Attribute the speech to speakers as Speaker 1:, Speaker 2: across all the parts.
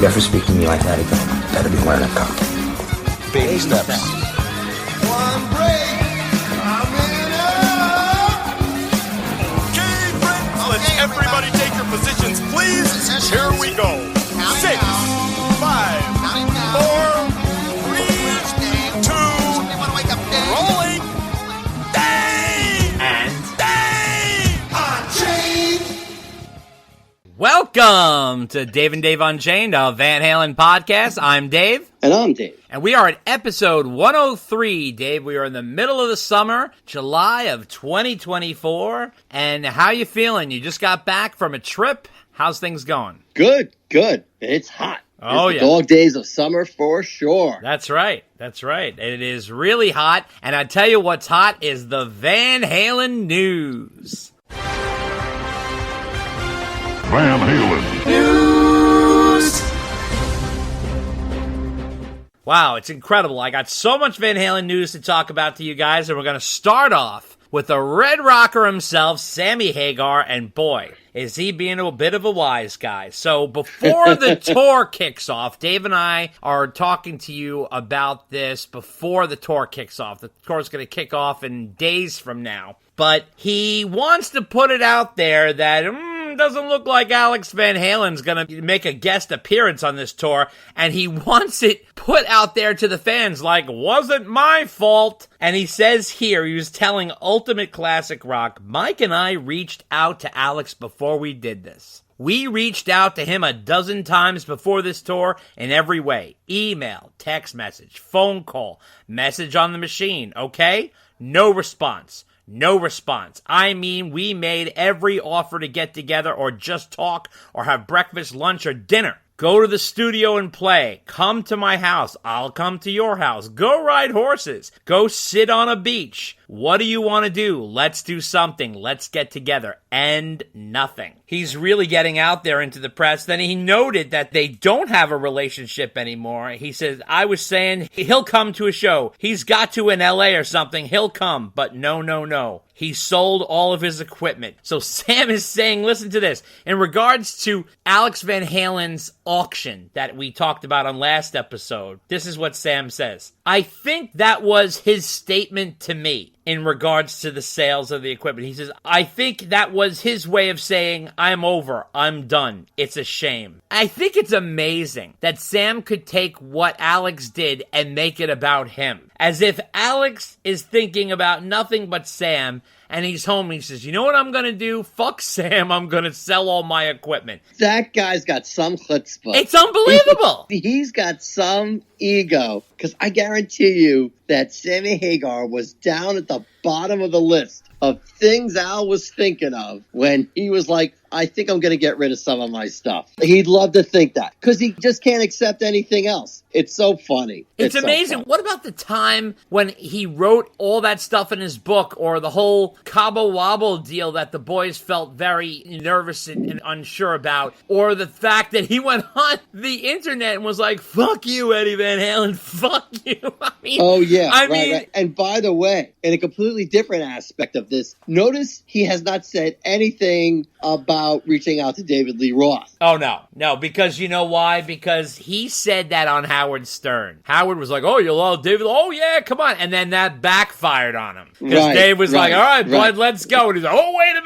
Speaker 1: you ever speak to me like that again, better be wearing a cup.
Speaker 2: Baby steps.
Speaker 3: One break, I'm in up.
Speaker 4: Okay, friends, let's everybody take your positions, please. Here we go. 6, 5, 4, 3, 2, rolling. Dave!
Speaker 5: And
Speaker 4: Dave!
Speaker 3: Unchained.
Speaker 5: welcome to Dave and Dave Unchained, a Van Halen podcast. I'm Dave.
Speaker 6: And I'm Dave.
Speaker 5: And we are at episode 103, Dave. We are in the middle of the summer, July of 2024. And how you feeling? You just got back from a trip. How's things going?
Speaker 6: Good. It's hot.
Speaker 5: Oh,
Speaker 6: it's
Speaker 5: yeah.
Speaker 6: the dog days of summer for sure.
Speaker 5: That's right. It is really hot. And I tell you what's hot is the Van Halen news.
Speaker 7: Van Halen.
Speaker 5: Wow, it's incredible. I got so much Van Halen news to talk about to you guys, and we're going to start off with the Red Rocker himself, Sammy Hagar, and boy, is he being a bit of a wise guy. So before the tour kicks off, Dave and I are talking to you about this before the tour kicks off. The tour is going to kick off in days from now. But he wants to put it out there that doesn't look like Alex Van Halen's going to make a guest appearance on this tour, and he wants it put out there to the fans like, wasn't my fault. And he says here, he was telling Ultimate Classic Rock, Mike and I reached out to Alex before we did this. We reached out to him a dozen times before this tour in every way. Email, text message, phone call, message on the machine, okay? No response. I mean, we made every offer to get together or just talk or have breakfast, lunch, or dinner. Go to the studio and play. Come to my house. I'll come to your house. Go ride horses. Go sit on a beach. What do you want to do? Let's do something. Let's get together. And nothing. He's really getting out there into the press. Then he noted that they don't have a relationship anymore. He says, I was saying he'll come to a show. He's got to in LA or something. He'll come. But no. He sold all of his equipment. So Sam is saying, listen to this. In regards to Alex Van Halen's auction that we talked about on last episode, this is what Sam says. I think that was his statement to me in regards to the sales of the equipment. He says, I think that was his way of saying, I'm over, I'm done, it's a shame. I think it's amazing that Sam could take what Alex did and make it about him. As if Alex is thinking about nothing but Sam, and he's home and he says, you know what I'm going to do? Fuck Sam, I'm going to sell all my equipment.
Speaker 6: That guy's got some chutzpah.
Speaker 5: It's unbelievable.
Speaker 6: He's got some ego, because I guarantee you that Sammy Hagar was down at the bottom of the list of things Al was thinking of when he was like, I think I'm going to get rid of some of my stuff. He'd love to think that, because he just can't accept anything else. It's so funny.
Speaker 5: It's amazing.
Speaker 6: So funny.
Speaker 5: What about the time when he wrote all that stuff in his book, or the whole Cabo Wabo deal that the boys felt very nervous and unsure about, or the fact that he went on the internet and was like, fuck you, Eddie Van Halen, fuck you. I mean,
Speaker 6: oh, yeah.
Speaker 5: Right.
Speaker 6: And by the way, in a completely different aspect of this, notice he has not said anything about reaching out to David Lee Roth.
Speaker 5: Oh, no, because you know why? Because he said that on Howard Stern. Howard was like, oh, you love David? Oh, yeah, come on. And then that backfired on him. Because Dave was like, all right, bud, let's go. And he's like, oh, wait a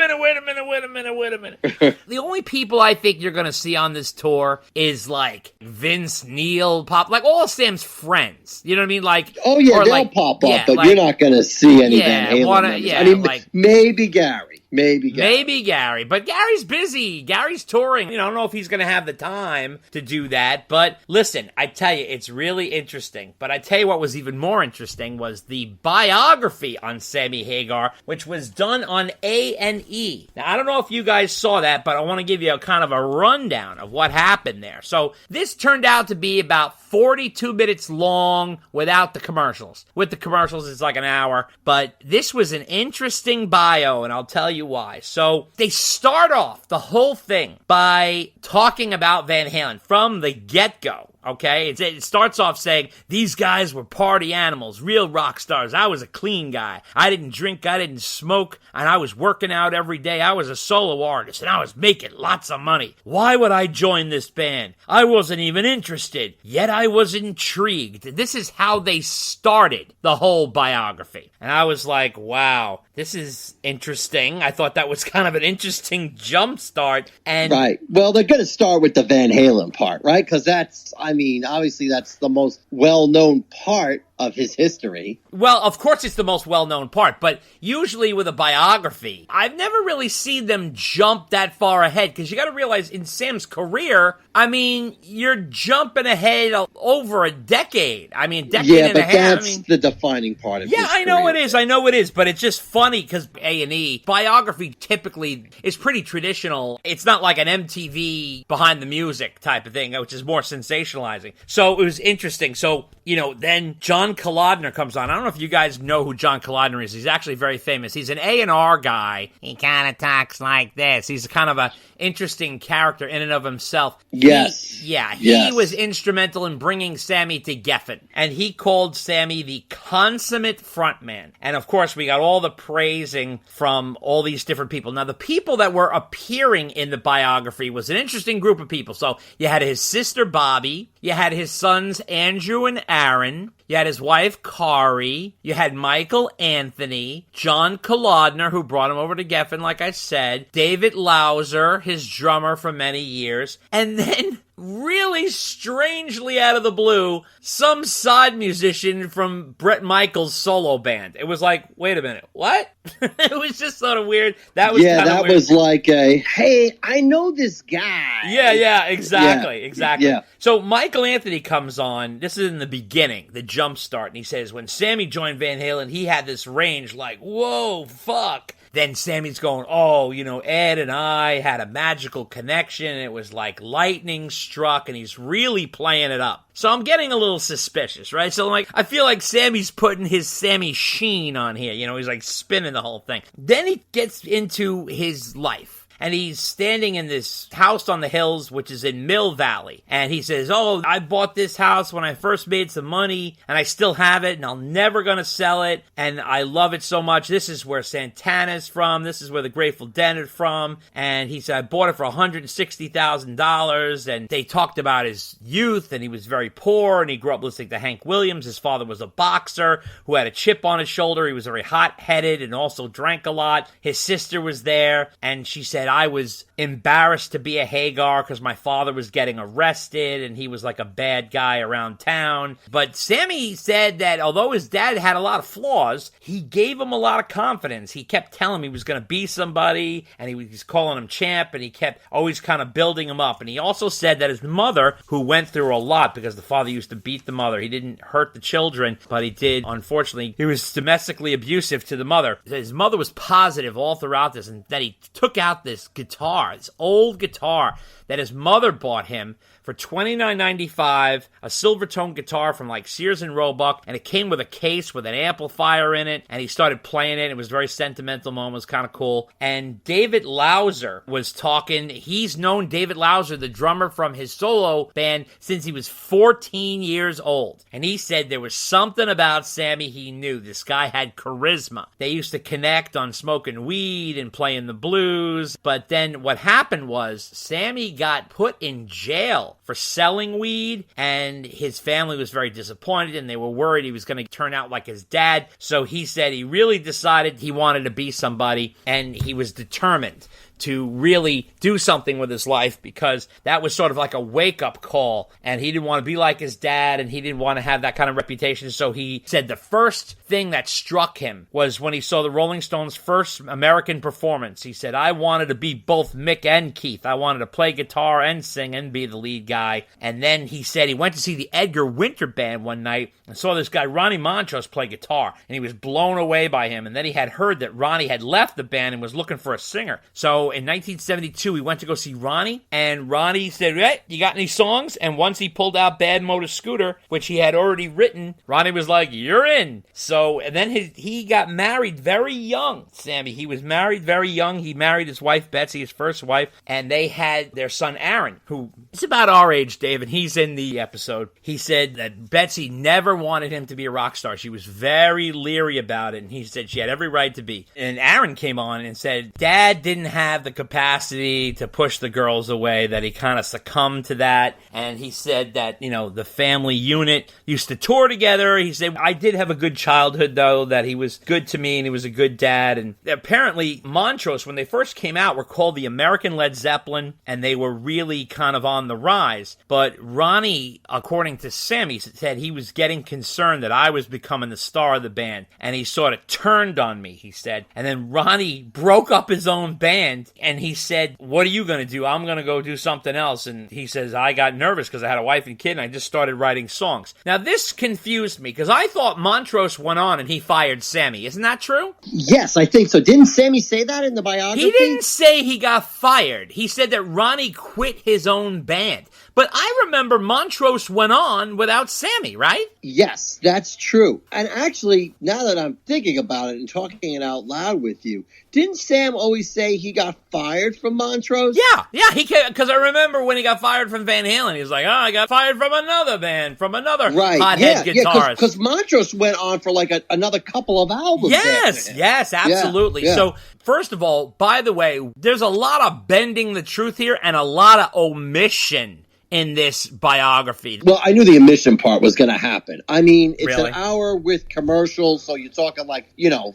Speaker 5: minute. The only people I think you're going to see on this tour is like Vince, Neil, Pop, like all Sam's friends. You know what I mean? Like,
Speaker 6: oh, yeah, they'll pop up, but you're not going to see any Van Halen members. I mean, like, maybe Gary. But
Speaker 5: Gary's busy. Gary's touring. I don't know if he's going to have the time to do that. But listen, I tell you, it's really interesting. But I tell you what was even more interesting was the biography on Sammy Hagar, which was done on A&E. Now, I don't know if you guys saw that, but I want to give you a kind of a rundown of what happened there. So this turned out to be about 42 minutes long without the commercials. With the commercials, it's like an hour. But this was an interesting bio, and I'll tell you why. So they start off the whole thing by talking about Van Halen from the get-go. okay? It starts off saying, these guys were party animals, real rock stars. I was a clean guy. I didn't drink, I didn't smoke, and I was working out every day. I was a solo artist, and I was making lots of money. Why would I join this band? I wasn't even interested, yet I was intrigued. This is how they started the whole biography. And I was like, wow, this is interesting. I thought that was kind of an interesting jump start. And
Speaker 6: right. Well, they're going to start with the Van Halen part, right? Because obviously that's the most well-known part of his history.
Speaker 5: Well, of course it's the most well-known part, but usually with a biography, I've never really seen them jump that far ahead, because you got to realize in Sam's career, you're jumping ahead over a decade. Decade and a half.
Speaker 6: Yeah, but that's the defining part of his career.
Speaker 5: I know it is, but it's just funny because A&E, biography typically is pretty traditional. It's not like an MTV behind the music type of thing, which is more sensationalizing. So it was interesting. So, then John Kolodner comes on. I don't know if you guys know who John Kolodner is. He's actually very famous. He's an A&R guy. He kind of talks like this. He's kind of a interesting character in and of himself.
Speaker 6: Yes.
Speaker 5: He was instrumental in bringing Sammy to Geffen. And he called Sammy the consummate frontman. And of course, we got all the praising from all these different people. Now, the people that were appearing in the biography was an interesting group of people. So you had his sister Bobby. You had his sons Andrew and Aaron. You had his wife, Kari. You had Michael Anthony, John Kolodner, who brought him over to Geffen, like I said, David Lauser, his drummer for many years, and then, really strangely out of the blue, some side musician from Bret Michaels' solo band. It was like, wait a minute, what? It was just sort of weird. That was
Speaker 6: that weird. Was like hey, I know this guy.
Speaker 5: Yeah, exactly.
Speaker 6: Yeah.
Speaker 5: So Michael Anthony comes on, this is in the beginning, the jump start, and he says, when Sammy joined Van Halen, he had this range like, whoa, fuck. Then Sammy's going, Ed and I had a magical connection. It was like lightning struck, and he's really playing it up. So I'm getting a little suspicious, right? So I feel like Sammy's putting his Sammy Sheen on here. He's like spinning the whole thing. Then he gets into his life. And he's standing in this house on the hills, which is in Mill Valley. And he says, I bought this house when I first made some money, and I still have it, and I'm never going to sell it, and I love it so much. This is where Santana's from. This is where the Grateful Dead are from. And he said, I bought it for $160,000, and they talked about his youth, and he was very poor, and he grew up listening to Hank Williams. His father was a boxer who had a chip on his shoulder. He was very hot-headed and also drank a lot. His sister was there, and she said, I was embarrassed to be a Hagar because my father was getting arrested and he was like a bad guy around town. But Sammy said that although his dad had a lot of flaws, he gave him a lot of confidence. He kept telling him he was going to be somebody, and he was calling him champ, and he kept always kind of building him up. And he also said that his mother, who went through a lot because the father used to beat the mother, he didn't hurt the children, but he did, unfortunately, he was domestically abusive to the mother. His mother was positive all throughout this, and that he took out this guitar, this old guitar that his mother bought him for $29.95, a Silvertone guitar from like Sears and Roebuck, and it came with a case with an amplifier in it, and he started playing it. It was a very sentimental moment. It was kind of cool. And David Lauser was talking. He's known David Lauser, the drummer from his solo band, since he was 14 years old. And he said there was something about Sammy he knew. This guy had charisma. They used to connect on smoking weed and playing the blues. But then what happened was Sammy got put in jail for selling weed, and his family was very disappointed, and they were worried he was going to turn out like his dad. So he said he really decided he wanted to be somebody, and he was determined to really do something with his life, because that was sort of like a wake-up call, and he didn't want to be like his dad, and he didn't want to have that kind of reputation. So he said the first thing that struck him was when he saw the Rolling Stones' first American performance. He said, I wanted to be both Mick and Keith. I wanted to play guitar and sing and be the lead guy. And then he said he went to see the Edgar Winter Band one night and saw this guy Ronnie Montrose play guitar, and he was blown away by him. And then he had heard that Ronnie had left the band and was looking for a singer. So So in 1972, he went to go see Ronnie, and Ronnie said, hey, you got any songs? And once he pulled out Bad Motor Scooter, which he had already written, Ronnie was like, you're in. So, and then he got married very young, Sammy. He was married very young. He married his wife, Betsy, his first wife, and they had their son, Aaron, who is about our age, Dave, and he's in the episode. He said that Betsy never wanted him to be a rock star. She was very leery about it, and he said she had every right to be. And Aaron came on and said Dad didn't have the capacity to push the girls away, that he kind of succumbed to that, and he said that, you know, the family unit used to tour together. He said, I did have a good childhood, though, that he was good to me and he was a good dad. And apparently Montrose, when they first came out, were called the American Led Zeppelin, and they were really kind of on the rise. But Ronnie, according to Sammy, said he was getting concerned that I was becoming the star of the band, and he sort of turned on me, he said. And then Ronnie broke up his own band, and he said, what are you going to do? I'm going to go do something else. And he says, I got nervous because I had a wife and kid, and I just started writing songs. Now, this confused me, because I thought Montrose went on and he fired Sammy. Isn't that true?
Speaker 6: Yes, I think so. Didn't Sammy say that in the biography?
Speaker 5: He didn't say he got fired. He said that Ronnie quit his own band. But I remember Montrose went on without Sammy, right?
Speaker 6: Yes, that's true. And actually, now that I'm thinking about it and talking it out loud with you, didn't Sam always say he got fired from Montrose?
Speaker 5: Yeah, because I remember when he got fired from Van Halen, he was like, I got fired from another band, from another hothead guitarist.
Speaker 6: Because Montrose went on for like another couple of albums.
Speaker 5: Yes, absolutely.
Speaker 6: Yeah.
Speaker 5: So, first of all, by the way, there's a lot of bending the truth here and a lot of omission in this biography.
Speaker 6: Well, I knew the omission part was going to happen. I mean, it's
Speaker 5: Really?
Speaker 6: an hour with commercials, so you're talking like,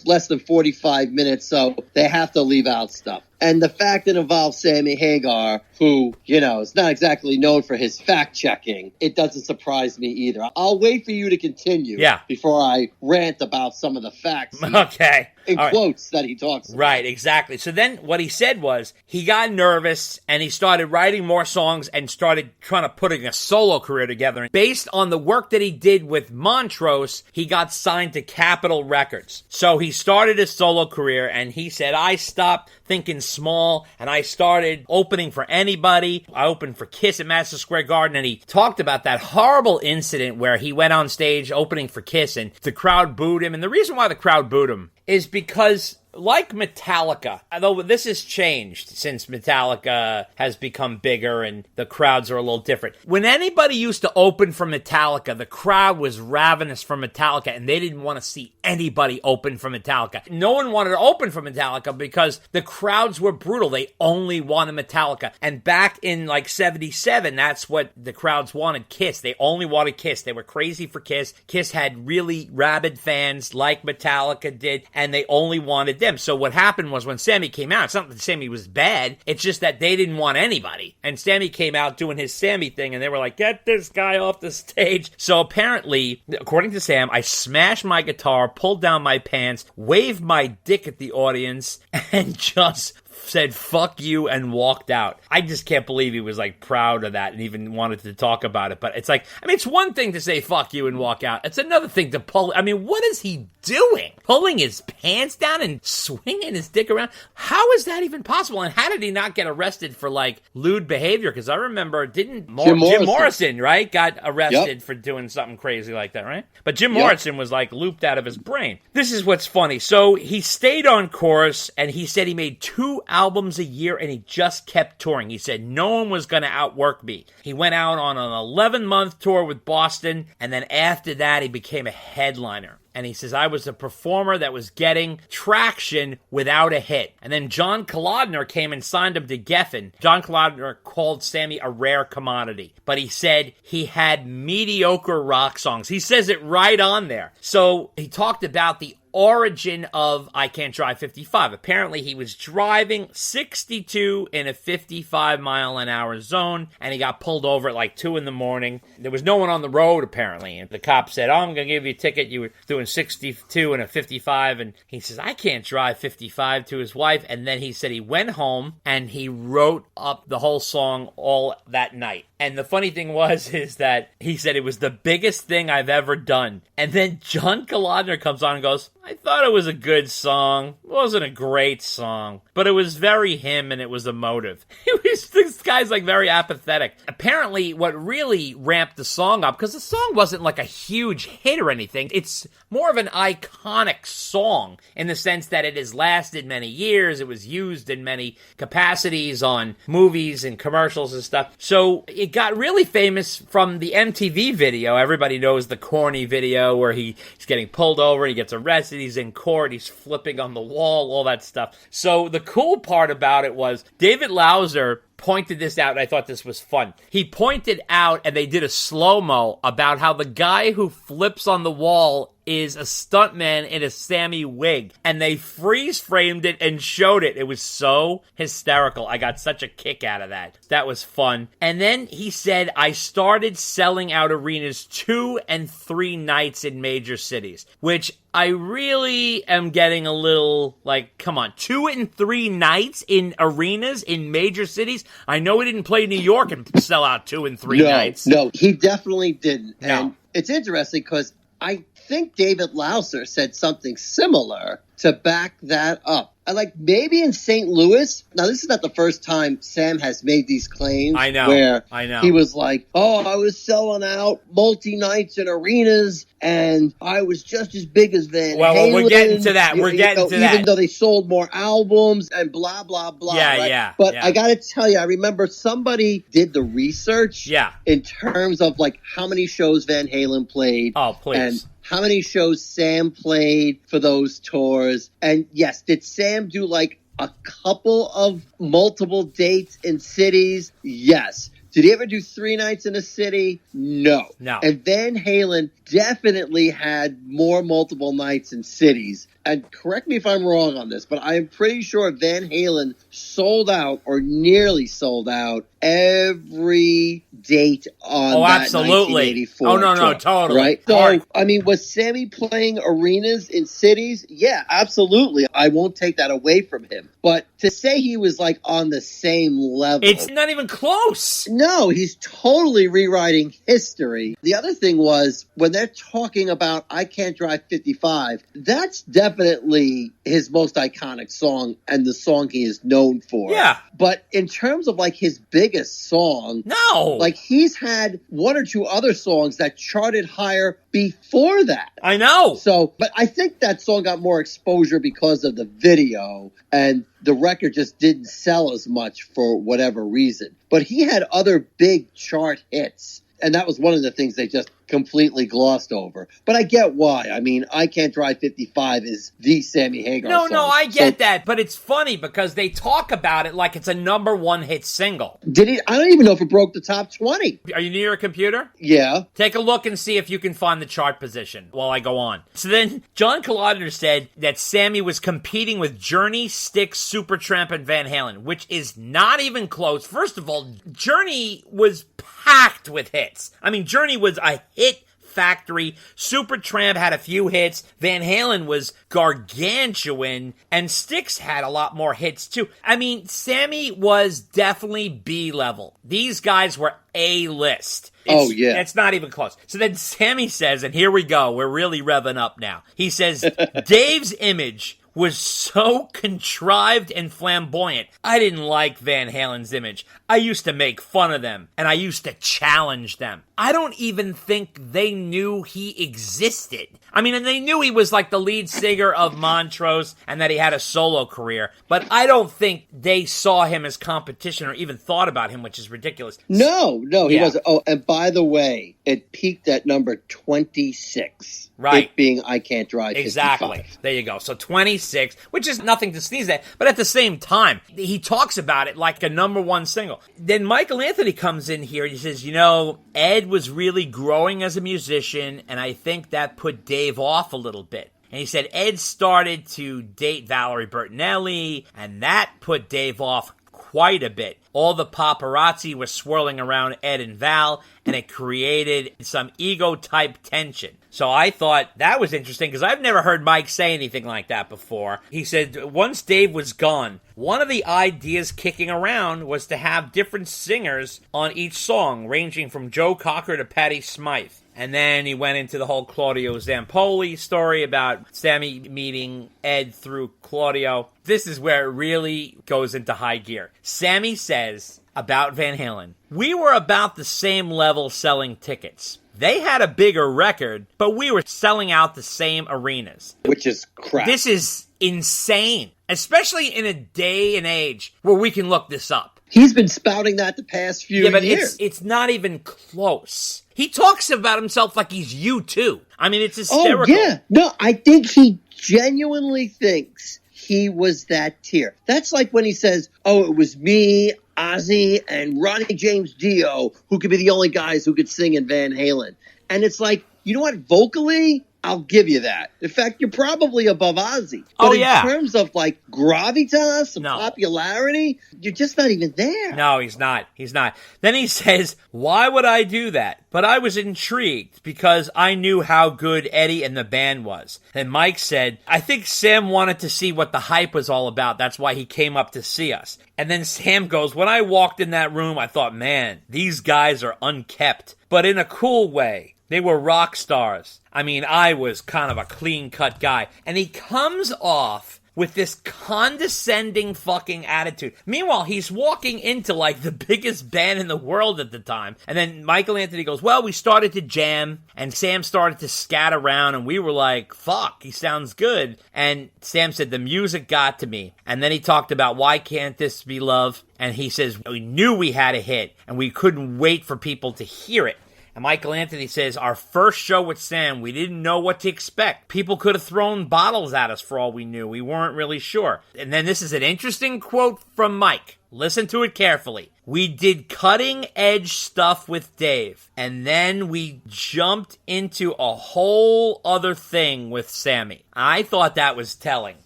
Speaker 6: less than 45 minutes, so they have to leave out stuff. And the fact it involves Sammy Hagar, who, is not exactly known for his fact-checking, it doesn't surprise me either. I'll wait for you to continue before I rant about some of the facts.
Speaker 5: Okay.
Speaker 6: In quotes that he talks about.
Speaker 5: Right, exactly. So then what he said was he got nervous and he started writing more songs and started trying to putting a solo career together. And based on the work that he did with Montrose, he got signed to Capitol Records. So he started his solo career, and he said, I stopped thinking small and I started opening for anybody. I opened for Kiss at Madison Square Garden, and he talked about that horrible incident where he went on stage opening for Kiss and the crowd booed him. And the reason why the crowd booed him is because, like Metallica, although this has changed since Metallica has become bigger and the crowds are a little different. When anybody used to open for Metallica, the crowd was ravenous for Metallica, and they didn't want to see anybody open for Metallica. No one wanted to open for Metallica because the crowds were brutal. They only wanted Metallica. And back in like 77, that's what the crowds wanted, Kiss. They only wanted Kiss. They were crazy for Kiss. Kiss had really rabid fans like Metallica did, and they only wanted them. So what happened was when Sammy came out, it's not that Sammy was bad, it's just that they didn't want anybody. And Sammy came out doing his Sammy thing, and they were like, get this guy off the stage. So apparently, according to Sam, I smashed my guitar, pulled down my pants, waved my dick at the audience, and just said fuck you and walked out. I just can't believe he was like proud of that and even wanted to talk about it. But it's like, I mean, it's one thing to say fuck you and walk out. It's another thing to pull. I mean, what is he doing? Pulling his pants down and swinging his dick around? How is that even possible? And how did he not get arrested for like lewd behavior? Because I remember, didn't Jim Morrison, right, got arrested for doing something crazy like that, right? But Jim Morrison was like looped out of his brain. This is what's funny. So he stayed on course, and he said he made 2 albums a year, and he just kept touring. He said no one was going to outwork me. He went out on an 11-month tour with Boston, and then after that he became a headliner. And he says, I was a performer that was getting traction without a hit. And then John Kalodner came and signed him to Geffen. John Kalodner called Sammy a rare commodity. But he said he had mediocre rock songs. He says it right on there. So he talked about the origin of I Can't Drive 55. Apparently, he was driving 62 in a 55-mile-an-hour zone, and he got pulled over at like 2 in the morning. There was no one on the road, apparently, and the cop said, I'm going to give you a ticket. You were doing 62 in a 55, and he says, I can't drive 55 to his wife, and then he said he went home, and he wrote up the whole song all that night. And the funny thing is that he said it was the biggest thing I've ever done. And then John Kalodner comes on and goes, I thought it was a good song. It wasn't a great song, but it was very him and it was emotive. This guy's like very apathetic. Apparently, what really ramped the song up, because the song wasn't like a huge hit or anything, it's more of an iconic song in the sense that it has lasted many years. It was used in many capacities on movies and commercials and stuff. So it got really famous from the MTV video. Everybody knows the corny video where he's getting pulled over, he gets arrested, he's in court, he's flipping on the wall, all that stuff. So the cool part about it was David Lauser pointed this out, and I thought this was fun. He pointed out, and they did a slow-mo about how the guy who flips on the wall is a stuntman in a Sammy wig, and they freeze-framed it and showed it. It was so hysterical. I got such a kick out of that. That was fun. And then he said, I started selling out arenas 2 and 3 nights in major cities, which I really am getting a little, like, come on, 2 and 3 nights in arenas in major cities? I know he didn't play New York and sell out 2 and 3 nights.
Speaker 6: No, he definitely didn't.
Speaker 5: No.
Speaker 6: And it's interesting because I think David Lauser said something similar to back that up. Like, maybe in St. Louis. Now, this is not the first time Sam has made these claims.
Speaker 5: I know.
Speaker 6: Where
Speaker 5: I know.
Speaker 6: he was like, oh, I was selling out multi-nights in arenas, and I was just as big as Van Halen.
Speaker 5: Well, we're getting to that. We're getting to that.
Speaker 6: Even though they sold more albums and blah, blah, blah.
Speaker 5: Yeah,
Speaker 6: right?
Speaker 5: yeah.
Speaker 6: But
Speaker 5: yeah.
Speaker 6: I got to tell you, I remember somebody did the research
Speaker 5: Yeah.
Speaker 6: in terms of, like, how many shows Van Halen played.
Speaker 5: Oh, please.
Speaker 6: And how many shows Sam played for those tours. And yes, did Sam do like a couple of multiple dates in cities? Yes. Did he ever do 3 nights in a city? No. And Van Halen definitely had more multiple nights in cities. And correct me if I'm wrong on this, but I'm pretty sure Van Halen sold out or nearly sold out every date on that
Speaker 5: absolutely.
Speaker 6: 1984
Speaker 5: Oh, no,
Speaker 6: tour,
Speaker 5: totally.
Speaker 6: right? So, I mean, was Sammy playing arenas in cities? Yeah, absolutely. I won't take that away from him. But to say he was like on the same level,
Speaker 5: it's not even close.
Speaker 6: No, he's totally rewriting history. The other thing was when they're talking about I Can't Drive 55, that's definitely his most iconic song and the song he is known for.
Speaker 5: Yeah.
Speaker 6: But in terms of like his biggest song,
Speaker 5: no.
Speaker 6: Like he's had 1 or 2 other songs that charted higher before that.
Speaker 5: I know.
Speaker 6: So, but I think that song got more exposure because of the video, and the record just didn't sell as much for whatever reason. But he had other big chart hits, and that was one of the things they just completely glossed over. But I get why. I mean, I Can't Drive 55 is the Sammy Hagar song.
Speaker 5: No, I get that, but it's funny because they talk about it like it's a #1 hit single.
Speaker 6: Did it? I don't even know if it broke the top 20.
Speaker 5: Are you near your computer?
Speaker 6: Yeah.
Speaker 5: Take a look and see if you can find the chart position while I go on. So then, John Collider said that Sammy was competing with Journey, Styx, Supertramp, and Van Halen, which is not even close. First of all, Journey was packed with hits. I mean, Journey was a hit factory. Supertramp had a few hits. Van Halen was gargantuan, and Styx had a lot more hits too. I mean, Sammy was definitely B-level. These guys were A-list. It's not even close. So then Sammy says, and here we go, we're really revving up now. He says, Dave's image was so contrived and flamboyant. I didn't like Van Halen's image. I used to make fun of them, and I used to challenge them. I don't even think they knew he existed. I mean, and they knew he was like the lead singer of Montrose and that he had a solo career, but I don't think they saw him as competition or even thought about him, which is ridiculous.
Speaker 6: No, he wasn't. Oh, and by the way, it peaked at number 26.
Speaker 5: Right.
Speaker 6: It being I Can't Drive 55.
Speaker 5: Exactly. There you go. So 26, which is nothing to sneeze at, but at the same time, he talks about it like a #1 single. Then Michael Anthony comes in here and he says, you know, Ed was really growing as a musician, and I think that put Dave off a little bit. And he said Ed started to date Valerie Bertinelli, and that put Dave off quite a bit. All the paparazzi was swirling around Ed and Val, and it created some ego-type tension. So I thought that was interesting because I've never heard Mike say anything like that before. He said once Dave was gone, one of the ideas kicking around was to have different singers on each song, ranging from Joe Cocker to Patti Smythe. And then he went into the whole Claudio Zampoli story about Sammy meeting Ed through Claudio. This is where it really goes into high gear. Sammy says about Van Halen, we were about the same level selling tickets. They had a bigger record, but we were selling out the same arenas.
Speaker 6: Which is crap.
Speaker 5: This is insane, especially in a day and age where we can look this up.
Speaker 6: He's been spouting that the past few
Speaker 5: but
Speaker 6: years.
Speaker 5: it's not even close. He talks about himself like he's U2. I mean, it's hysterical.
Speaker 6: Oh, yeah. No, I think he genuinely thinks he was that tier. That's like when he says, oh, it was me, Ozzy, and Ronnie James Dio who could be the only guys who could sing in Van Halen. And it's like, you know what? Vocally, I'll give you that. In fact, you're probably above Ozzy. But in terms of like gravitas and popularity, you're just not even there.
Speaker 5: No, he's not. He's not. Then he says, why would I do that? But I was intrigued because I knew how good Eddie and the band was. And Mike said, I think Sam wanted to see what the hype was all about. That's why he came up to see us. And then Sam goes, when I walked in that room, I thought, man, these guys are unkept, but in a cool way. They were rock stars. I mean, I was kind of a clean-cut guy. And he comes off with this condescending fucking attitude. Meanwhile, he's walking into, like, the biggest band in the world at the time. And then Michael Anthony goes, well, we started to jam, and Sam started to scat around, and we were like, fuck, he sounds good. And Sam said, the music got to me. And then he talked about, why can't this be love? And he says, we knew we had a hit, and we couldn't wait for people to hear it. And Michael Anthony says, our first show with Sam, we didn't know what to expect. People could have thrown bottles at us for all we knew. We weren't really sure. And then this is an interesting quote from Mike. Listen to it carefully. We did cutting edge stuff with Dave, and then we jumped into a whole other thing with Sammy. I thought that was telling.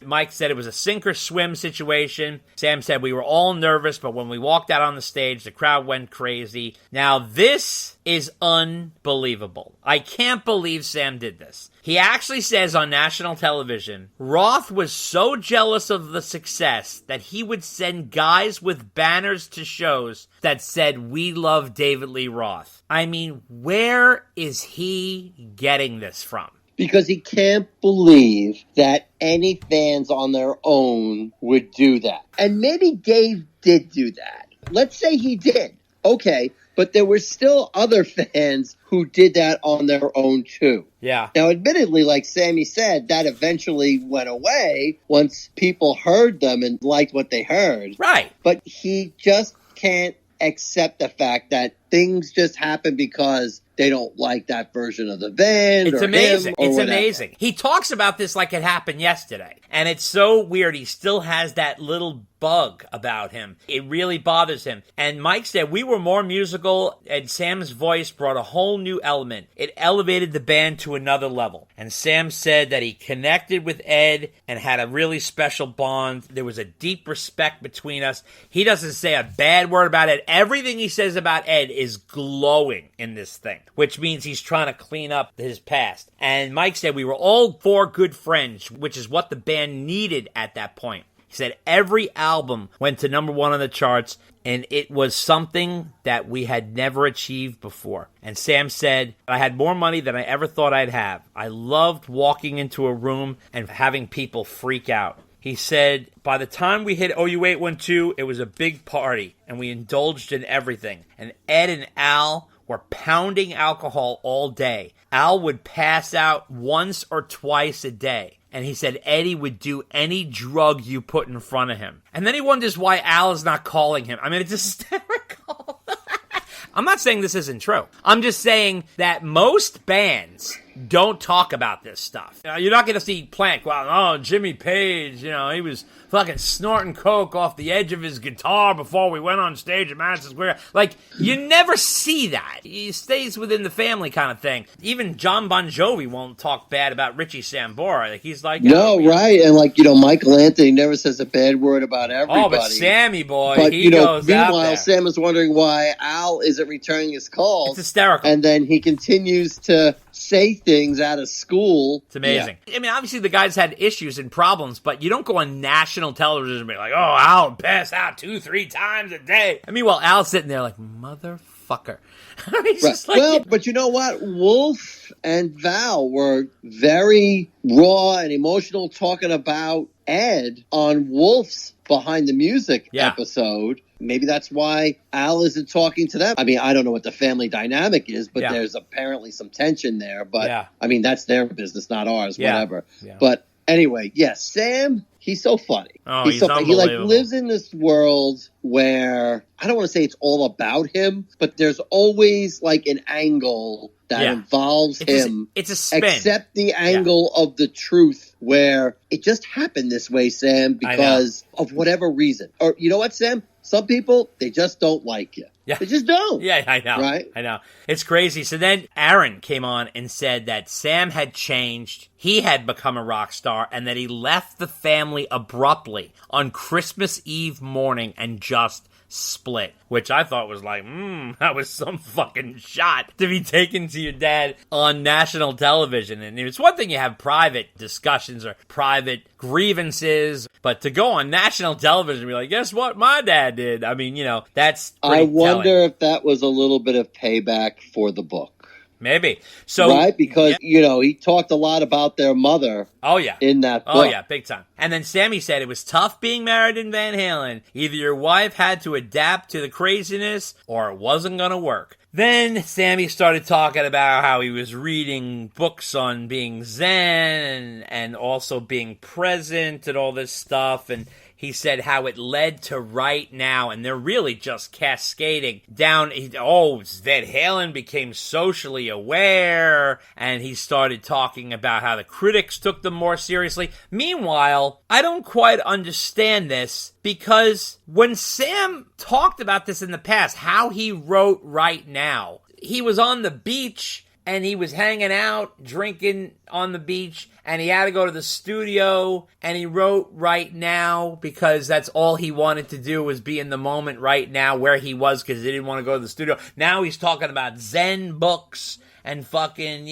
Speaker 5: Mike said it was a sink or swim situation. Sam said we were all nervous, but when we walked out on the stage, the crowd went crazy. Now this is unbelievable. I can't believe Sam did this. He actually says on national television, Roth was so jealous of the success that he would send guys with banners to shows that said, we love David Lee Roth. I mean, where is he getting this from?
Speaker 6: Because he can't believe that any fans on their own would do that. And maybe Dave did do that. Let's say he did. Okay, but there were still other fans who did that on their own too.
Speaker 5: Yeah.
Speaker 6: Now, admittedly, like Sammy said, that eventually went away once people heard them and liked what they heard.
Speaker 5: Right.
Speaker 6: But he just can't accept the fact that things just happen because they don't like that version of the band.
Speaker 5: It's amazing. It's amazing. He talks about this like it happened yesterday. And it's so weird. He still has that little bug about him. It really bothers him. And Mike said, we were more musical, and Sam's voice brought a whole new element. It elevated the band to another level. And Sam said that he connected with Ed and had a really special bond. There was a deep respect between us. He doesn't say a bad word about Ed. Everything he says about Ed is glowing in this thing, which means he's trying to clean up his past. And Mike said we were all four good friends, which is what the band needed at that point. He said every album went to number one on the charts, and it was something that we had never achieved before. And Sam said, I had more money than I ever thought I'd have. I loved walking into a room and having people freak out. He said, by the time we hit OU 812, it was a big party, and we indulged in everything. And Ed and Al were pounding alcohol all day. Al would pass out once or twice a day. And he said Eddie would do any drug you put in front of him. And then he wonders why Al is not calling him. I mean, it's hysterical. I'm not saying this isn't true. I'm just saying that most bands don't talk about this stuff. You're not going to see Plank, well, oh, Jimmy Page, he was fucking snorting coke off the edge of his guitar before we went on stage at Madison Square. Like, you never see that. He stays within the family kind of thing. Even John Bon Jovi won't talk bad about Richie Sambora. Like, he's like...
Speaker 6: No, right. And Michael Anthony never says a bad word about everybody.
Speaker 5: Oh, but Sammy, boy,
Speaker 6: but,
Speaker 5: he goes out there.
Speaker 6: Meanwhile, Sam is wondering why Al isn't returning his calls.
Speaker 5: It's hysterical.
Speaker 6: And then he continues to say things out of school.
Speaker 5: It's amazing. Yeah. I mean, obviously the guy's had issues and problems, but you don't go on national television and be like, oh, Al passed out 2-3 times a day. I mean, while Al's sitting there like, motherfucker. motherfucker. He's
Speaker 6: Right.
Speaker 5: just like,
Speaker 6: Well, but you know what? Wolf and Val were very raw and emotional talking about Ed on Wolf's Behind the Music episode. Maybe that's why Al isn't talking to them. I mean, I don't know what the family dynamic is, but there's apparently some tension there. But, I mean, that's their business, not ours, whatever.
Speaker 5: Yeah.
Speaker 6: But anyway, Sam, he's so funny.
Speaker 5: Oh, he's
Speaker 6: so funny. He
Speaker 5: unbelievable.
Speaker 6: lives in this world where I don't want to say it's all about him, but there's always an angle that involves him.
Speaker 5: It's a spin.
Speaker 6: Except the angle of the truth where it just happened this way, Sam, because of whatever reason. Or you know what, Sam? Some people, they just don't like you.
Speaker 5: Yeah.
Speaker 6: They just don't.
Speaker 5: Yeah, I know.
Speaker 6: Right?
Speaker 5: I know. It's crazy. So then Aaron came on and said that Sam had changed. He had become a rock star and that he left the family abruptly on Christmas Eve morning and just split, which I thought was that was some fucking shot to be taken to your dad on national television. And it's one thing you have private discussions or private grievances, but to go on national television and be like, guess what my dad did? I mean, that's pretty
Speaker 6: I wonder
Speaker 5: telling.
Speaker 6: if that was a little bit of payback for the book.
Speaker 5: Maybe. So,
Speaker 6: right? Because, he talked a lot about their mother in that book.
Speaker 5: Oh, yeah, big time. And then Sammy said it was tough being married in Van Halen. Either your wife had to adapt to the craziness or it wasn't going to work. Then Sammy started talking about how he was reading books on being Zen and also being present and all this stuff. And he said how it led to Right Now, and they're really just cascading down. Van Halen became socially aware, and he started talking about how the critics took them more seriously. Meanwhile, I don't quite understand this, because when Sam talked about this in the past, how he wrote Right Now, he was on the beach, and he was hanging out, drinking on the beach, and he had to go to the studio, and he wrote Right Now because that's all he wanted to do was be in the moment right now where he was because he didn't want to go to the studio. Now he's talking about Zen books and fucking,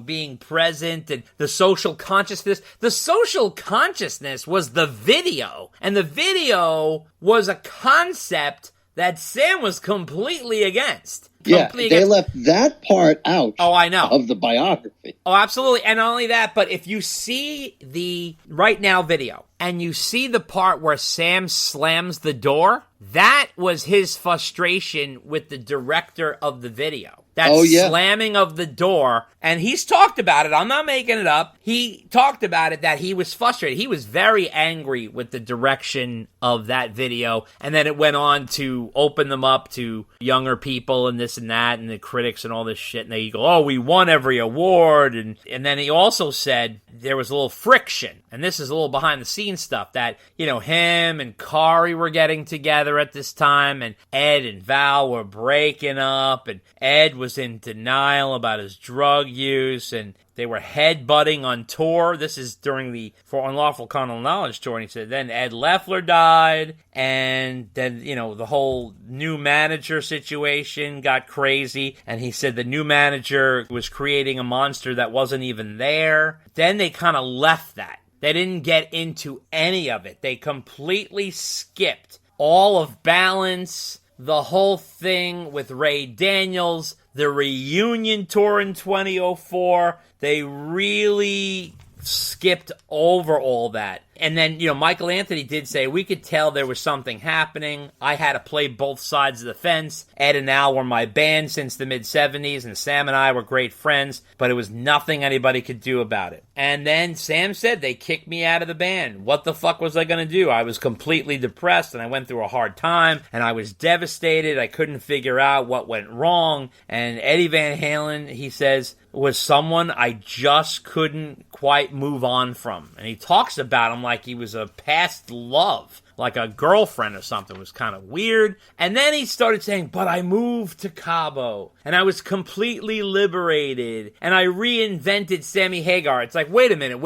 Speaker 5: being present and the social consciousness. The social consciousness was the video, and the video was a concept that Sam was completely against.
Speaker 6: They left that part out.
Speaker 5: Oh, I know.
Speaker 6: Of the biography.
Speaker 5: Oh, absolutely. And not only that, but if you see the Right Now video and you see the part where Sam slams the door, that was his frustration with the director of the video. That slamming of the door. And he's talked about it. I'm not making it up. He talked about it that he was frustrated. He was very angry with the direction of that video. And then it went on to open them up to younger people and this and that and the critics and all this shit. And they go, we won every award. And then he also said there was a little friction. And this is a little behind the scenes stuff that, him and Kari were getting together at this time. And Ed and Val were breaking up. And Ed was in denial about his drug use, and they were headbutting on tour. This is during the For Unlawful Carnal Knowledge tour, and he said then Ed Loeffler died, and then, the whole new manager situation got crazy, and he said the new manager was creating a monster that wasn't even there. Then they kind of left that. They didn't get into any of it. They completely skipped all of Balance, the whole thing with Ray Daniels, the reunion tour in 2004. They really skipped over all that. And then, Michael Anthony did say, we could tell there was something happening. I had to play both sides of the fence. Ed and Al were my band since the mid-'70s, and Sam and I were great friends, but it was nothing anybody could do about it. And then Sam said, they kicked me out of the band. What the fuck was I going to do? I was completely depressed, and I went through a hard time, and I was devastated. I couldn't figure out what went wrong. And Eddie Van Halen, he says, was someone I just couldn't quite move on from. And he talks about him like he was a past love, like a girlfriend or something. It was kind of weird. And then he started saying, but I moved to Cabo, and I was completely liberated, and I reinvented Sammy Hagar. It's like, wait a minute.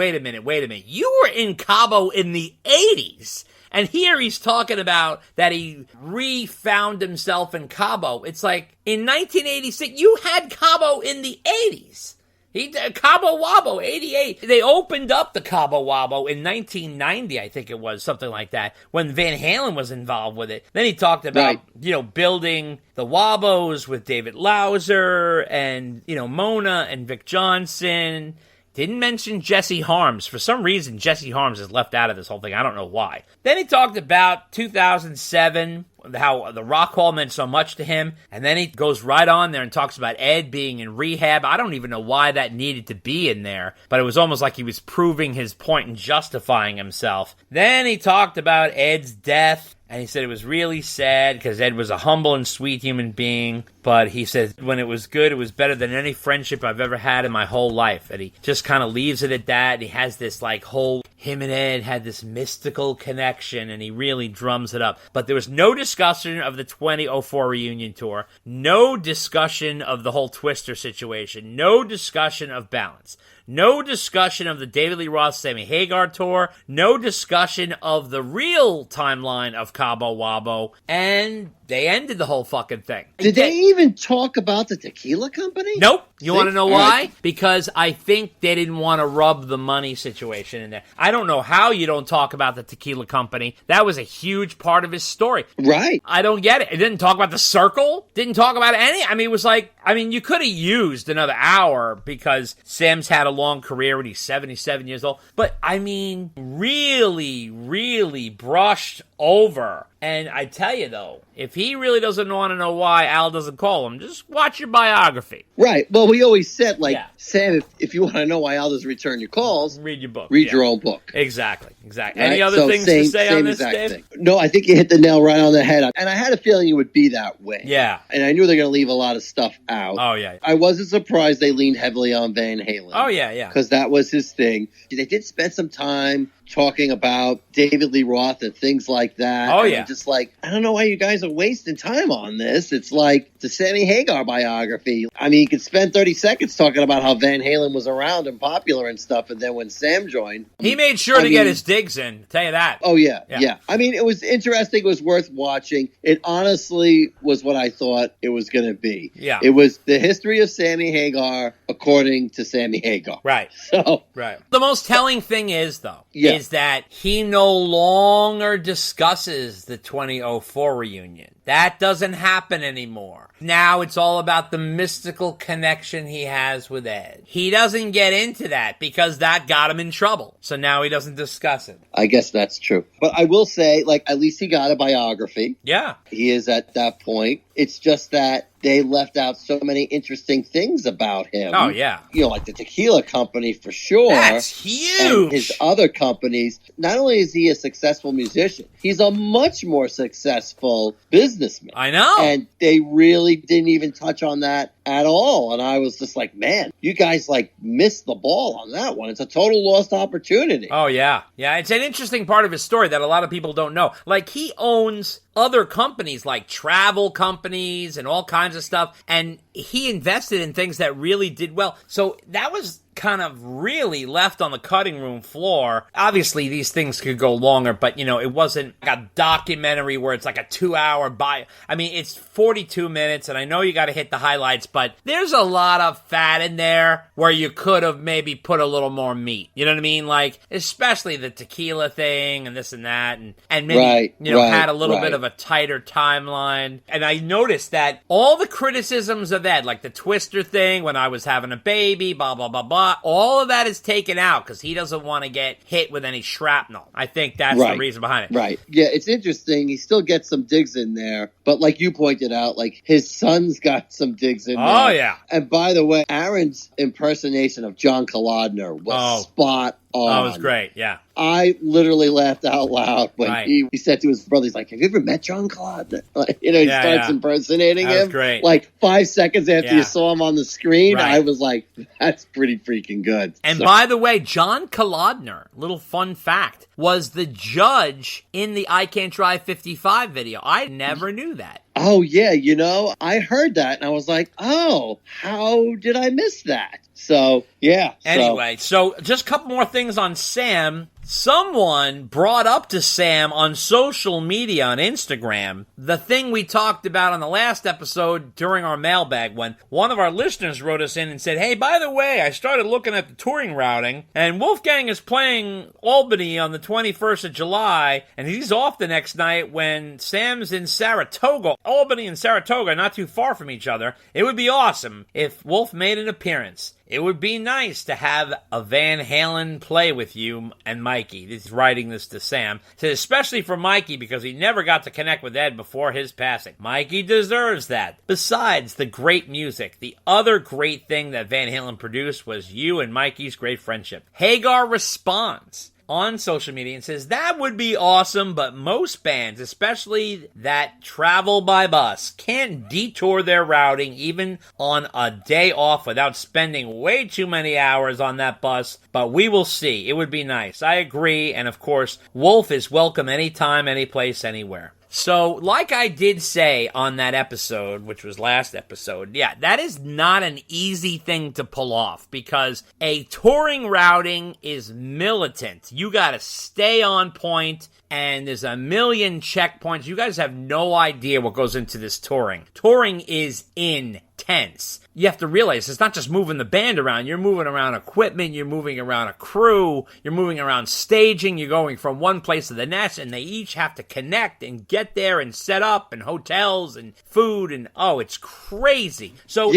Speaker 5: You were in Cabo in the 80s. And here he's talking about that he refound himself in Cabo. It's like, in 1986, you had Cabo in the 80s. He did Cabo Wabo, 88. They opened up the Cabo Wabo in 1990, I think it was, something like that, when Van Halen was involved with it. Then he talked about, building the Wabos with David Lauser and, Mona and Vic Johnson. Didn't mention Jesse Harms. For some reason, Jesse Harms is left out of this whole thing. I don't know why. Then he talked about 2007, how the Rock Hall meant so much to him. And then he goes right on there and talks about Ed being in rehab. I don't even know why that needed to be in there, but it was almost like he was proving his point and justifying himself. Then he talked about Ed's death. And he said it was really sad because Ed was a humble and sweet human being. But he said when it was good, it was better than any friendship I've ever had in my whole life. And he just kind of leaves it at that. And he has this him and Ed had this mystical connection. And he really drums it up. But there was no discussion of the 2004 reunion tour. No discussion of the whole Twister situation. No discussion of Balance. No discussion of the David Lee Roth Sammy Hagar tour. No discussion of the real timeline of Cabo Wabo. And they ended the whole fucking thing.
Speaker 6: Did they even talk about the tequila company?
Speaker 5: Nope. You want to know why? Because I think they didn't want to rub the money situation in there. I don't know how you don't talk about the tequila company. That was a huge part of his story.
Speaker 6: Right.
Speaker 5: I don't get it. It didn't talk about the Circle. Didn't talk about any. It was you could have used another hour because Sam's had a long career and he's 77 years old. But, really, really brushed over. And I tell you, though, if he really doesn't want to know why Al doesn't call him, just watch your biography.
Speaker 6: Right. Well, we always said, Sam, if you want to know why Al doesn't return your calls,
Speaker 5: read your book.
Speaker 6: Read your own book.
Speaker 5: Exactly.
Speaker 6: Right?
Speaker 5: Any other things to say on this, Dave?
Speaker 6: Thing. No, I think you hit the nail right on the head. And I had a feeling it would be that way.
Speaker 5: Yeah.
Speaker 6: And I knew they're going to leave a lot of stuff out.
Speaker 5: Oh, yeah.
Speaker 6: I wasn't surprised they leaned heavily on Van Halen.
Speaker 5: Oh, yeah.
Speaker 6: Because that was his thing. They did spend some time talking about David Lee Roth and things like that.
Speaker 5: Oh,
Speaker 6: and
Speaker 5: yeah.
Speaker 6: Just I don't know why you guys are wasting time on this. It's like the Sammy Hagar biography. You could spend 30 seconds talking about how Van Halen was around and popular and stuff, and then when Sam joined...
Speaker 5: He made sure to get his digs in, I'll tell you that.
Speaker 6: Oh, yeah. It was interesting. It was worth watching. It honestly was what I thought it was going to be.
Speaker 5: Yeah.
Speaker 6: It was the history of Sammy Hagar according to Sammy Hagar.
Speaker 5: Right.
Speaker 6: Right.
Speaker 5: The most telling thing is, though, is that he no longer discusses the 2004 reunion. That doesn't happen anymore. Now it's all about the mystical connection he has with Ed. He doesn't get into that because that got him in trouble. So now he doesn't discuss it.
Speaker 6: I guess that's true. But I will say, at least he got a biography.
Speaker 5: Yeah.
Speaker 6: He is at that point. It's just that they left out so many interesting things about him.
Speaker 5: Oh, yeah.
Speaker 6: Like the tequila company for sure.
Speaker 5: That's huge.
Speaker 6: And his other companies. Not only is he a successful musician, he's a much more successful businessman.
Speaker 5: I know.
Speaker 6: And they really didn't even touch on that at all. And I was just like, man, you guys missed the ball on that one. It's a total lost opportunity.
Speaker 5: Oh, yeah. Yeah, it's an interesting part of his story that a lot of people don't know. He owns other companies like travel companies and all kinds of stuff, and he invested in things that really did well. So that was kind of really left on the cutting room floor. Obviously, these things could go longer, but, it wasn't like a documentary where it's like a 2-hour bio. It's 42 minutes, and I know you got to hit the highlights, but there's a lot of fat in there where you could have maybe put a little more meat. You know what I mean? Especially the tequila thing and this and that, and maybe, had a little bit of a tighter timeline. And I noticed that all the criticisms of Ed, like the Twister thing, when I was having a baby, blah, blah, blah, blah, all of that is taken out because he doesn't want to get hit with any shrapnel. I think that's the reason behind it.
Speaker 6: Right. Yeah, it's interesting. He still gets some digs in there. But like you pointed out, his son's got some digs in there.
Speaker 5: Oh, yeah.
Speaker 6: And by the way, Aaron's impersonation of John Kolodner was spot on.
Speaker 5: Oh, it was great, yeah.
Speaker 6: I literally laughed out loud when he said to his brother, he's like, have you ever met John Kolodner? He starts impersonating him.
Speaker 5: That was great.
Speaker 6: 5 seconds after you saw him on the screen, I was like, that's pretty freaking good.
Speaker 5: And by the way, John Kolodner, little fun fact, was the judge in the I Can't Drive 55 video. I never knew that.
Speaker 6: Oh, yeah, I heard that, and I was like, oh, how did I miss that? So, yeah.
Speaker 5: Anyway, so just a couple more things on Sam. Someone brought up to Sam on social media, on Instagram, the thing we talked about on the last episode during our mailbag, when one of our listeners wrote us in and said, hey, by the way, I started looking at the touring routing, and Wolfgang is playing Albany on the 21st of July, and he's off the next night when Sam's in Saratoga. Albany and Saratoga are not too far from each other. It would be awesome if Wolf made an appearance. It would be nice to have a Van Halen play with you and Mikey. He's writing this to Sam. Said especially for Mikey because he never got to connect with Ed before his passing. Mikey deserves that. Besides the great music, the other great thing that Van Halen produced was you and Mikey's great friendship. Hagar responds on social media and says, that would be awesome, but most bands, especially that travel by bus, can't detour their routing even on a day off without spending way too many hours on that bus, but we will see. It would be nice. I agree, and of course, Wolf is welcome anytime, anyplace, anywhere. So, like I did say on that episode, which was last episode, yeah, that is not an easy thing to pull off because a touring routing is militant. You gotta stay on point, and there's a million checkpoints. You guys have no idea what goes into this touring. Touring is intense. You have to realize it's not just moving the band around. You're moving around equipment. You're moving around a crew. You're moving around staging. You're going from one place to the next, and they each have to connect and get there and set up and hotels and food, and oh, it's crazy. So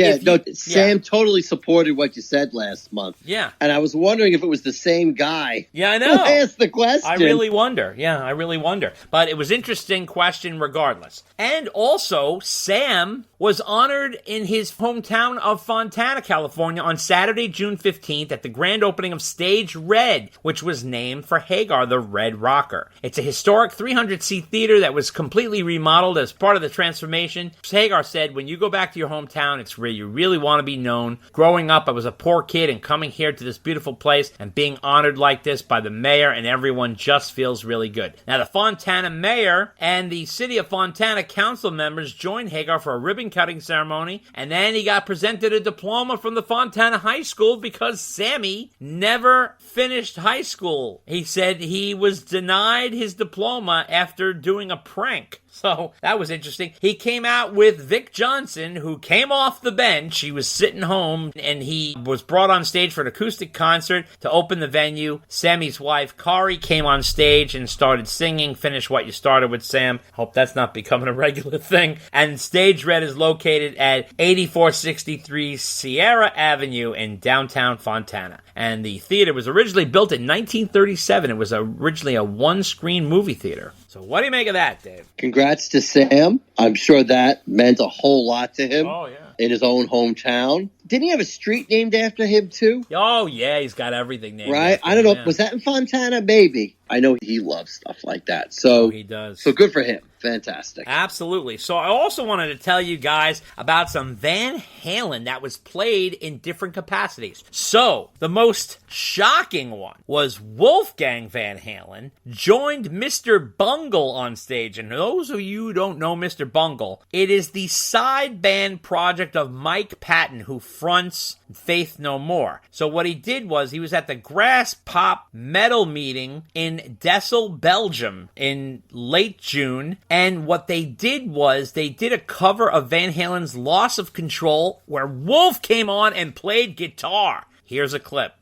Speaker 6: Sam totally supported what you said last month.
Speaker 5: Yeah.
Speaker 6: And I was wondering if it was the same guy.
Speaker 5: Yeah, I know.
Speaker 6: Who asked the question?
Speaker 5: I really wonder. Yeah, I really wonder. But it was an interesting question regardless. And also, Sam was honored in his hometown of Fontana, California on Saturday, June 15th at the grand opening of Stage Red, which was named for Hagar, the Red Rocker. It's a historic 300-seat theater that was completely remodeled as part of the transformation. Hagar said, when you go back to your hometown, it's where you really want to be known. Growing up, I was a poor kid, and coming here to this beautiful place and being honored like this by the mayor and everyone just feels really good. Now, the Fontana mayor and the city of Fontana council members joined Hagar for a ribbon-cutting ceremony, and then he got presented a diploma from the Fontana High School because Sammy never finished high school. He said he was denied his diploma after doing a prank. So that was interesting. He came out with Vic Johnson, who came off the bench. He was sitting home, and he was brought on stage for an acoustic concert to open the venue. Sammy's wife, Kari, came on stage and started singing, Finish What You Started with, Sam. Hope that's not becoming a regular thing. And Stage Red is located at 8463 Sierra Avenue in downtown Fontana. And the theater was originally built in 1937. It was originally a one-screen movie theater. So what do you make of that, Dave?
Speaker 6: Congrats to Sam. I'm sure that meant a whole lot to him.
Speaker 5: Oh, yeah.
Speaker 6: In his own hometown. Didn't he have a street named after him, too?
Speaker 5: Oh, yeah, he's got everything named
Speaker 6: right?
Speaker 5: after
Speaker 6: I don't know.
Speaker 5: him, yeah.
Speaker 6: Was that in Fontana? Maybe. I know he loves stuff like that. So
Speaker 5: he does.
Speaker 6: So good for him. Fantastic.
Speaker 5: Absolutely. So I also wanted to tell you guys about some Van Halen that was played in different capacities. So the most shocking one was Wolfgang Van Halen joined Mr. Bungle on stage. And those of you who don't know Mr. Bungle, it is the side band project of Mike Patton, who fronts Faith No More. So what he did was he was at the Grass Pop Metal meeting in Dessel, Belgium in late June. And what they did was they did a cover of Van Halen's Loss of Control where Wolf came on and played guitar. Here's a clip.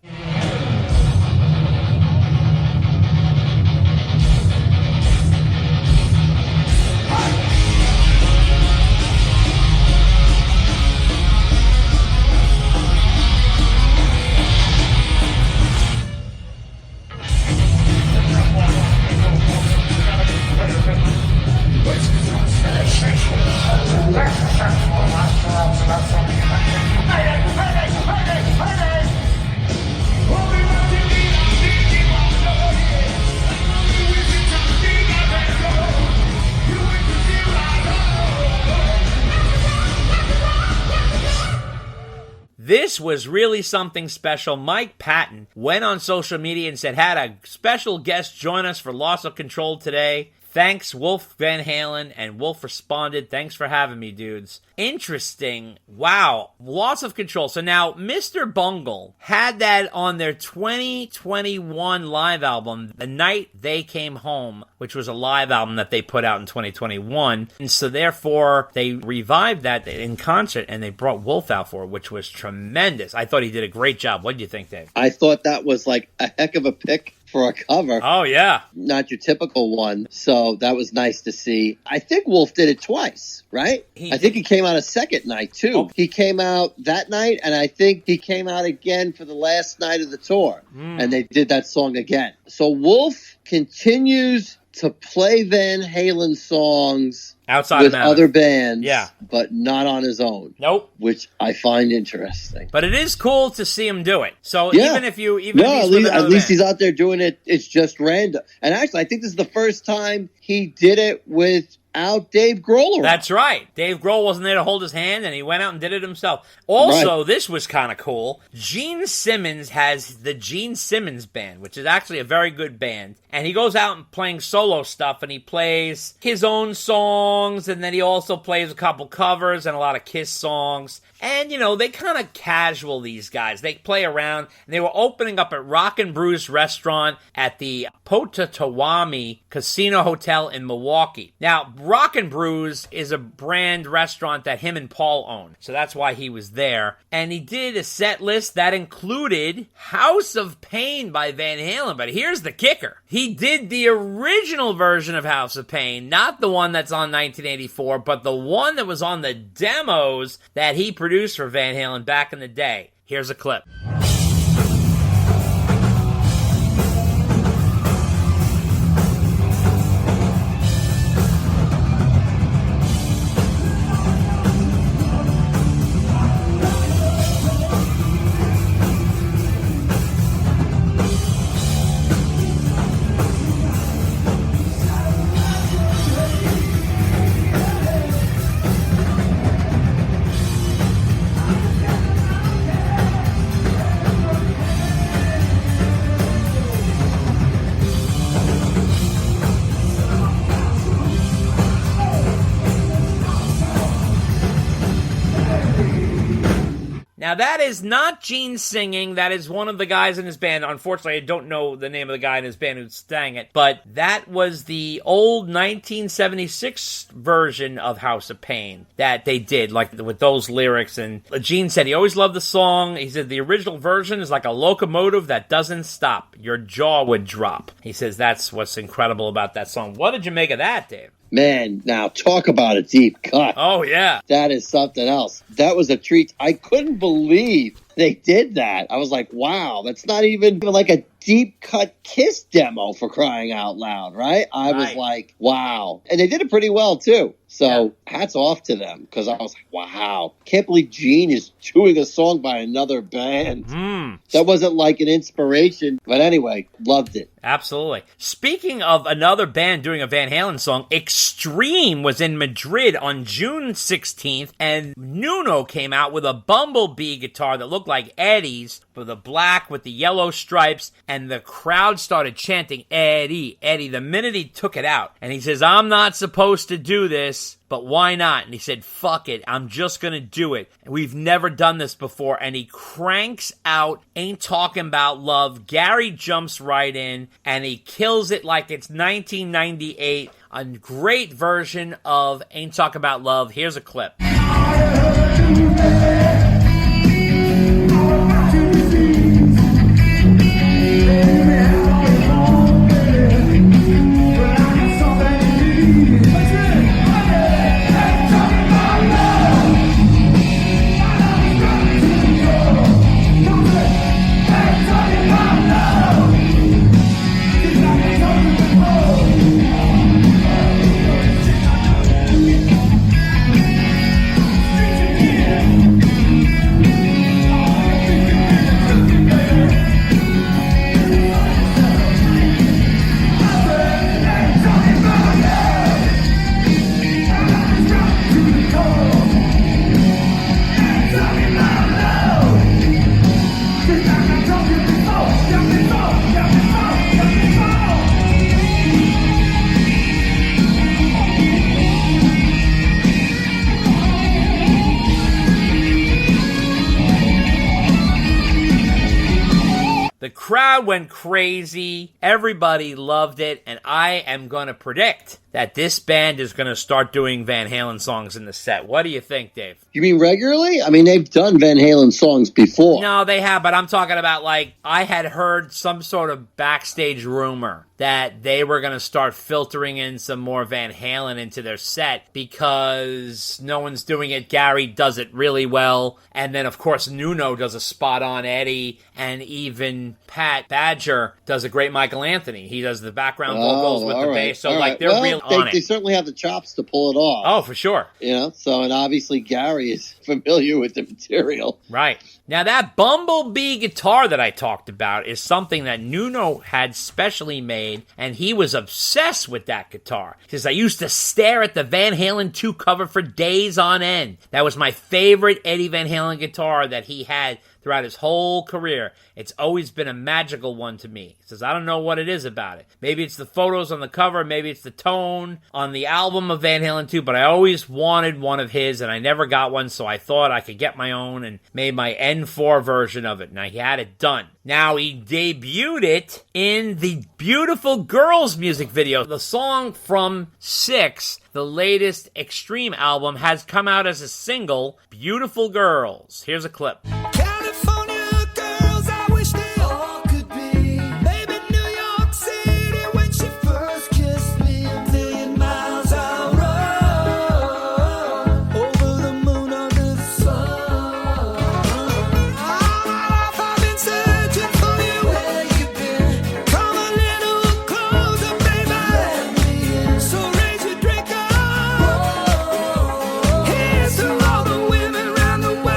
Speaker 5: This was really something special. Mike Patton went on social media and said, had a special guest join us for Loss of Control today. Thanks, Wolf Van Halen, and Wolf responded, thanks for having me, dudes. Interesting. Wow. Loss of control. So now, Mr. Bungle had that on their 2021 live album, The Night They Came Home, which was a live album that they put out in 2021. And so therefore, they revived that in concert, and they brought Wolf out for it, which was tremendous. I thought he did a great job. What did you think, Dave?
Speaker 6: I thought that was like a heck of a pick for a cover.
Speaker 5: Oh, yeah.
Speaker 6: Not your typical one. So that was nice to see. I think Wolf did it twice, right? I think he came out a second night, too. Oh. He came out that night, and I think he came out again for the last night of the tour. And they did that song again. So Wolf continues to play Van Halen songs
Speaker 5: outside
Speaker 6: with
Speaker 5: of
Speaker 6: other bands,
Speaker 5: yeah,
Speaker 6: but not on his own.
Speaker 5: Nope.
Speaker 6: Which I find interesting.
Speaker 5: But it is cool to see him do it. So
Speaker 6: yeah.
Speaker 5: even if you,
Speaker 6: at least he's out there doing it. It's just random. And actually, I think this is the first time he did it without Dave Grohl around.
Speaker 5: That's right. Dave Grohl wasn't there to hold his hand, and he went out and did it himself. Also, This was kind of cool. Gene Simmons has the Gene Simmons Band, which is actually a very good band. And he goes out and playing solo stuff, and he plays his own songs, and then he also plays a couple covers and a lot of Kiss songs. And, you know, they kind of casual, these guys. They play around. And they were opening up at Rock and Brews Restaurant at the Potawatomi Casino Hotel in Milwaukee. Now, Rock and Brews is a brand restaurant that him and Paul own. So that's why he was there. And he did a set list that included House of Pain by Van Halen. But here's the kicker. He did the original version of House of Pain, not the one that's on 1984, but the one that was on the demos that he produced for Van Halen back in the day. Here's a clip. Now, that is not Gene singing. That is one of the guys in his band. Unfortunately, I don't know the name of the guy in his band who sang it. But that was the old 1976 version of House of Pain that they did, like with those lyrics. And Gene said he always loved the song. He said the original version is like a locomotive that doesn't stop. Your jaw would drop. He says that's what's incredible about that song. What did you make of that, Dave?
Speaker 6: Man, now talk about a deep cut.
Speaker 5: Oh, yeah.
Speaker 6: That is something else. That was a treat. I couldn't believe they did that. I was like, wow, that's not even like a deep cut Kiss demo, for crying out loud, right? I was like, wow. And they did it pretty well, too. So hats off to them, because I was like, wow. Can't believe Gene is doing a song by another band. That wasn't like an inspiration. But anyway, loved it.
Speaker 5: Absolutely. Speaking of another band doing a Van Halen song, Extreme was in Madrid on June 16th, and Nuno came out with a Bumblebee guitar that looked like Eddie's, with the black with the yellow stripes, and the crowd started chanting, Eddie, Eddie, the minute he took it out. And he says, I'm not supposed to do this, but why not? And he said, fuck it, I'm just gonna do it. We've never done this before. And he cranks out Ain't Talking About Love. Gary jumps right in, and he kills it like it's 1998. A great version of Ain't Talking About Love. Here's a clip. crowd went crazy. Everybody loved it. And I am going to predict that this band is going to start doing Van Halen songs in the set. What do you think, Dave?
Speaker 6: You mean regularly? I mean, they've done Van Halen songs before.
Speaker 5: No, they have, but I'm talking about, like, I had heard some sort of backstage rumor that they were going to start filtering in some more Van Halen into their set because no one's doing it. Gary does it really well. And then, of course, Nuno does a spot-on Eddie, and even Pat Badger does a great Michael Anthony. He does the background vocals with the bass. So, like, they're real on it.
Speaker 6: They certainly have the chops to pull it off.
Speaker 5: Oh, for sure.
Speaker 6: You know, so, and obviously Gary is familiar with the material.
Speaker 5: Right. Now, that Bumblebee guitar that I talked about is something that Nuno had specially made, and he was obsessed with that guitar. He says, I used to stare at the Van Halen 2 cover for days on end. That was my favorite Eddie Van Halen guitar that he had throughout his whole career. It's always been a magical one to me. He says, I don't know what it is about it. Maybe it's the photos on the cover, maybe it's the tone on the album of Van Halen 2, but I always wanted one of his, and I never got one, so I thought I could get my own and made my N4 version of it. Now, he had it done. Now, he debuted it in the Beautiful Girls music video. The song from 6, the latest Extreme album, has come out as a single, Beautiful Girls. Here's a clip.
Speaker 3: California girls, I wish they all could be. Maybe New York City when she first kissed me. A million miles I'll run over the moon under the sun. All my life I've been searching for you. Where you been? Come a little closer, baby. Let me in. So raise your drink up. Here's to all the women around the world.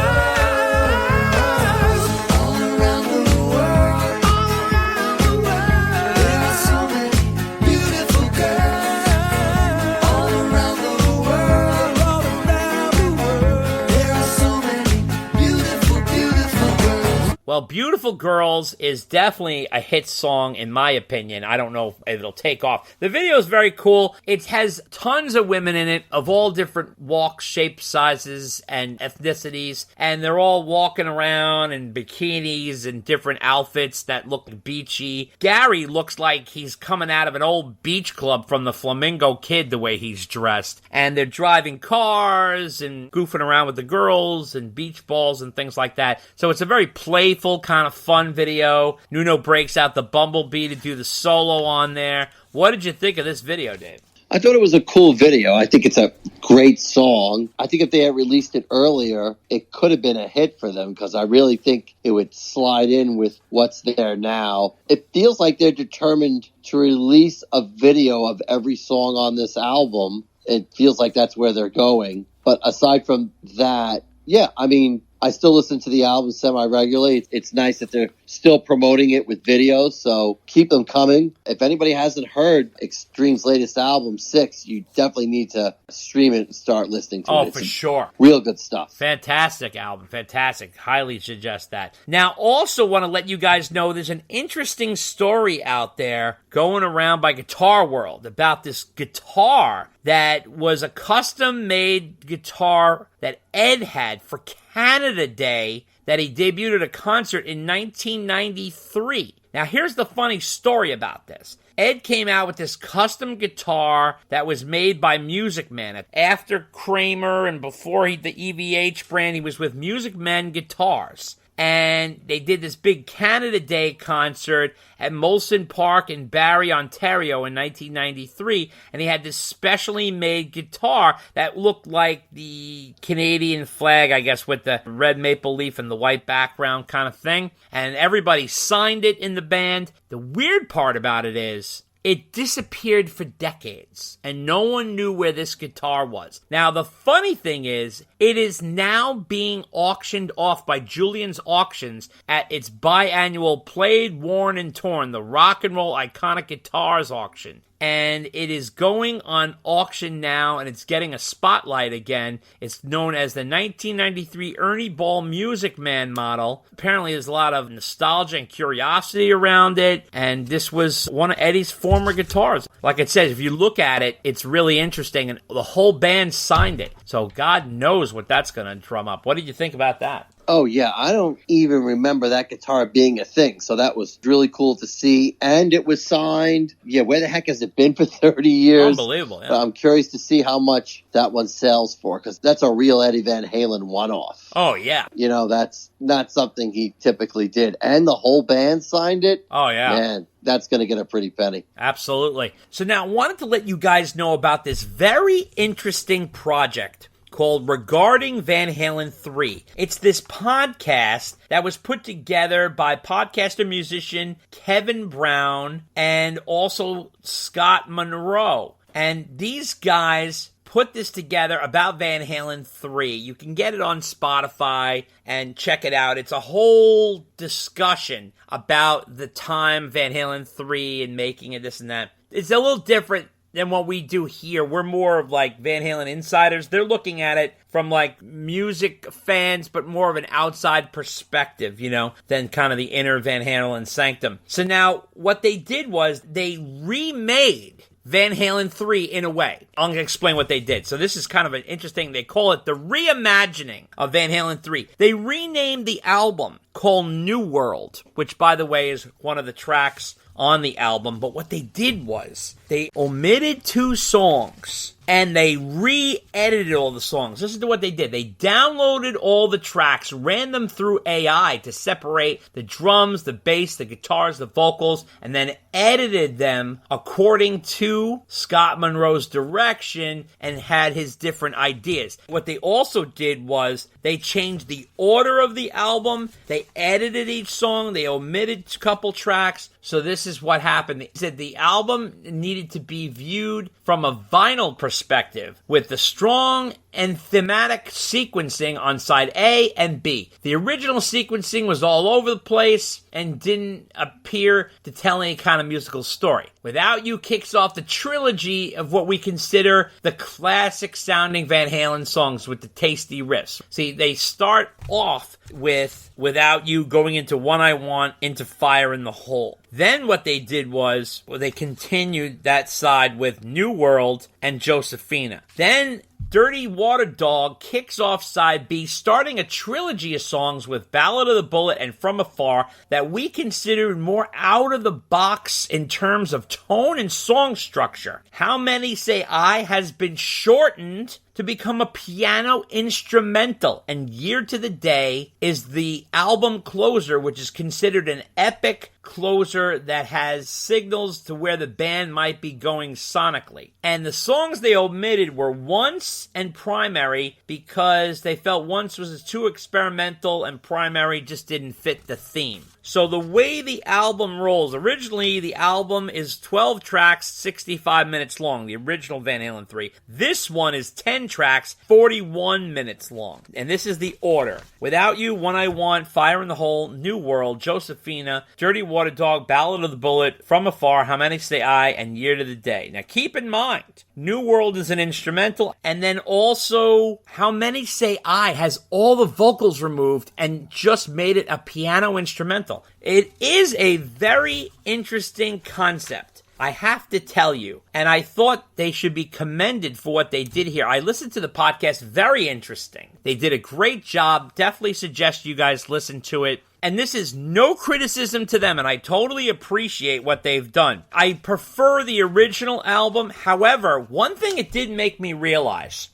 Speaker 5: Well, Beautiful Girls is definitely a hit song, in my opinion. I don't know if it'll take off. The video is very cool. It has tons of women in it of all different walks, shapes, sizes, and ethnicities. And they're all walking around in bikinis and different outfits that look beachy. Gary looks like he's coming out of an old beach club from the Flamingo Kid, the way he's dressed. And they're driving cars and goofing around with the girls and beach balls and things like that. So it's a very playful, kind of fun video. Nuno breaks out the Bumblebee to do the solo on there. What did you think of this video, Dave?
Speaker 6: I thought it was a cool video. I think it's a great song. I think if they had released it earlier, it could have been a hit for them because I really think it would slide in with what's there now. It feels like they're determined to release a video of every song on this album. It feels like that's where they're going. But aside from that, yeah, I mean, I still listen to the album semi-regularly. It's nice that they're still promoting it with videos, so keep them coming. If anybody hasn't heard Extreme's latest album, 6, you definitely need to stream it and start listening to it.
Speaker 5: Oh, for sure.
Speaker 6: Real good stuff.
Speaker 5: Fantastic album. Fantastic. Highly suggest that. Now, also want to let you guys know there's an interesting story out there going around by Guitar World about this guitar that was a custom-made guitar that Ed had for Canada Day that he debuted at a concert in 1993. Now, here's the funny story about this. Ed came out with this custom guitar that was made by Music Man. After Kramer and before the EVH brand, he was with Music Man Guitars. And they did this big Canada Day concert at Molson Park in Barrie, Ontario in 1993. And he had this specially made guitar that looked like the Canadian flag, I guess, with the red maple leaf and the white background kind of thing. And everybody signed it in the band. The weird part about it is it disappeared for decades, and no one knew where this guitar was. Now, the funny thing is, it is now being auctioned off by Julian's Auctions at its biannual Played, Worn, and Torn, the Rock and Roll Iconic Guitars auction. And it is going on auction now, and it's getting a spotlight again. It's known as the 1993 Ernie Ball Music Man model. Apparently, there's a lot of nostalgia and curiosity around it, and this was one of Eddie's former guitars. Like I said, if you look at it, it's really interesting, and the whole band signed it. So God knows what that's going to drum up. What did you think about that?
Speaker 6: Oh, yeah. I don't even remember that guitar being a thing. So that was really cool to see. And it was signed. Yeah, where the heck has it been for 30 years?
Speaker 5: Unbelievable, yeah.
Speaker 6: I'm curious to see how much that one sells for, because that's a real Eddie Van Halen one-off.
Speaker 5: Oh, yeah.
Speaker 6: You know, that's not something he typically did. And the whole band signed it.
Speaker 5: Oh, yeah.
Speaker 6: Man, that's going to get a pretty penny.
Speaker 5: Absolutely. So now I wanted to let you guys know about this very interesting project called Regarding Van Halen 3. It's this podcast that was put together by podcaster musician Kevin Brown and also Scott Monroe. And these guys put this together about Van Halen 3. You can get it on Spotify and check it out. It's a whole discussion about the time Van Halen 3 and making it, this and that. It's a little different than what we do here. We're more of like Van Halen insiders. They're looking at it from like music fans, but more of an outside perspective, you know, than kind of the inner Van Halen sanctum. So now what they did was they remade Van Halen 3 in a way. I'm going to explain what they did. So this is kind of an interesting, they call it the reimagining of Van Halen 3. They renamed the album called New World, which by the way is one of the tracks on the album. But what they did was they omitted 2 songs and they re-edited all the songs. Listen to what they did. They downloaded all the tracks, ran them through AI to separate the drums, the bass, the guitars, the vocals, and then edited them according to Scott Monroe's direction and had his different ideas. What they also did was they changed the order of the album. They edited each song. They omitted a couple tracks. So this is what happened. They said the album needed to be viewed from a vinyl perspective with the strong and thematic sequencing on side A and B. The original sequencing was all over the place and didn't appear to tell any kind of musical story. Without You kicks off the trilogy of what we consider the classic sounding Van Halen songs with the tasty riffs. See, they start off with Without You, going into One I Want, into Fire in the Hole. Then what they did was, they continued that side with New World and Josephina. Then Dirty Water Dog kicks off side B, starting a trilogy of songs with Ballad of the Bullet and From Afar that we considered more out of the box in terms of tone and song structure. How Many Say I has been shortened to become a piano instrumental, and Year to the Day is the album closer, which is considered an epic closer that has signals to where the band might be going sonically. And the songs they omitted were Once and Primary because they felt Once was too experimental and Primary just didn't fit the theme. So the way the album rolls, originally the album is 12 tracks, 65 minutes long, the original Van Halen 3. This one is 10 tracks, 41 minutes long. And this is the order. Without You, One I Want, Fire in the Hole, New World, Josephina, Dirty Water Dog, Ballad of the Bullet, From Afar, How Many Say I, and Year to the Day. Now keep in mind, New World is an instrumental, and then also How Many Say I has all the vocals removed and just made it a piano instrumental. It is a very interesting concept, I have to tell you, and I thought they should be commended for what they did here. I listened to the podcast, very interesting. They did a great job. Definitely suggest you guys listen to it. And this is no criticism to them, and I totally appreciate what they've done. I prefer the original album. However, one thing it did make me realize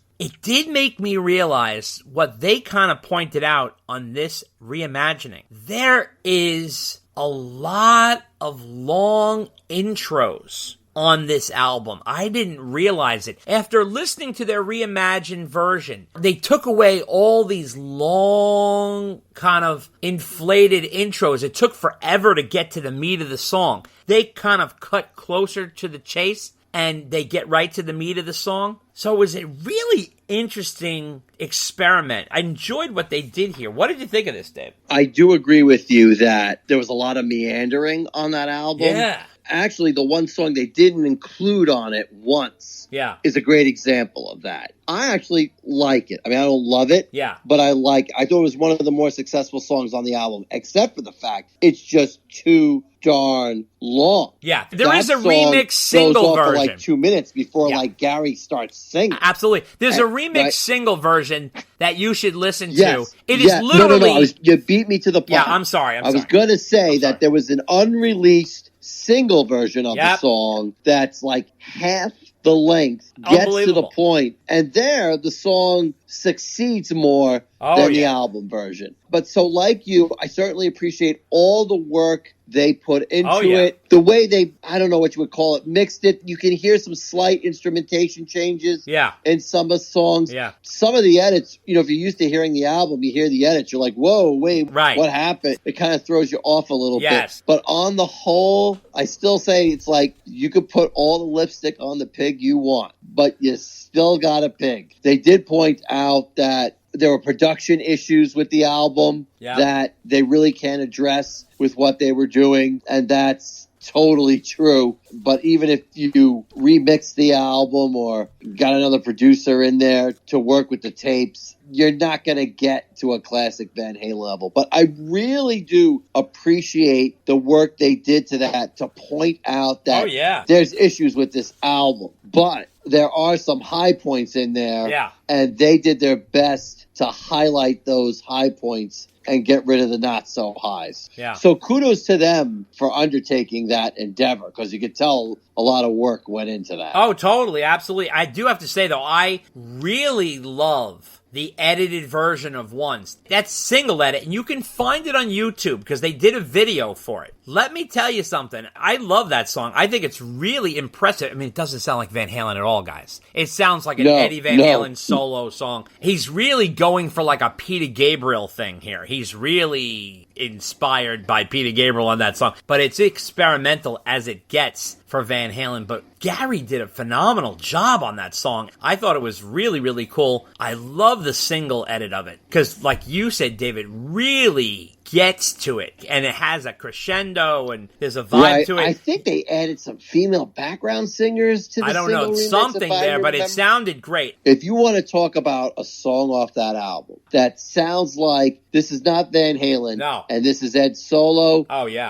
Speaker 5: what they kind of pointed out on this reimagining. There is a lot of long intros on this album. I didn't realize it. After listening to their reimagined version, they took away all these long, kind of inflated intros. It took forever to get to the meat of the song. They kind of cut closer to the chase, and they get right to the meat of the song. So it was a really interesting experiment. I enjoyed what they did here. What did you think of this, Dave?
Speaker 6: I do agree with you that there was a lot of meandering on that album.
Speaker 5: Yeah.
Speaker 6: actually, the one song they didn't include on it once
Speaker 5: Yeah.
Speaker 6: is a great example of that. I actually like it. I mean, I don't love it.
Speaker 5: Yeah.
Speaker 6: But I thought it was one of the more successful songs on the album, except for the fact it's just too darn long.
Speaker 5: Yeah. There is
Speaker 6: That
Speaker 5: a
Speaker 6: song
Speaker 5: remix
Speaker 6: goes
Speaker 5: single
Speaker 6: on
Speaker 5: version.
Speaker 6: for like 2 minutes before
Speaker 5: Yeah.
Speaker 6: like Gary starts singing.
Speaker 5: Absolutely. There's a remix
Speaker 6: right.
Speaker 5: single version that you should listen
Speaker 6: Yes.
Speaker 5: to. It is
Speaker 6: Yeah.
Speaker 5: literally.
Speaker 6: No. You beat me to the punch.
Speaker 5: Yeah, I'm sorry.
Speaker 6: I was going to say that there was an unreleased single version of the
Speaker 5: Yep.
Speaker 6: song that's like half the length, gets to the
Speaker 5: Unbelievable.
Speaker 6: point, and there the song succeeds more than the album version. But so like you, I certainly appreciate all the work they put into it. The way they, I don't know what you would call it, mixed it. You can hear some slight instrumentation changes in some of the songs.
Speaker 5: Yeah.
Speaker 6: Some of the edits, if you're used to hearing the album, you hear the edits, you're like, whoa, wait, what happened? It kind of throws you off a little bit. But on the whole, I still say it's like you could put all the lipstick on the pig you want, but you still got a pig. They did point out that there were production issues with the album that they really can't address with what they were doing, and that's totally true. But even if you remix the album or got another producer in there to work with the tapes, you're not going to get to a classic Van Halen level. But I really do appreciate the work they did to that to point out that there's issues with this album. But there are some high points in there, and they did their best to highlight those high points and get rid of the not so highs. So kudos to them for undertaking that endeavor, because you could tell a lot of work went into that.
Speaker 5: Oh, totally. Absolutely. I do have to say, though, I really love the edited version of Once. That single edit, and you can find it on YouTube because they did a video for it. Let me tell you something. I love that song. I think it's really impressive. I mean, it doesn't sound like Van Halen at all, guys. It sounds like an Eddie Van Halen solo song. He's really going for like a Peter Gabriel thing here. He's really inspired by Peter Gabriel on that song, but it's experimental as it gets for Van Halen. But Gary did a phenomenal job on that song. I thought it was really, really cool. I love the single edit of it because, like you said, David, really gets to it, and it has a crescendo, and there's a vibe to it.
Speaker 6: I think they added some female background singers to the single remix. I don't know,
Speaker 5: something there, but it sounded great.
Speaker 6: If you want to talk about a song off that album that sounds like this is not Van Halen, and this is Ed Solo,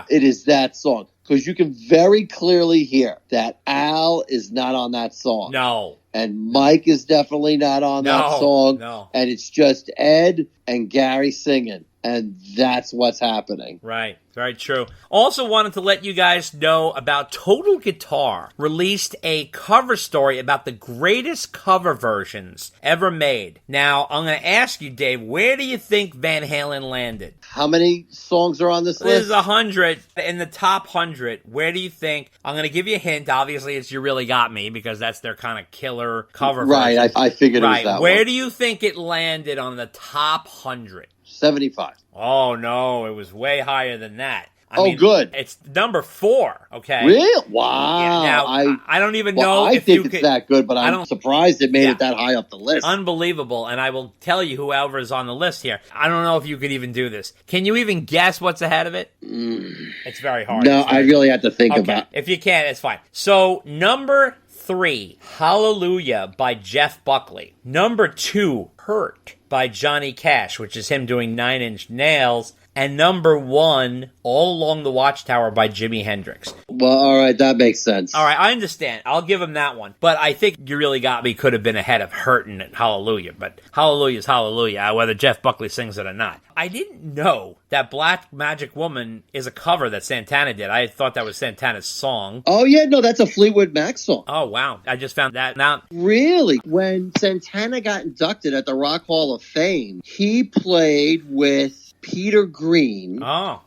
Speaker 6: it is that song. Because you can very clearly hear that Al is not on that song.
Speaker 5: No.
Speaker 6: And Mike is definitely not on that song.
Speaker 5: No.
Speaker 6: And it's just Ed and Gary singing. And that's what's happening.
Speaker 5: Right. Very true. Also wanted to let you guys know about Total Guitar released a cover story about the greatest cover versions ever made. Now, I'm going to ask you, Dave, where do you think Van Halen landed?
Speaker 6: How many songs are on this list?
Speaker 5: There's 100. In the top 100, where do you think? I'm going to give you a hint. Obviously, it's You Really Got Me, because that's their kind of killer cover version.
Speaker 6: Right, I figured it was that
Speaker 5: Where
Speaker 6: one.
Speaker 5: do you think it landed on the top 100?
Speaker 6: 75.
Speaker 5: Oh, no, it was way higher than that. I mean,
Speaker 6: good.
Speaker 5: It's number 4, okay?
Speaker 6: Really? Wow.
Speaker 5: Yeah, now, I don't even know
Speaker 6: I
Speaker 5: if
Speaker 6: think
Speaker 5: you
Speaker 6: it's
Speaker 5: could...
Speaker 6: that good, but I'm surprised it made it that high up the list.
Speaker 5: Unbelievable. And I will tell you whoever is on the list here. I don't know if you could even do this. Can you even guess what's ahead of it? It's very hard.
Speaker 6: No, I really have to think about it.
Speaker 5: If you can't, it's fine. So, number 3, Hallelujah by Jeff Buckley. Number 2, Hurt by Johnny Cash, which is him doing 9 Inch Nails. And number 1, All Along the Watchtower by Jimi Hendrix.
Speaker 6: Well, all right, that makes sense.
Speaker 5: All right, I understand. I'll give him that one. But I think You Really Got Me could have been ahead of Hurtin' and Hallelujah. But Hallelujah's Hallelujah, whether Jeff Buckley sings it or not. I didn't know that Black Magic Woman is a cover that Santana did. I thought that was Santana's song.
Speaker 6: Oh, yeah, no, that's a Fleetwood Mac song.
Speaker 5: Oh, wow. I just found that out.
Speaker 6: Really? When Santana got inducted at the Rock Hall of Fame, he played with Peter Green,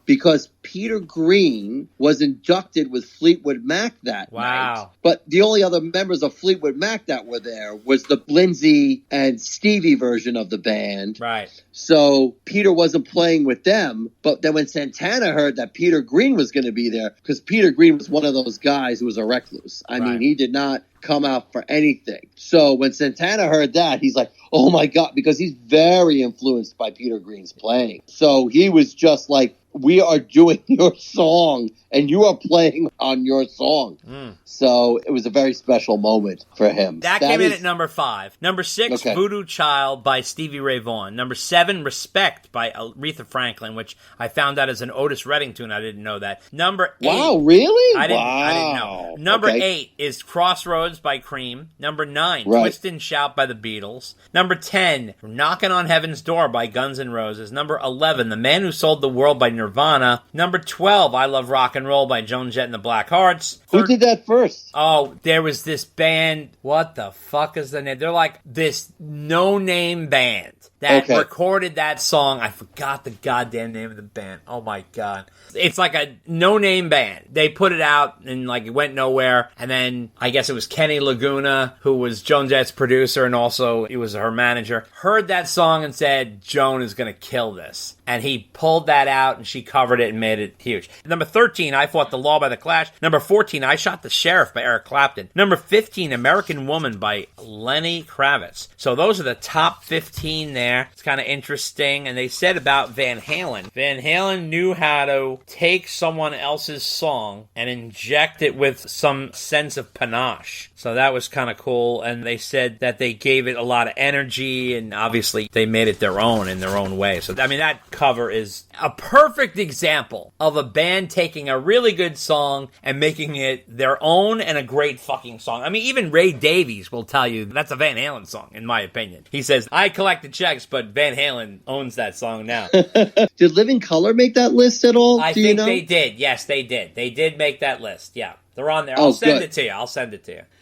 Speaker 6: because Peter Green was inducted with Fleetwood Mac that night. But the only other members of Fleetwood Mac that were there was the Lindsay and Stevie version of the band.
Speaker 5: Right.
Speaker 6: So Peter wasn't playing with them, but then when Santana heard that Peter Green was going to be there, because Peter Green was one of those guys who was a recluse. I mean, he did not come out for anything. So when Santana heard that, he's like, oh my God, because he's very influenced by Peter Green's playing. So he was just like, we are doing your song and you are playing on your song. So it was a very special moment for him.
Speaker 5: That came in at number 5. Number 6, Voodoo Child by Stevie Ray Vaughan. Number 7, Respect by Aretha Franklin, which I found out is an Otis Redding tune. I didn't know that. Number 8.
Speaker 6: Wow, really?
Speaker 5: I didn't know. Number 8 is Crossroads by Cream. Number 9, Twist and Shout by the Beatles. Number 10, Knocking on Heaven's Door by Guns N' Roses. Number 11, The Man Who Sold the World by Nirvana. Number 12, I Love Rock and Roll by Joan Jett and the Blackhearts.
Speaker 6: Who did that first?
Speaker 5: Oh, there was this band. What the fuck is the name? They're like this no-name band that recorded that song. I forgot the goddamn name of the band. Oh my god. It's like a no-name band. They put it out and like it went nowhere. And then I guess it was Kenny Laguna, who was Joan Jett's producer and also he was her manager, heard that song and said, Joan is going to kill this. And he pulled that out and she covered it and made it huge. Number 13, I Fought the Law by The Clash. Number 14, I Shot the Sheriff by Eric Clapton. Number 15, American Woman by Lenny Kravitz. So those are the top 15 there. It's kind of interesting. And they said about Van Halen. Van Halen knew how to take someone else's song and inject it with some sense of panache. So that was kind of cool. And they said that they gave it a lot of energy and obviously they made it their own in their own way. So, I mean, that cover is a perfect example of a band taking a really good song and making it their own and a great fucking song. I mean, even Ray Davies will tell you that's a Van Halen song, in my opinion. He says, I collected checks, but Van Halen owns that song now.
Speaker 6: Did Living Colour make that list at all?
Speaker 5: I think they did. Yes, they did. They did make that list, yeah. They're on there. I'll send it to you.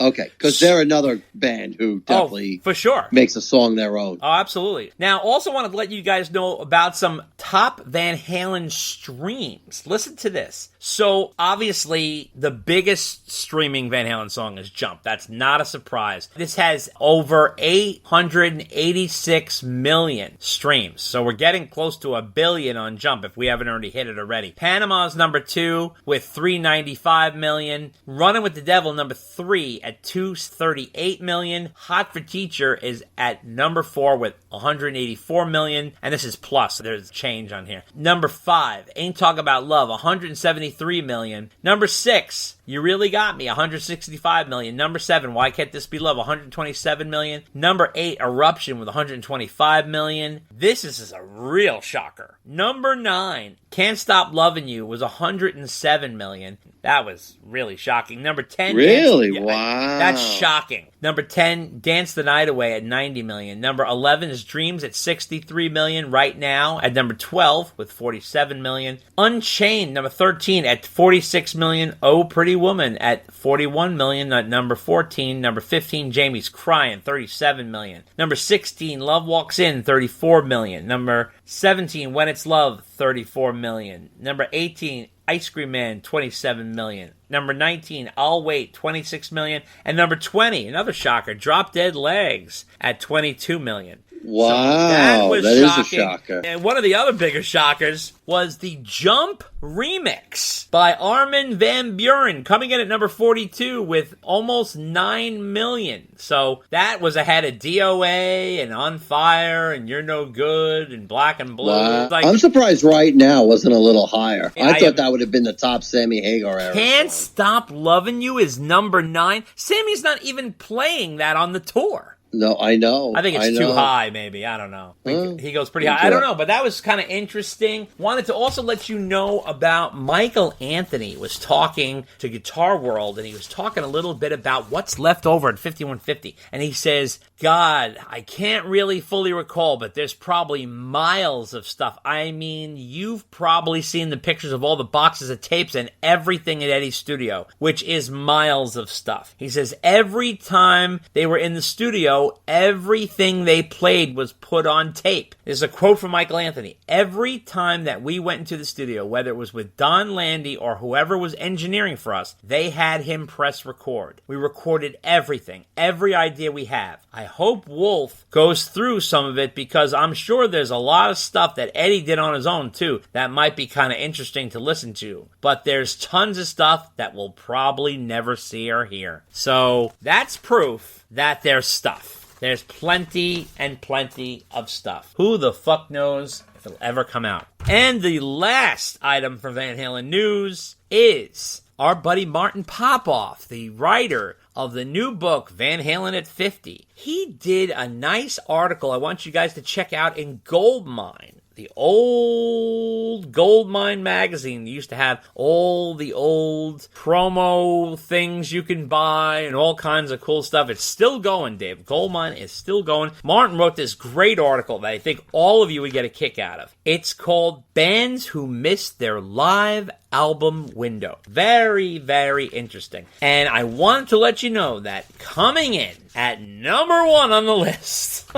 Speaker 6: Okay, because they're another band who definitely
Speaker 5: for sure
Speaker 6: makes a song their own.
Speaker 5: Oh, absolutely. Now, also wanted to let you guys know about some top Van Halen streams. Listen to this. So, obviously, the biggest streaming Van Halen song is Jump. That's not a surprise. This has over 886 million streams. So, we're getting close to 1 billion on Jump if we haven't already hit it already. Panama's number 2 with 395 million. Running with the Devil, number 3 at 238 million. Hot for Teacher is at number 4 with 184 million. And this is plus. There's change on here. Number 5, Ain't Talk About Love, 173 million. Number 6, You Really Got Me, 165 million. Number 7, Why Can't This Be Love, 127 million. Number 8, Eruption with 125 million. This is a real shocker. Number 9, Can't Stop Loving You was 107 million. That was really shocking. Number 10.
Speaker 6: Really? Wow.
Speaker 5: That's shocking. Number 10, Dance the Night Away at 90 million. Number 11 is Dreams at 63 million right now. At number 12 with 47 million. Unchained, number 13 at 46 million. Oh Pretty Woman at 41 million at number 14. Number 15, Jamie's Crying, 37 million. Number 16, Love Walks In, 34 million. Number 17, When It's Love, 34 million. Number 18, Ice Cream Man, 27 million. Number 19, I'll Wait, 26 million. And number 20, another shocker, Drop Dead Legs at 22 million.
Speaker 6: Wow,
Speaker 5: so that
Speaker 6: is a shocker.
Speaker 5: And one of the other bigger shockers was the Jump remix by Armin van Buuren, coming in at number 42 with almost 9 million. So that was ahead of DOA and On Fire and You're No Good and Black and Blue.
Speaker 6: Wow.
Speaker 5: Like,
Speaker 6: I'm surprised Right Now wasn't a little higher. I thought that would have been the top Sammy Hagar era.
Speaker 5: Can't Stop Loving You is number 9. Sammy's not even playing that on the tour.
Speaker 6: No, I know.
Speaker 5: I think it's too high, maybe. I don't know. He goes pretty high. I don't know, but that was kind of interesting. Wanted to also let you know about Michael Anthony was talking to Guitar World, and he was talking a little bit about what's left over at 5150. And he says, God, I can't really fully recall, but there's probably miles of stuff. I mean, you've probably seen the pictures of all the boxes of tapes and everything at Eddie's studio, which is miles of stuff. He says every time they were in the studio, everything they played was put on tape. There's a quote from Michael Anthony. Every time that we went into the studio, whether it was with Don Landy or whoever was engineering for us, they had him press record. We recorded everything, every idea we have. I hope Wolf goes through some of it because I'm sure there's a lot of stuff that Eddie did on his own too that might be kind of interesting to listen to. But there's tons of stuff that we'll probably never see or hear. So that's proof that there's stuff. There's plenty and plenty of stuff. Who the fuck knows if it'll ever come out? And the last item for Van Halen news is our buddy Martin Popoff, the writer of the new book, Van Halen at 50. He did a nice article I want you guys to check out in Goldmine. The old Goldmine magazine. They used to have all the old promo things you can buy and all kinds of cool stuff. It's still going, Dave. Goldmine is still going. Martin wrote this great article that I think all of you would get a kick out of. It's called Bands Who Missed Their Live Album Window. Very, very interesting. And I want to let you know that coming in at number 1 on the list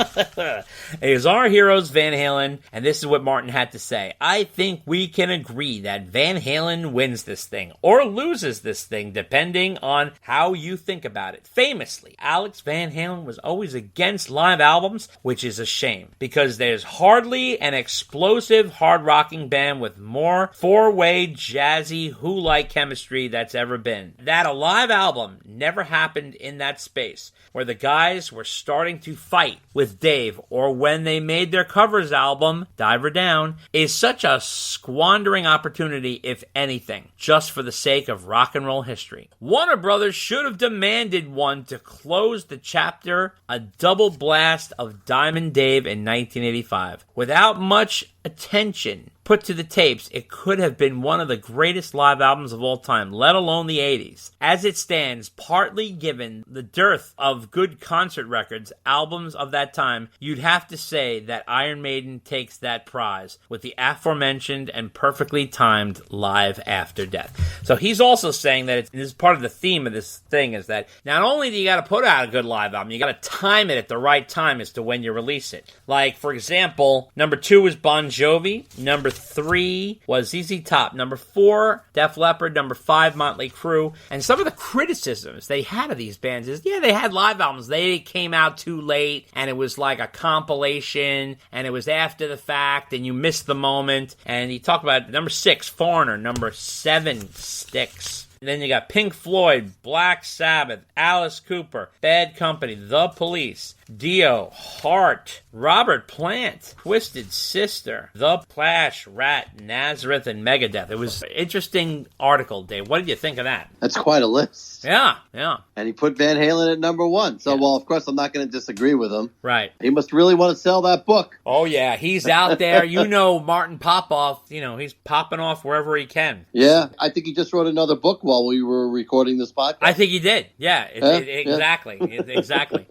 Speaker 5: is our heroes Van Halen, and this is what Martin had to say. I think we can agree that Van Halen wins this thing, or loses this thing, depending on how you think about it. Famously, Alex Van Halen was always against live albums, which is a shame, because there's hardly an explosive hard-rocking band with more four-way jazzy who-like chemistry that's ever been. That a live album never happened in that space, where the guys were starting to fight with Dave, or when they made their covers album, Diver Down, is such a squandering opportunity, if anything, just for the sake of rock and roll history. Warner Brothers should have demanded one to close the chapter, a double blast of Diamond Dave in 1985. Without much attention put to the tapes, it could have been one of the greatest live albums of all time, let alone the 80s. As it stands, partly given the dearth of good concert records, albums of that time, you'd have to say that Iron Maiden takes that prize with the aforementioned and perfectly timed Live After Death. So he's also saying that this is part of the theme of this thing, is that not only do you got to put out a good live album, you got to time it at the right time as to when you release it. Like, for example, number 2 was Bon Jovi, number 3 was ZZ Top, number 4, Def Leppard, number 5, Motley Crue. And some of the criticisms they had of these bands is, yeah, they had live albums. They came out too late, and it was like a compilation, and it was after the fact, and you missed the moment. And he talked about number 6, Foreigner, number 7, Styx. And then you got Pink Floyd, Black Sabbath, Alice Cooper, Bad Company, The Police, Dio, Heart, Robert Plant, Twisted Sister, The Clash, Rat, Nazareth, and Megadeth. It was an interesting article, Dave. What did you think of that?
Speaker 6: That's quite a list.
Speaker 5: Yeah.
Speaker 6: And he put Van Halen at number 1. So, well, of course, I'm not going to disagree with him.
Speaker 5: Right.
Speaker 6: He must really want to sell that book.
Speaker 5: Oh, yeah. He's out there. You know, Martin Popoff, he's popping off wherever he can.
Speaker 6: Yeah. I think he just wrote another book while we were recording this podcast.
Speaker 5: I think he did. Yeah. Exactly. Exactly.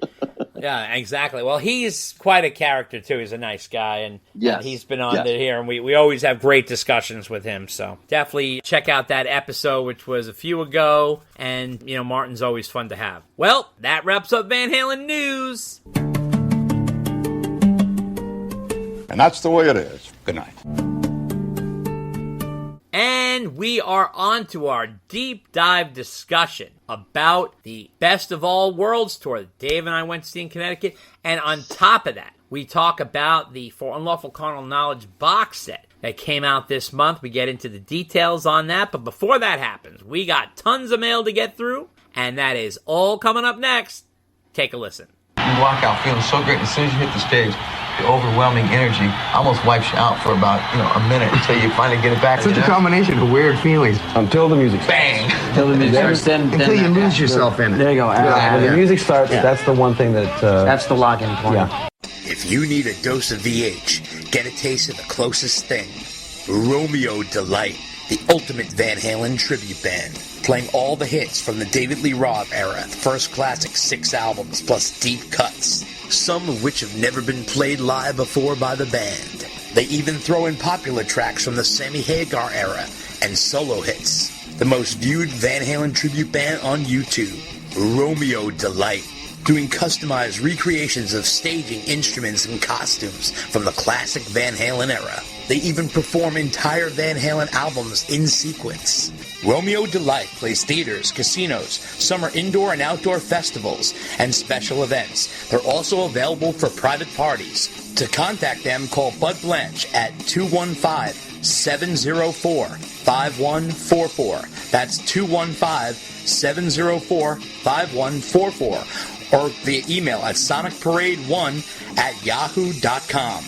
Speaker 5: Yeah, exactly. Well, he's quite a character, too. He's a nice guy, and he's been on here, and we always have great discussions with him. So definitely check out that episode, which was a few ago, and, Martin's always fun to have. Well, that wraps up Van Halen news.
Speaker 7: And that's the way it is. Good night.
Speaker 5: And we are on to our deep dive discussion about the Best of All Worlds tour that Dave and I went to see in Connecticut. And on top of that, we talk about the For Unlawful Carnal Knowledge box set that came out this month. We get into the details on that. But before that happens, we got tons of mail to get through. And that is all coming up next. Take a listen.
Speaker 8: You walk out feeling so great. As soon as you hit the stage, the overwhelming energy almost wipes you out for about, a minute until you finally get it back.
Speaker 9: Such a combination of weird feelings.
Speaker 7: Until the music
Speaker 8: Bang!
Speaker 9: Until the music starts. Until you lose yourself in it.
Speaker 10: There you go.
Speaker 9: When the music starts, that's the one thing that...
Speaker 10: that's the lock-in point.
Speaker 9: Yeah.
Speaker 1: If you need a dose of VH, get a taste of the closest thing. Romeo Delight, the ultimate Van Halen tribute band, playing all the hits from the David Lee Roth era, first classic 6 albums, plus deep cuts, some of which have never been played live before by the band. They even throw in popular tracks from the Sammy Hagar era and solo hits. The most viewed Van Halen tribute band on YouTube, Romeo Delight, doing customized recreations of staging, instruments, and costumes from the classic Van Halen era. They even perform entire Van Halen albums in sequence. Romeo Delight plays theaters, casinos, summer indoor and outdoor festivals, and special events. They're also available for private parties. To contact them, call Bud Blanche at 215-704-5144. That's 215-704-5144. or via email at sonicparade1@yahoo.com.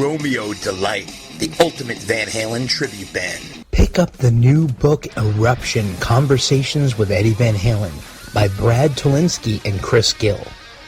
Speaker 1: Romeo Delight, the ultimate Van Halen tribute band.
Speaker 10: Pick up the new book, Eruption, Conversations with Eddie Van Halen, by Brad Tolinski and Chris Gill.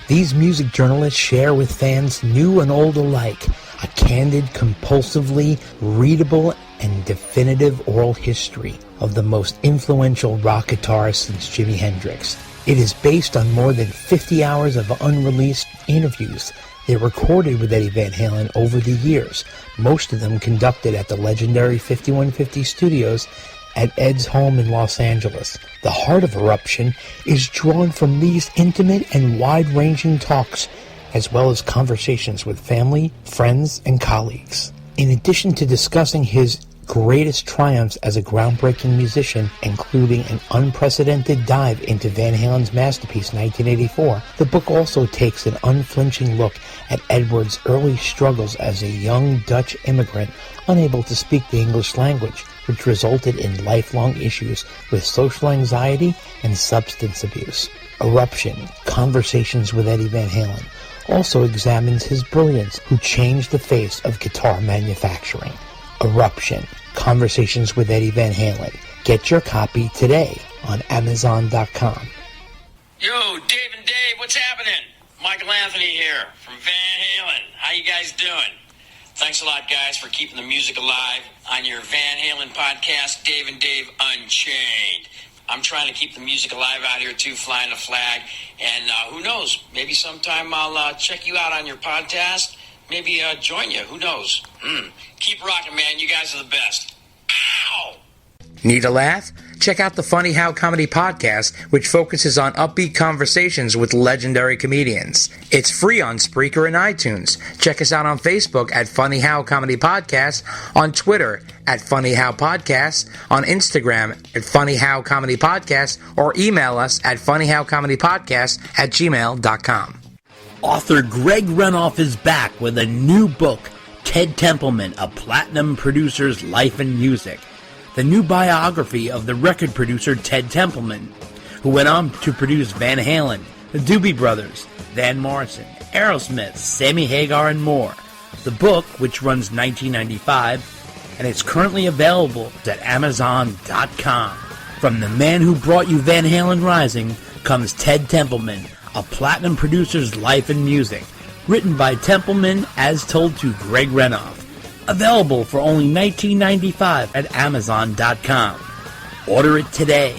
Speaker 10: These music journalists share with fans new and old alike a candid, compulsively readable, and definitive oral history of the most influential rock guitarist since Jimi Hendrix. It is based on more than 50 hours of unreleased interviews they recorded with Eddie Van Halen over the years, most of them conducted at the legendary 5150 Studios at Ed's home in Los Angeles. The heart of Eruption is drawn from these intimate and wide-ranging talks, as well as conversations with family, friends, and colleagues. In addition to discussing his greatest triumphs as a groundbreaking musician, including an unprecedented dive into Van Halen's masterpiece 1984, the book also takes an unflinching look at Edward's early struggles as a young Dutch immigrant unable to speak the English language, which resulted in lifelong issues with social anxiety and substance abuse. Eruption, Conversations with Eddie Van Halen, also examines his brilliance, who changed the face of guitar manufacturing. Eruption, Conversations with Eddie Van Halen. Get your copy today on Amazon.com.
Speaker 11: Yo, Dave and Dave, what's happening? Michael Anthony here from Van Halen. How you guys doing? Thanks a lot, guys, for keeping the music alive on your Van Halen podcast, Dave and Dave Unchained. I'm trying to keep the music alive out here, too, flying the flag. And who knows, maybe sometime I'll check you out on your podcast. Maybe join you. Who knows? Keep rocking, man. You guys are the best. Ow!
Speaker 1: Need a laugh? Check out the Funny How Comedy Podcast, which focuses on upbeat conversations with legendary comedians. It's free on Spreaker and iTunes. Check us out on Facebook at Funny How Comedy Podcast, on Twitter at Funny How Podcast, on Instagram at Funny How Comedy Podcast, or email us at funnyhowcomedypodcast@gmail.com.
Speaker 5: Author Greg Renoff is back with a new book, Ted Templeman, A Platinum Producer's Life and Music. The new biography of the record producer Ted Templeman, who went on to produce Van Halen, the Doobie Brothers, Van Morrison, Aerosmith, Sammy Hagar, and more. The book, which runs $19.95, and it's currently available at Amazon.com. From the man who brought you Van Halen Rising comes Ted Templeman, A Platinum Producer's Life and Music, written by Templeman as told to Greg Renoff. Available for only $19.95 at Amazon.com. Order it today.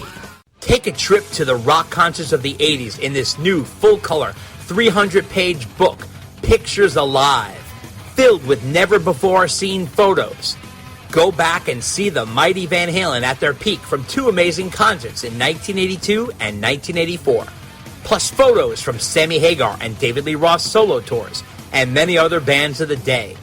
Speaker 5: Take a trip to the rock concerts of the 80s in this new full-color 300-page book, Pictures Alive, filled with never-before-seen photos. Go back and see the mighty Van Halen at their peak from two amazing concerts in 1982 and 1984. Plus photos from Sammy Hagar and David Lee Roth solo tours, and many other bands of the day.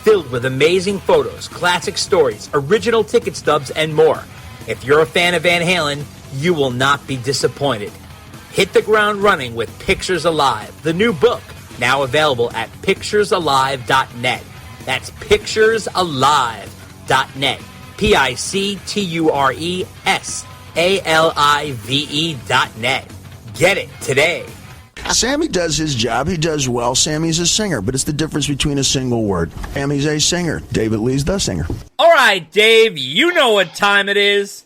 Speaker 5: Filled with amazing photos, classic stories, original ticket stubs, and more. If you're a fan of Van Halen, you will not be disappointed. Hit the ground running with Pictures Alive, the new book, now available at picturesalive.net. That's picturesalive.net. picturesalive.net. Get it today.
Speaker 12: Sammy does his job. He does well. Sammy's a singer, but it's the difference between a single word. Sammy's a singer. David Lee's the singer.
Speaker 5: All right, Dave, you know what time it is.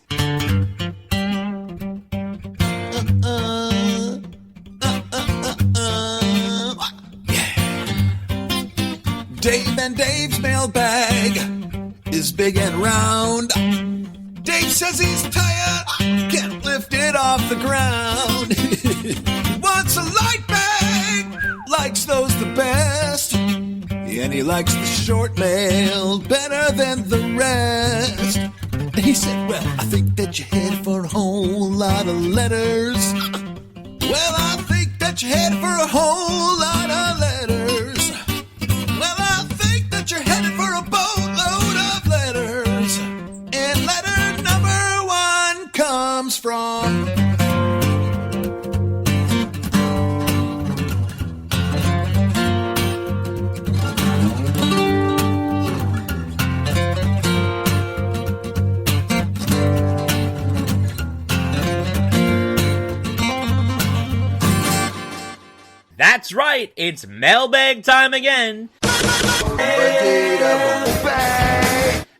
Speaker 3: Dave and Dave's mailbag is big and round. Dave says he's tired, can't lift it off the ground. He wants a light bag, likes those the best. And he likes the short mail better than the rest. And he said, well, I think that you're headed for a whole lot of letters. Well, I think that you're headed for a whole lot of letters. Well, I think that you're headed for a boatload of letters. And letter number one comes from...
Speaker 5: That's right, it's mailbag time again.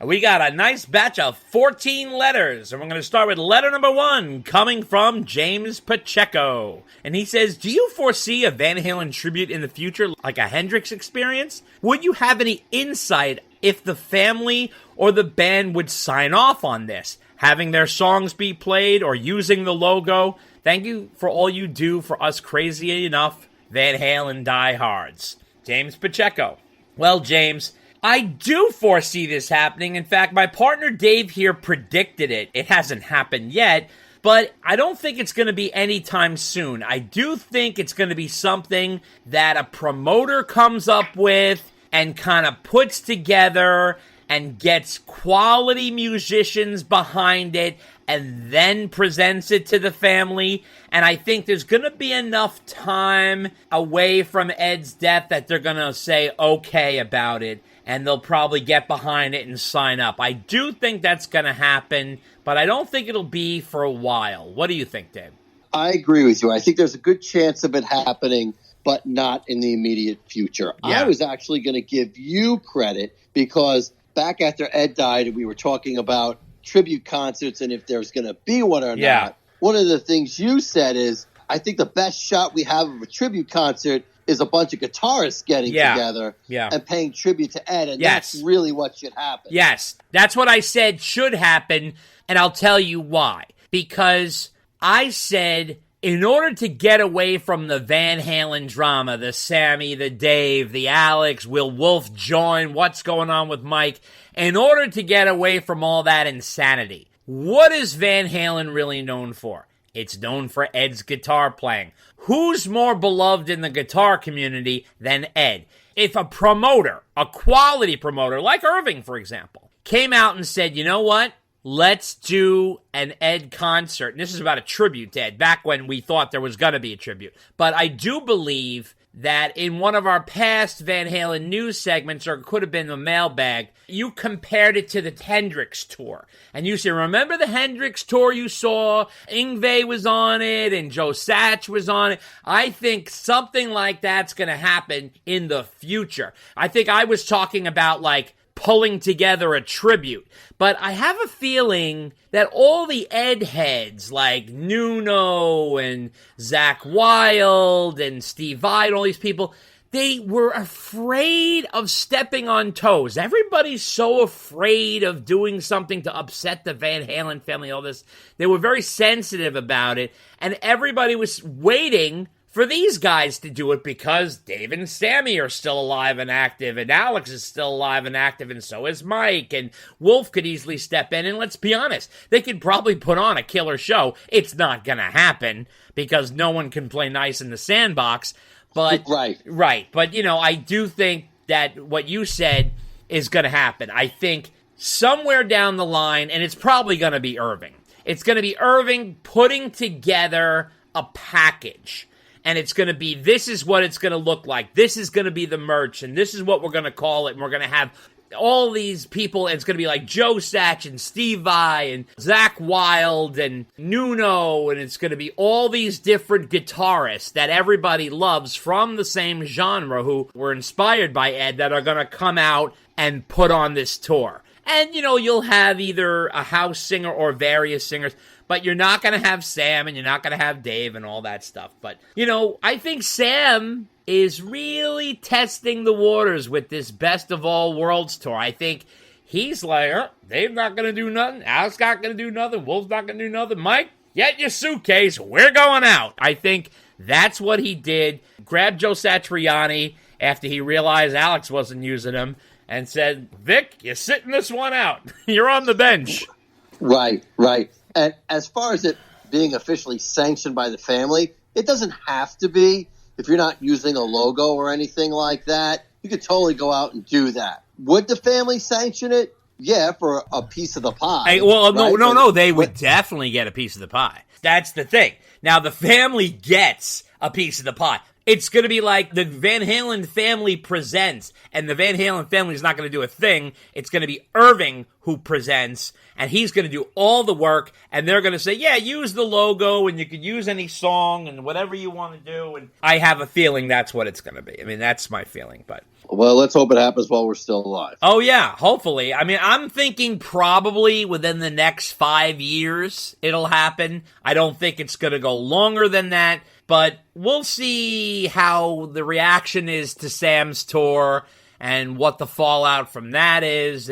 Speaker 5: We got a nice batch of 14 letters, and we're going to start with letter number 1, coming from James Pacheco. And he says, do you foresee a Van Halen tribute in the future, like a Hendrix experience? Would you have any insight if the family or the band would sign off on this, having their songs be played or using the logo? Thank you for all you do for us crazy enough Van Halen diehards. James Pacheco. Well, James, I do foresee this happening. In fact, my partner Dave here predicted it. It hasn't happened yet, but I don't think it's going to be anytime soon. I do think it's going to be something that a promoter comes up with and kind of puts together and gets quality musicians behind it and then presents it to the family. And I think there's going to be enough time away from Ed's death that they're going to say okay about it, and they'll probably get behind it and sign up. I do think that's going to happen, but I don't think it'll be for a while. What do you think, Dave?
Speaker 6: I agree with you. I think there's a good chance of it happening, but not in the immediate future.
Speaker 5: Yeah.
Speaker 6: I was actually going to give you credit because back after Ed died, we were talking about tribute concerts and if there's going to be one or not. One of the things you said is, I think the best shot we have of a tribute concert is a bunch of guitarists getting together and paying tribute to Ed, and that's really what should happen.
Speaker 5: Yes, that's what I said should happen, and I'll tell you why. Because I said, in order to get away from the Van Halen drama, the Sammy, the Dave, the Alex, will Wolf join, what's going on with Mike, in order to get away from all that insanity, what is Van Halen really known for? It's known for Ed's guitar playing. Who's more beloved in the guitar community than Ed? If a promoter, a quality promoter, like Irving, for example, came out and said, you know what? Let's do an Ed concert. And this is about a tribute to Ed, back when we thought there was going to be a tribute. But I do believe that in one of our past Van Halen news segments, or it could have been the mailbag, you compared it to the Hendrix tour. And you said, remember the Hendrix tour you saw? Yngwie was on it and Joe Satch was on it. I think something like that's going to happen in the future. I think I was talking about like pulling together a tribute. But I have a feeling that all the Ed heads, like Nuno and Zakk Wylde and Steve Vai and all these people, they were afraid of stepping on toes. Everybody's so afraid of doing something to upset the Van Halen family, all this. They were very sensitive about it, and everybody was waiting for these guys to do it because Dave and Sammy are still alive and active, and Alex is still alive and active, and so is Mike, and Wolf could easily step in, and let's be honest, they could probably put on a killer show. It's not going to happen because no one can play nice in the sandbox, but right. But, you know, I do think that what you said is going to happen. I think somewhere down the line, and it's probably going to be Irving. It's going to be Irving putting together a package. And it's going to be, this is what it's going to look like. This is going to be the merch, and this is what we're going to call it. And we're going to have all these people, and it's going to be like Joe Satch and Steve Vai and Zakk Wylde and Nuno, and it's going to be all these different guitarists that everybody loves from the same genre who were inspired by Ed that are going to come out and put on this tour. And, you know, you'll have either a house singer or various singers, but you're not going to have Sam and you're not going to have Dave and all that stuff. But, you know, I think Sam is really testing the waters with this Best of All Worlds tour. I think he's like, Dave's not going to do nothing. Alex not going to do nothing. Wolf's not going to do nothing. Mike, get your suitcase. We're going out. I think that's what he did. Grabbed Joe Satriani after he realized Alex wasn't using him and said, Vic, you're sitting this one out. You're on the bench.
Speaker 6: Right. And as far as it being officially sanctioned by the family, it doesn't have to be. If you're not using a logo or anything like that, you could totally go out and do that. Would the family sanction it? Yeah, for a piece of the pie.
Speaker 5: No. They would definitely get a piece of the pie. That's the thing. Now, the family gets a piece of the pie. It's going to be like the Van Halen family presents, and the Van Halen family is not going to do a thing. It's going to be Irving who presents, and he's going to do all the work, and they're going to say, yeah, use the logo, and you can use any song, and whatever you want to do. And I have a feeling that's what it's going to be. I mean, that's my feeling, but...
Speaker 6: Well, let's hope it happens while we're still alive.
Speaker 5: Oh, yeah, hopefully. I mean, I'm thinking probably within the next 5 years it'll happen. I don't think it's going to go longer than that, but we'll see how the reaction is to Sam's tour and what the fallout from that is.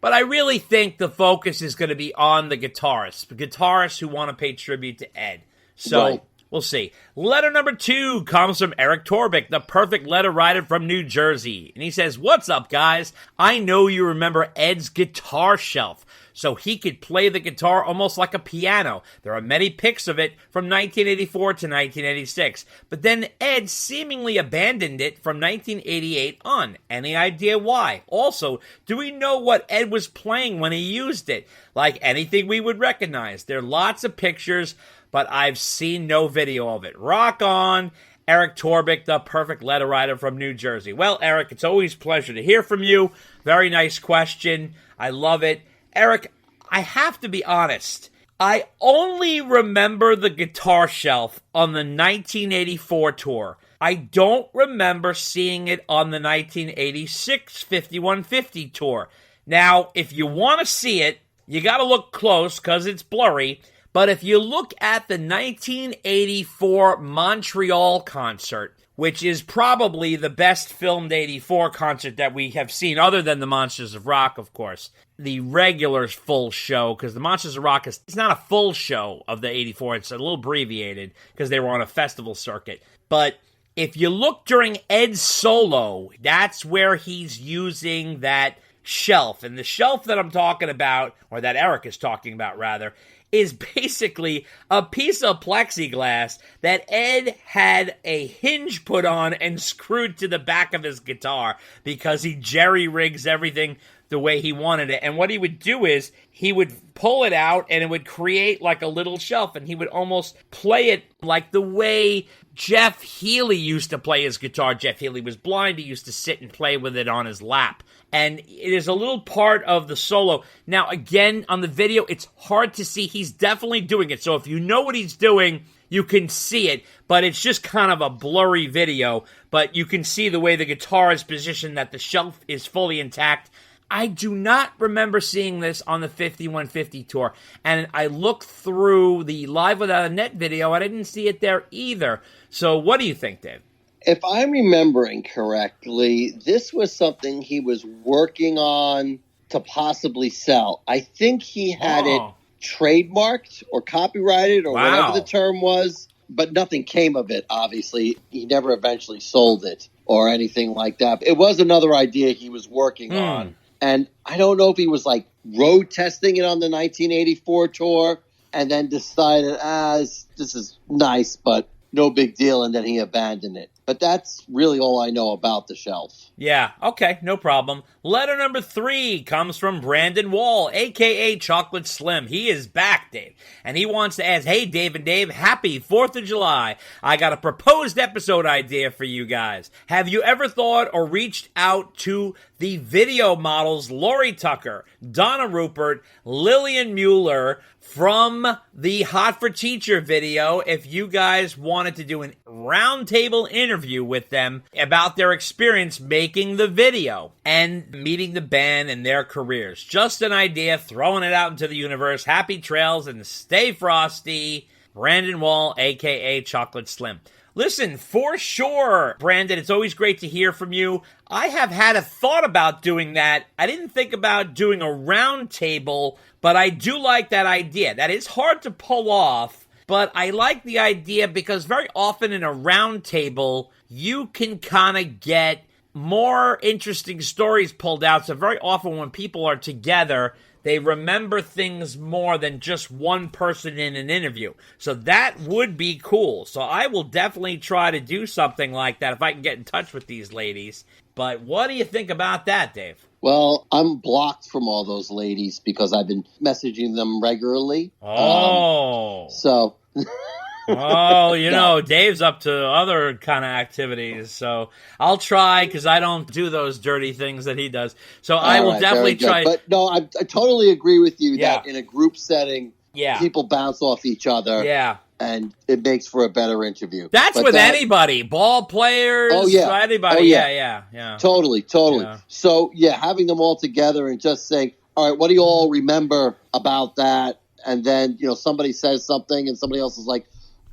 Speaker 5: But I really think the focus is going to be on the guitarists who want to pay tribute to Ed. So... Right. We'll see. Letter number 2 comes from Eric Torbick, the perfect letter writer from New Jersey. And he says, what's up, guys? I know you remember Ed's guitar shelf, so he could play the guitar almost like a piano. There are many pics of it from 1984 to 1986. But then Ed seemingly abandoned it from 1988 on. Any idea why? Also, do we know what Ed was playing when he used it? Like anything we would recognize. There are lots of pictures, but I've seen no video of it. Rock on, Eric Torbick, the perfect letter writer from New Jersey. Well, Eric, it's always a pleasure to hear from you. Very nice question. I love it. Eric, I have to be honest. I only remember the guitar shelf on the 1984 tour. I don't remember seeing it on the 1986 5150 tour. Now, if you want to see it, you got to look close because it's blurry. But if you look at the 1984 Montreal concert, which is probably the best filmed 84 concert that we have seen, other than the Monsters of Rock, of course, the regular full show, because the Monsters of Rock it's not a full show of the 84, it's a little abbreviated, because they were on a festival circuit. But if you look during Ed's solo, that's where he's using that shelf. And the shelf that I'm talking about, or that Eric is talking about, rather, is basically a piece of plexiglass that Ed had a hinge put on and screwed to the back of his guitar because he jerry-rigs everything the way he wanted it. And what he would do is he would pull it out and it would create like a little shelf, and he would almost play it like the way Jeff Healey used to play his guitar. Jeff Healey was blind. He used to sit and play with it on his lap. And it is a little part of the solo. Now, again, on the video, it's hard to see. He's definitely doing it. So if you know what he's doing, you can see it. But it's just kind of a blurry video. But you can see the way the guitar is positioned, that the shelf is fully intact. I do not remember seeing this on the 5150 tour. And I looked through the Live Without a Net video, and I didn't see it there either. So what do you think, Dave?
Speaker 6: If I'm remembering correctly, this was something he was working on to possibly sell. I think he had it trademarked or copyrighted or whatever the term was, but nothing came of it, obviously. He never eventually sold it or anything like that. It was another idea he was working on. And I don't know if he was like road testing it on the 1984 tour and then decided, this is nice, but no big deal, and then he abandoned it. But that's really all I know about the shelf.
Speaker 5: Yeah, okay, no problem. Letter number 3 comes from Brandon Wall, a.k.a. Chocolate Slim. He is back, Dave, and he wants to ask, hey, Dave and Dave, happy 4th of July. I got a proposed episode idea for you guys. Have you ever thought or reached out to the video models Lori Tucker, Donna Rupert, Lillian Mueller from the Hot for Teacher video if you guys wanted to do a roundtable interview with them about their experience making the video and meeting the band and their careers? Just an idea, throwing it out into the universe. Happy trails and stay frosty. Brandon Wall, a.k.a. Chocolate Slim. Listen, for sure, Brandon, it's always great to hear from you. I have had a thought about doing that. I didn't think about doing a round table, but I do like that idea. That is hard to pull off, but I like the idea because very often in a round table, you can kind of get more interesting stories pulled out. So very often when people are together, they remember things more than just one person in an interview. So that would be cool. So I will definitely try to do something like that if I can get in touch with these ladies. But what do you think about that, Dave?
Speaker 6: Well, I'm blocked from all those ladies because I've been messaging them regularly.
Speaker 5: Oh.
Speaker 6: So
Speaker 5: Oh, you know, Dave's up to other kind of activities, so I'll try because I don't do those dirty things that he does. So I will definitely try.
Speaker 6: But no, I totally agree with you that in a group setting, people bounce off each other.
Speaker 5: Yeah.
Speaker 6: And it makes for a better interview.
Speaker 5: That's with anybody, ball players.
Speaker 6: Oh yeah,
Speaker 5: anybody.
Speaker 6: Oh,
Speaker 5: yeah.
Speaker 6: Totally.
Speaker 5: Yeah.
Speaker 6: So having them all together and just saying, all right, what do you all remember about that? And then somebody says something, and somebody else is like,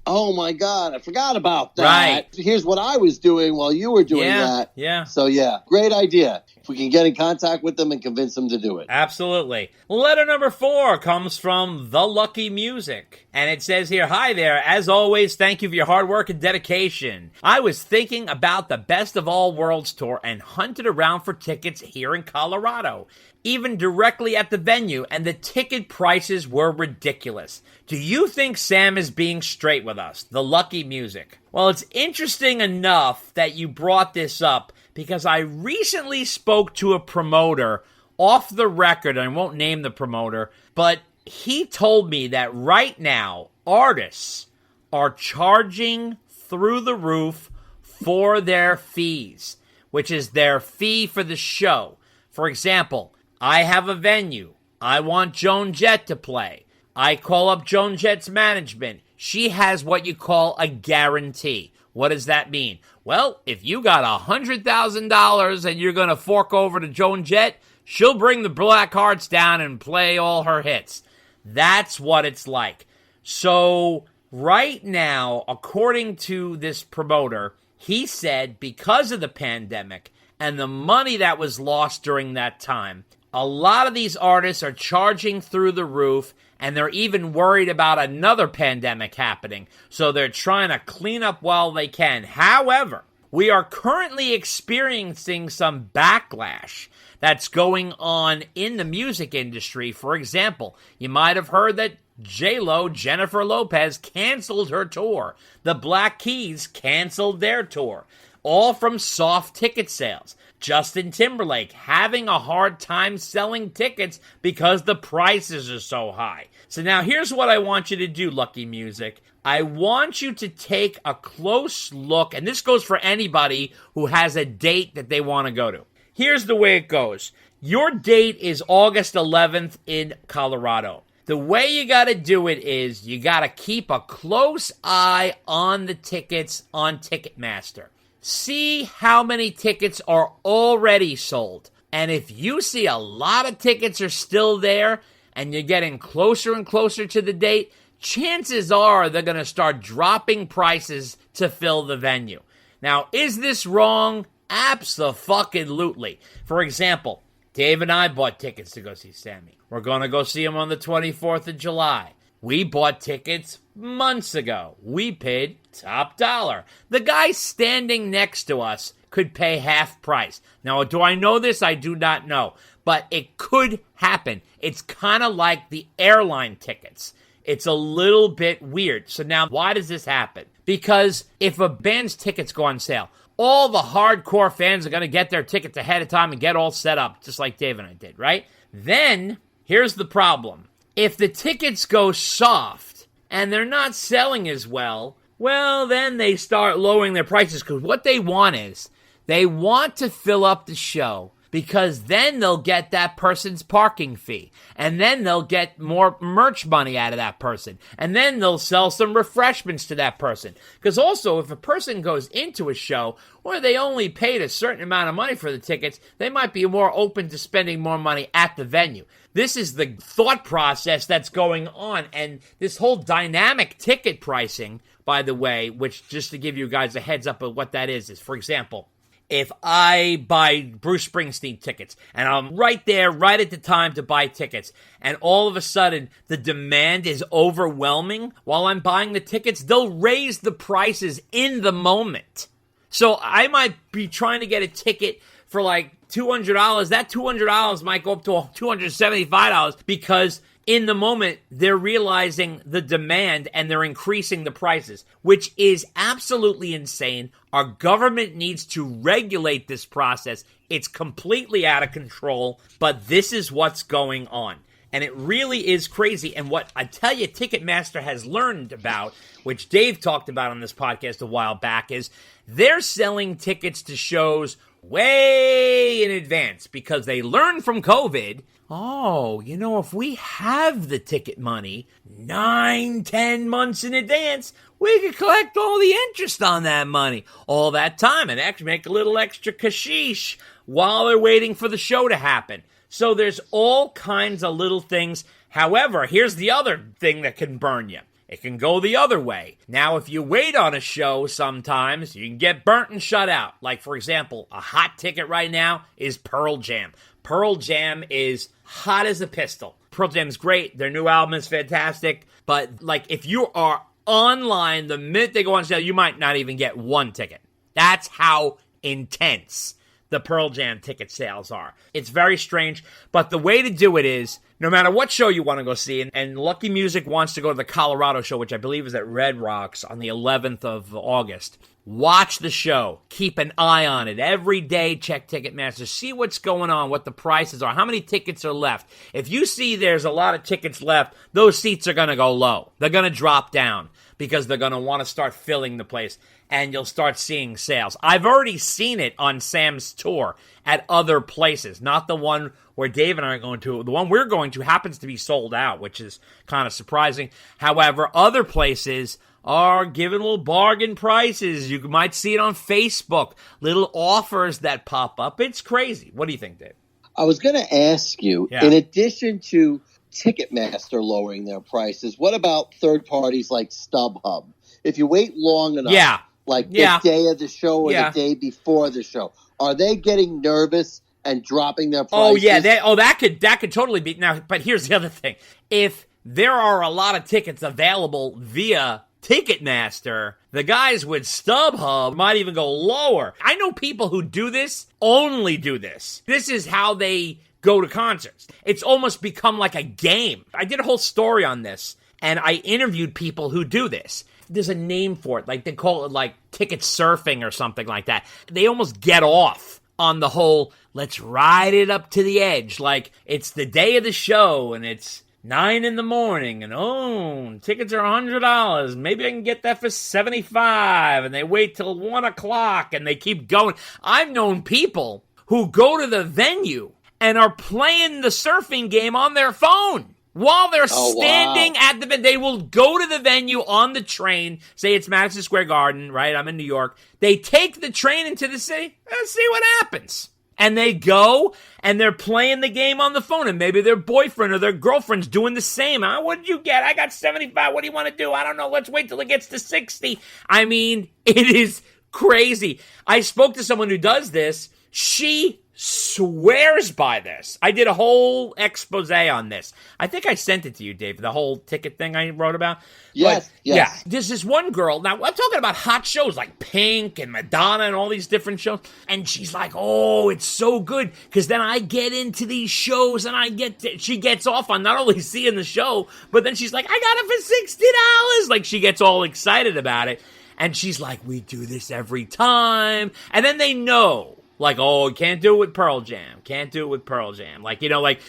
Speaker 6: oh my God, I forgot about that.
Speaker 5: Right.
Speaker 6: Here's what I was doing while you were doing that.
Speaker 5: Yeah.
Speaker 6: So great idea. If we can get in contact with them and convince them to do it.
Speaker 5: Absolutely. Letter number 4 comes from The Lucky Music. And it says here, hi there. As always, thank you for your hard work and dedication. I was thinking about the Best of All Worlds tour and hunted around for tickets here in Colorado, even directly at the venue, and the ticket prices were ridiculous. Do you think Sam is being straight with us? The Lucky Music. Well, it's interesting enough that you brought this up because I recently spoke to a promoter off the record, and I won't name the promoter, but he told me that right now artists are charging through the roof for their fees, which is their fee for the show. For example, I have a venue. I want Joan Jett to play. I call up Joan Jett's management. She has what you call a guarantee. What does that mean? Well, if you got $100,000 and you're going to fork over to Joan Jett, she'll bring the Black Hearts down and play all her hits. That's what it's like. So right now, according to this promoter, he said because of the pandemic and the money that was lost during that time, a lot of these artists are charging through the roof, and they're even worried about another pandemic happening, so they're trying to clean up while they can. However, we are currently experiencing some backlash that's going on in the music industry. For example, you might have heard that J-Lo, Jennifer Lopez, canceled her tour. The Black Keys canceled their tour, all from soft ticket sales. Justin Timberlake having a hard time selling tickets because the prices are so high. So now here's what I want you to do, Lucky Music. I want you to take a close look, and this goes for anybody who has a date that they want to go to. Here's the way it goes. Your date is August 11th in Colorado. The way you got to do it is you got to keep a close eye on the tickets on Ticketmaster. See how many tickets are already sold. And if you see a lot of tickets are still there and you're getting closer and closer to the date, chances are they're going to start dropping prices to fill the venue. Now, is this wrong? Abso-fucking-lutely. For example, Dave and I bought tickets to go see Sammy. We're going to go see him on the 24th of July. We bought tickets months ago. We paid top dollar. The guy standing next to us could pay half price. Now, do I know this? I do not know. But it could happen. It's kind of like the airline tickets. It's a little bit weird. So now, why does this happen? Because if a band's tickets go on sale, all the hardcore fans are going to get their tickets ahead of time and get all set up, just like Dave and I did, right? Then, here's the problem. If the tickets go soft and they're not selling as well, then they start lowering their prices because what they want is they want to fill up the show because then they'll get that person's parking fee and then they'll get more merch money out of that person and then they'll sell some refreshments to that person. Because also if a person goes into a show where they only paid a certain amount of money for the tickets, they might be more open to spending more money at the venue. This is the thought process that's going on. And this whole dynamic ticket pricing, by the way, which just to give you guys a heads up of what that is for example, if I buy Bruce Springsteen tickets and I'm right there, right at the time to buy tickets, and all of a sudden the demand is overwhelming while I'm buying the tickets, they'll raise the prices in the moment. So I might be trying to get a ticket for like $200. That $200 might go up to $275 because in the moment they're realizing the demand and they're increasing the prices, which is absolutely insane. Our government needs to regulate this process. It's completely out of control, but this is what's going on. And it really is crazy. And what I tell you, Ticketmaster has learned about, which Dave talked about on this podcast a while back, is they're selling tickets to shows way in advance because they learned from COVID, oh, if we have the ticket money 9-10 months in advance, we could collect all the interest on that money all that time and actually make a little extra cashish while they're waiting for the show to happen. So there's all kinds of little things. However, here's the other thing that can burn you. It can go the other way. Now, if you wait on a show sometimes, you can get burnt and shut out. Like, for example, a hot ticket right now is Pearl Jam. Pearl Jam is hot as a pistol. Pearl Jam's great. Their new album is fantastic. But, if you are online, the minute they go on sale, you might not even get one ticket. That's how intense the Pearl Jam ticket sales are. It's very strange, but the way to do it is, no matter what show you want to go see, and Lucky Music wants to go to the Colorado show, which I believe is at Red Rocks on the 11th of August, watch the show. Keep an eye on it. Every day, check Ticketmaster. See what's going on, what the prices are, how many tickets are left. If you see there's a lot of tickets left, those seats are going to go low. They're going to drop down because they're going to want to start filling the place, and you'll start seeing sales. I've already seen it on Sam's tour at other places, not the one where Dave and I are going to. The one we're going to happens to be sold out, which is kind of surprising. However, other places are giving little bargain prices. You might see it on Facebook, little offers that pop up. It's crazy. What do you think, Dave?
Speaker 6: I was going to ask you, in addition to Ticketmaster lowering their prices, what about third parties like StubHub? If you wait long enough, the day of the show or the day before the show, are they getting nervous and dropping their prices?
Speaker 5: Oh yeah, that could totally be. Now, but here's the other thing: if there are a lot of tickets available via Ticketmaster, the guys with StubHub might even go lower. I know people who do this, only do this. This is how they go to concerts. It's almost become like a game. I did a whole story on this, and I interviewed people who do this. There's a name for it. They call it ticket surfing or something like that. They almost get off on the whole, let's ride it up to the edge. It's the day of the show, and it's 9 in the morning, and tickets are $100. Maybe I can get that for $75, and they wait till 1 o'clock, and they keep going. I've known people who go to the venue and are playing the surfing game on their phone while they're standing at the venue. They will go to the venue on the train, say it's Madison Square Garden, right? I'm in New York. They take the train into the city and see what happens. And they go, and they're playing the game on the phone, and maybe their boyfriend or their girlfriend's doing the same. What did you get? I got 75. What do you want to do? I don't know. Let's wait till it gets to 60. I mean, it is crazy. I spoke to someone who does this. She swears by this. I did a whole expose on this. I think I sent it to you, Dave, the whole ticket thing I wrote about.
Speaker 6: Yes.
Speaker 5: Yeah, there's this one girl. Now, I'm talking about hot shows like Pink and Madonna and all these different shows. And she's like, oh, it's so good. Because then I get into these shows and she gets off on not only seeing the show, but then she's like, I got it for $60. She gets all excited about it. And she's like, we do this every time. And then they know. Can't do it with Pearl Jam. Can't do it with Pearl Jam.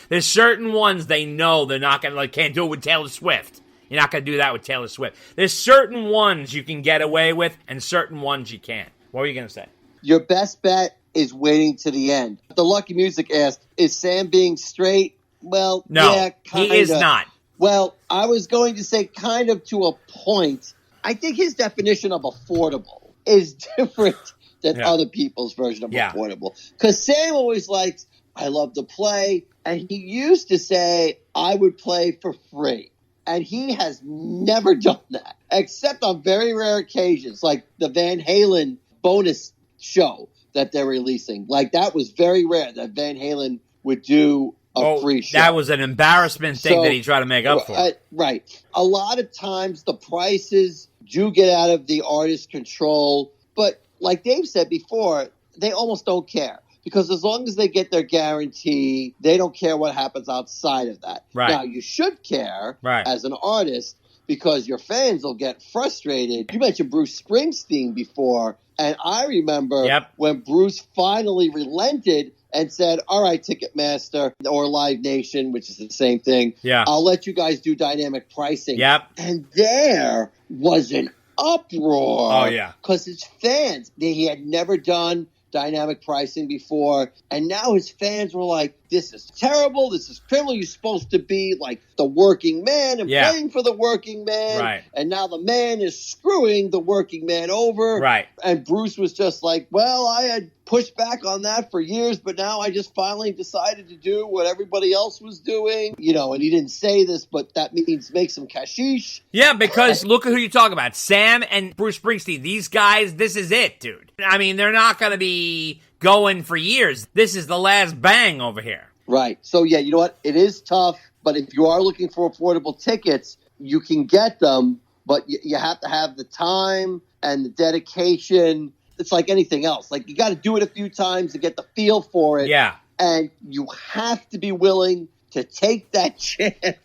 Speaker 5: There's certain ones they know they're not going to, can't do it with Taylor Swift. You're not going to do that with Taylor Swift. There's certain ones you can get away with and certain ones you can't. What were you going to say?
Speaker 6: Your best bet is waiting to the end. The Lucky Music asked, is Sam being straight? Well,
Speaker 5: no,
Speaker 6: yeah, kinda.
Speaker 5: He is not.
Speaker 6: Well, I was going to say kind of to a point. I think his definition of affordable is different than other people's version of affordable. Because Sam always likes, I love to play. And he used to say, I would play for free. And he has never done that, except on very rare occasions, like the Van Halen bonus show that they're releasing. That was very rare that Van Halen would do a free show.
Speaker 5: That was an embarrassment thing that he tried to make up for.
Speaker 6: Right. A lot of times the prices do get out of the artist's control, but like Dave said before, they almost don't care. Because as long as they get their guarantee, they don't care what happens outside of that.
Speaker 5: Right.
Speaker 6: Now, you should care as an artist because your fans will get frustrated. You mentioned Bruce Springsteen before, and I remember when Bruce finally relented and said, all right, Ticketmaster or Live Nation, which is the same thing.
Speaker 5: Yeah.
Speaker 6: I'll let you guys do dynamic pricing.
Speaker 5: Yep.
Speaker 6: And there was an uproar.
Speaker 5: Oh, yeah.
Speaker 6: Because his fans, he had never done dynamic pricing before, and now his fans were like, this is terrible, this is criminal, you're supposed to be like the working man and playing for the working man,
Speaker 5: right?
Speaker 6: And now the man is screwing the working man over,
Speaker 5: right?
Speaker 6: And Bruce was just like, well, I had pushed back on that for years, but now I just finally decided to do what everybody else was doing, and he didn't say this, but that means make some cashish.
Speaker 5: Yeah, because look at who you talk about. Sam and Bruce Springsteen, these guys, this is it, dude. I mean, they're not going to be going for years. This is the last bang over here.
Speaker 6: Right. So, yeah, you know what? It is tough, but if you are looking for affordable tickets, you can get them, but you have to have the time and the dedication. It's like anything else. Like, you got to do it a few times to get the feel for it.
Speaker 5: Yeah.
Speaker 6: And you have to be willing to take that chance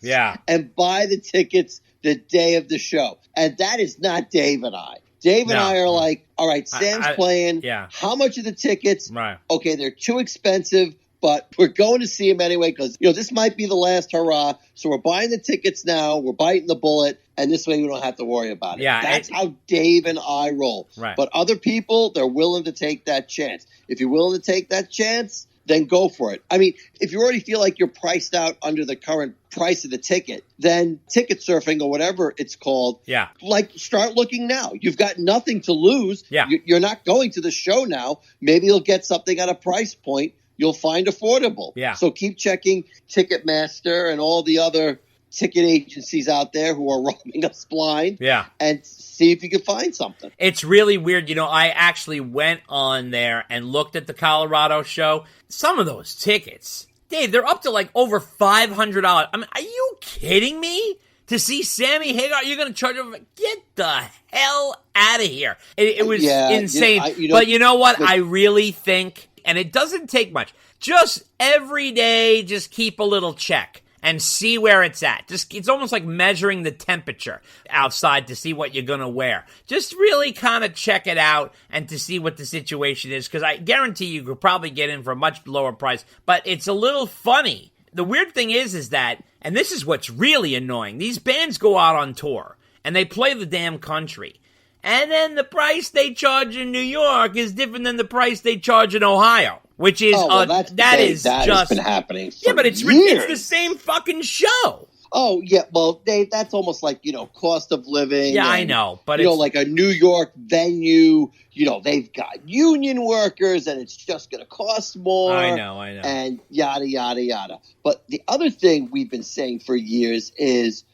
Speaker 6: and buy the tickets the day of the show. And that is not Dave and I. Dave and I are like, all right, Sam's playing.
Speaker 5: Yeah.
Speaker 6: How much are the tickets?
Speaker 5: Right.
Speaker 6: Okay, they're too expensive, but we're going to see him anyway because, this might be the last hurrah. So we're buying the tickets now. We're biting the bullet. And this way we don't have to worry about it.
Speaker 5: Yeah,
Speaker 6: That's how Dave and I roll.
Speaker 5: Right.
Speaker 6: But other people, they're willing to take that chance. If you're willing to take that chance, then go for it. I mean, if you already feel like you're priced out under the current price of the ticket, then ticket surfing or whatever it's called, start looking now. You've got nothing to lose.
Speaker 5: Yeah.
Speaker 6: You're not going to the show now. Maybe you'll get something at a price point you'll find affordable.
Speaker 5: Yeah.
Speaker 6: So keep checking Ticketmaster and all the other ticket agencies out there who are robbing us blind.
Speaker 5: Yeah.
Speaker 6: And see if you can find something.
Speaker 5: It's really weird. I actually went on there and looked at the Colorado show. Some of those tickets, Dave, they're up to like over $500. I mean, are you kidding me? To see Sammy Hagar, you're going to charge over? Get the hell out of here. It was insane. But you know what? I really think, and it doesn't take much, just every day, just keep a little check and see where it's at. It's almost like measuring the temperature outside to see what you're going to wear. Just really kind of check it out and to see what the situation is, because I guarantee you could probably get in for a much lower price, but it's a little funny. The weird thing is that, and this is what's really annoying, these bands go out on tour and they play the damn country. And then the price they charge in New York is different than the price they charge in Ohio, which is that has
Speaker 6: been happening for
Speaker 5: but it's
Speaker 6: years.
Speaker 5: the same fucking show.
Speaker 6: Oh, yeah, well, Dave, that's almost like, cost of living.
Speaker 5: Yeah,
Speaker 6: and,
Speaker 5: I know, but
Speaker 6: like a New York venue, they've got union workers and it's just going to cost more.
Speaker 5: I know.
Speaker 6: And yada, yada, yada. But the other thing we've been saying for years is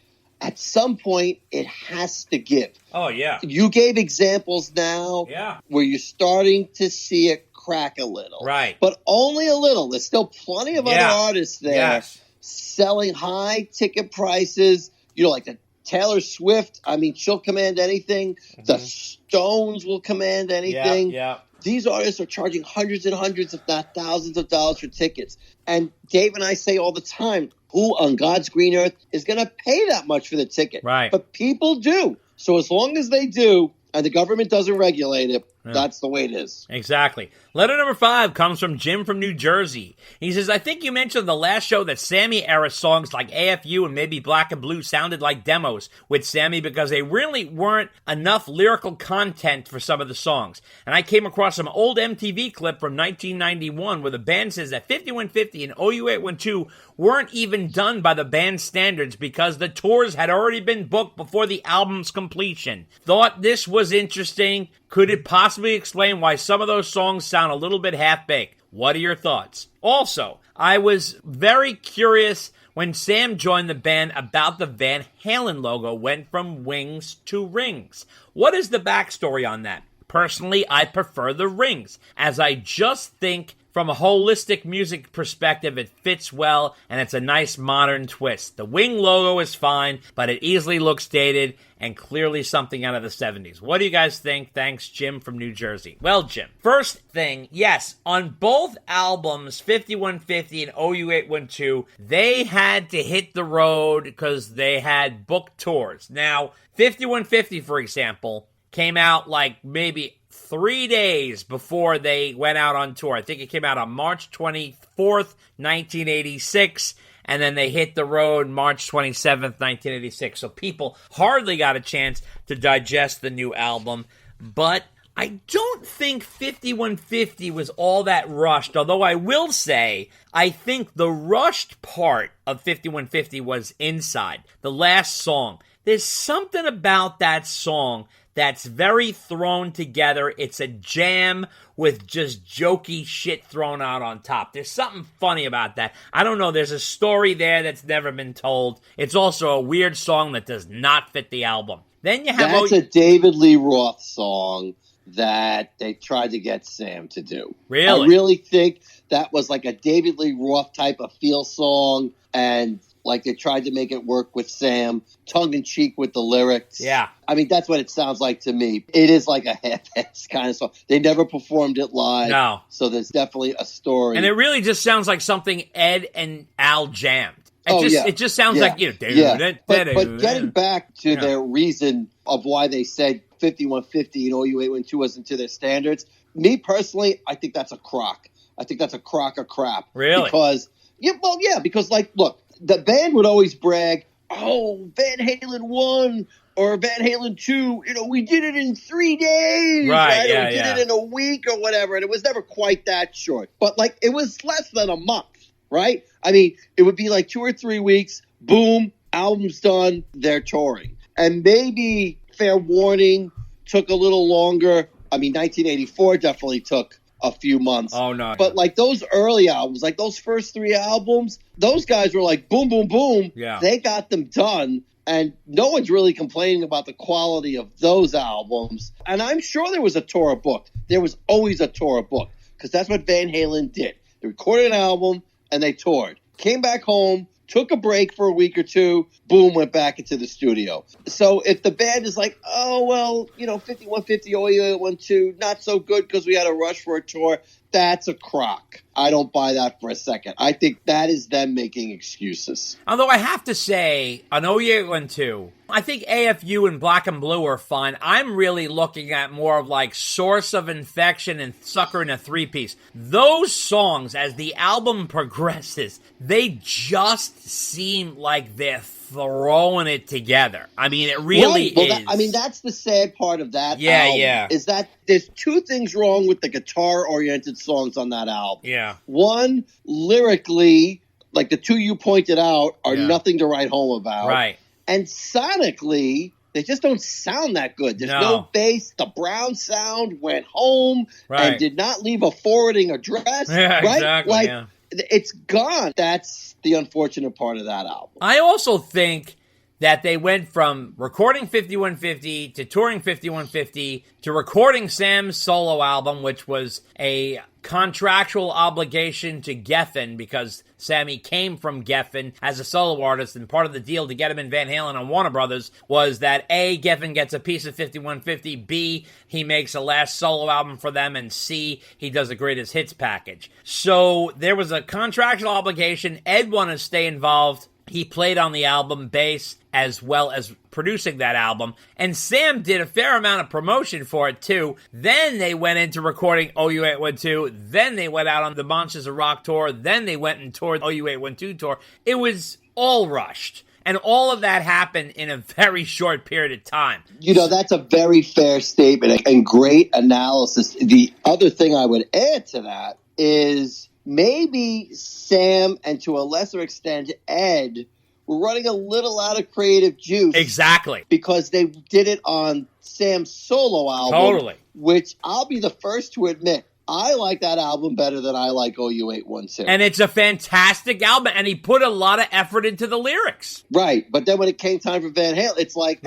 Speaker 6: at some point it has to give.
Speaker 5: Oh, yeah.
Speaker 6: You gave examples now where you're starting to see it crack a little.
Speaker 5: Right.
Speaker 6: But only a little. There's still plenty of other artists there.
Speaker 5: Yes.
Speaker 6: Selling high ticket prices, like the Taylor Swift. I mean, she'll command anything. Mm-hmm. The Stones will command anything.
Speaker 5: Yeah.
Speaker 6: These artists are charging hundreds and hundreds, if not thousands of dollars for tickets. And Dave and I say all the time, who on God's green earth is going to pay that much for the ticket?
Speaker 5: Right.
Speaker 6: But people do. So as long as they do, and the government doesn't regulate it, that's the way it is.
Speaker 5: Exactly. Letter number 5 comes from Jim from New Jersey. He says, I think you mentioned the last show that Sammy-era songs like AFU and maybe Black and Blue sounded like demos with Sammy because they really weren't enough lyrical content for some of the songs. And I came across some old MTV clip from 1991 where the band says that 5150 and OU812 weren't even done by the band's standards because the tours had already been booked before the album's completion. Thought this was interesting. Could it possibly explain why some of those songs sound a little bit half-baked? What are your thoughts? Also, I was very curious when Sam joined the band about the Van Halen logo went from wings to rings. What is the backstory on that? Personally, I prefer the rings, as I just think from a holistic music perspective, it fits well, and it's a nice modern twist. The wing logo is fine, but it easily looks dated and clearly something out of the 70s. What do you guys think? Thanks, Jim from New Jersey. Well, Jim, first thing, yes, on both albums, 5150 and OU812, they had to hit the road because they had booked tours. Now, 5150, for example, came out like maybe 3 days before they went out on tour. I think it came out on March 24th, 1986, and then they hit the road March 27th, 1986. So people hardly got a chance to digest the new album, but I don't think 5150 was all that rushed, although I will say I think the rushed part of 5150 was Inside, the last song. There's something about that song that's very thrown together. It's a jam with just jokey shit thrown out on top. There's something funny about that. I don't know. There's a story there that's never been told. It's also a weird song that does not fit the album. Then you have...
Speaker 6: That's a David Lee Roth song that they tried to get Sam to do.
Speaker 5: Really?
Speaker 6: I really think that was like a David Lee Roth type of feel song, and like they tried to make it work with Sam, tongue-in-cheek with the lyrics.
Speaker 5: Yeah.
Speaker 6: I mean, that's what it sounds like to me. It is like a half-ass kind of song. They never performed it live.
Speaker 5: No.
Speaker 6: So there's definitely a story.
Speaker 5: And it really just sounds like something Ed and Al jammed. It just sounds like, you know,
Speaker 6: But getting back to their reason of why they said 5150 and OU812 wasn't to their standards, me personally, I think that's a crock. I think that's a crock of crap.
Speaker 5: Really?
Speaker 6: Because, like, look, the band would always brag, oh, Van Halen 1 or Van Halen 2, you know, we did it in 3 days.
Speaker 5: Right,
Speaker 6: or we did it in a week or whatever, and it was never quite that short. But, like, it was less than a month, right? I mean, it would be like 2 or 3 weeks, boom, album's done, they're touring. And maybe Fair Warning took a little longer. I mean, 1984 definitely took a few months.
Speaker 5: Oh, no.
Speaker 6: But like those early albums, like those first 3 albums, those guys were like boom, boom, boom.
Speaker 5: Yeah.
Speaker 6: They got them done. And no one's really complaining about the quality of those albums. And I'm sure there was a tour booked. There was always a tour booked because that's what Van Halen did. They recorded an album and they toured. Came back home, took a break for a week or two, boom, went back into the studio. So if the band is like, oh, well, you know, 5150, OU812, not so good because we had a rush for a tour, that's a crock. I don't buy that for a second. I think that is them making excuses.
Speaker 5: Although I have to say, on OU812, I think AFU and Black and Blue are fine. I'm really looking at more of like Source of Infection and Sucker in a Three-Piece. Those songs, as the album progresses, they just seem like they're throwing it together. I mean, it really is.
Speaker 6: That's the sad part of that album.
Speaker 5: Yeah.
Speaker 6: Is that there's 2 things wrong with the guitar-oriented songs on that album.
Speaker 5: Yeah.
Speaker 6: One, lyrically, like the 2 you pointed out, are nothing to write home about.
Speaker 5: Right.
Speaker 6: And sonically, they just don't sound that good. There's no bass. The Brown sound went home and did not leave a forwarding address.
Speaker 5: Yeah,
Speaker 6: right?
Speaker 5: exactly.
Speaker 6: Like,
Speaker 5: yeah.
Speaker 6: It's gone. That's the unfortunate part of that album.
Speaker 5: I also think that they went from recording 5150 to touring 5150 to recording Sam's solo album, which was a contractual obligation to Geffen because Sammy came from Geffen as a solo artist, and part of the deal to get him in Van Halen on Warner Brothers was that A, Geffen gets a piece of 5150, B, he makes a last solo album for them, and C, he does a greatest hits package. So there was a contractual obligation. Ed wanted to stay involved. He played on the album bass as well as producing that album. And Sam did a fair amount of promotion for it, too. Then they went into recording OU812. Then they went out on the Monsters of Rock tour. Then they went and toured OU812 tour. It was all rushed. And all of that happened in a very short period of time.
Speaker 6: You know, that's a very fair statement and great analysis. The other thing I would add to that is maybe Sam, and to a lesser extent Ed, were running a little out of creative juice.
Speaker 5: Exactly.
Speaker 6: Because they did it on Sam's solo album.
Speaker 5: Totally.
Speaker 6: Which I'll be the first to admit, I like that album better than I like OU812.
Speaker 5: And it's a fantastic album, and he put a lot of effort into the lyrics.
Speaker 6: Right. But then when it came time for Van Halen, it's like,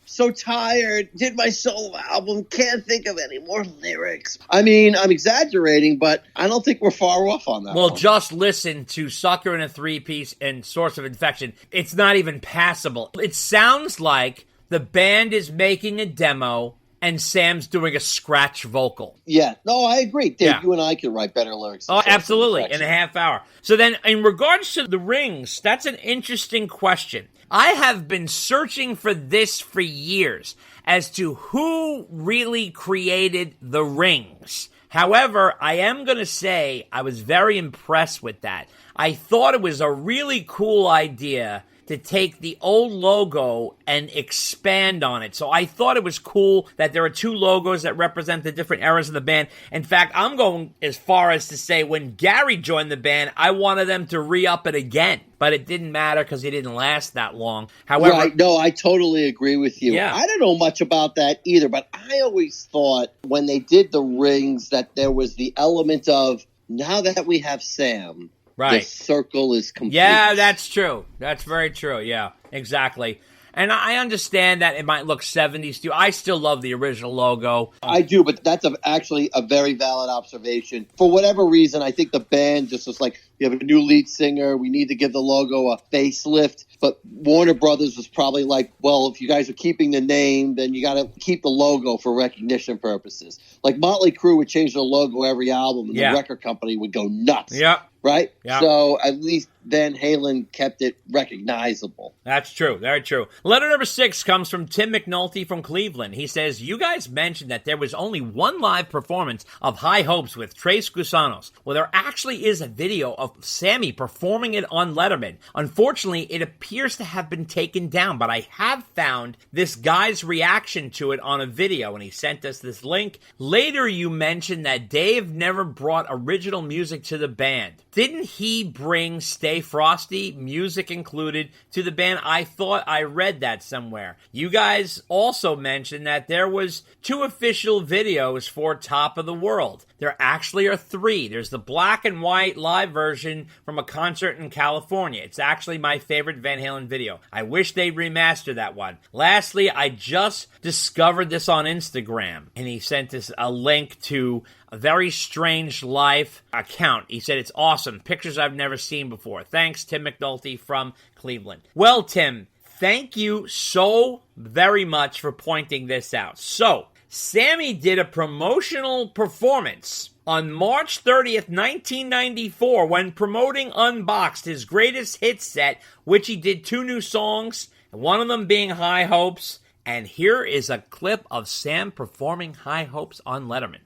Speaker 6: so tired, did my solo album, can't think of any more lyrics. I mean, I'm exaggerating, but I don't think we're far off on that.
Speaker 5: Well, just listen to Sucker in a Three-Piece and Source of Infection. It's not even passable. It sounds like the band is making a demo and Sam's doing a scratch vocal.
Speaker 6: Yeah. No, I agree. Dave,
Speaker 5: Yeah.
Speaker 6: you and I can write better lyrics.
Speaker 5: Oh, absolutely, in a half hour. So then, in regards to the rings, that's an interesting question. I have been searching for this for years as to who really created the rings. However, I am going to say I was very impressed with that. I thought it was a really cool idea to take the old logo and expand on it. So I thought it was cool that there are two logos that represent the different eras of the band. In fact, I'm going as far as to say when Gary joined the band, I wanted them to re-up it again. But it didn't matter because he didn't last that long. However,
Speaker 6: right. No, I totally agree with you.
Speaker 5: Yeah.
Speaker 6: I don't know much about that either, but I always thought when they did the rings that there was the element of, now that we have Sam,
Speaker 5: right,
Speaker 6: the circle is complete.
Speaker 5: Yeah, that's true. That's very true. Yeah, exactly. And I understand that it might look 70s too. I still love the original logo.
Speaker 6: I do, but that's actually a very valid observation. For whatever reason, I think the band just was like, we have a new lead singer. We need to give the logo a facelift. But Warner Brothers was probably like, well, if you guys are keeping the name, then you got to keep the logo for recognition purposes. Like Motley Crue would change their logo every album, and the record company would go nuts.
Speaker 5: Yeah.
Speaker 6: Right?
Speaker 5: Yeah.
Speaker 6: So at least Van Halen kept it recognizable.
Speaker 5: That's true. Very true. Letter number 6 comes from Tim McNulty from Cleveland. He says, you guys mentioned that there was only one live performance of High Hopes with Tres Gusanos. Well, there actually is a video of Sammy performing it on Letterman. Unfortunately, it appears to have been taken down, but I have found this guy's reaction to it on a video, and he sent us this link. Later, you mentioned that Dave never brought original music to the band. Didn't he bring Stay Frosty, music included, to the band? I thought I read that somewhere. You guys also mentioned that there was 2 official videos for Top of the World. There actually are 3. There's the black and white live version from a concert in California. It's actually my favorite Van Halen video. I wish they'd remaster that one. Lastly, I just discovered this on Instagram, and he sent us a link to a Very Strange Life account. He said it's awesome. Pictures I've never seen before. Thanks, Tim McNulty from Cleveland. Well, Tim, thank you so very much for pointing this out. So, Sammy did a promotional performance on March 30th, 1994, when promoting Unboxed, his greatest hit set, which he did 2 new songs, one of them being High Hopes. And here is a clip of Sam performing High Hopes on Letterman.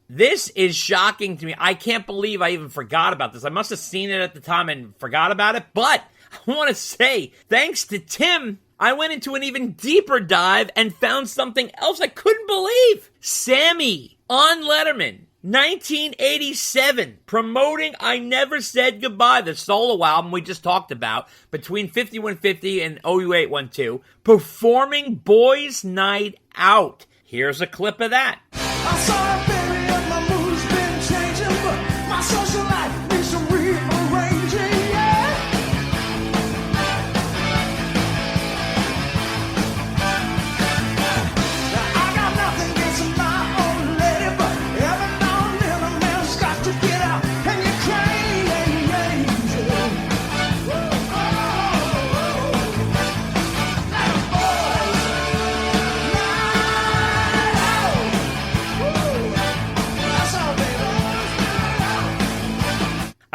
Speaker 5: This is shocking to me. I can't believe I even forgot about this. I must have seen it at the time and forgot about it. But I want to say, thanks to Tim, I went into an even deeper dive and found something else I couldn't believe. Sammy on Letterman, 1987, promoting I Never Said Goodbye, the solo album we just talked about, between 5150 and OU812, performing Boys Night Out. Here's a clip of that.
Speaker 3: I saw a baby and my mood's been changing, but my social life needs some rearranging, yeah. Now I got nothing against my old lady, but every now and then a man's got to get out and get crazy.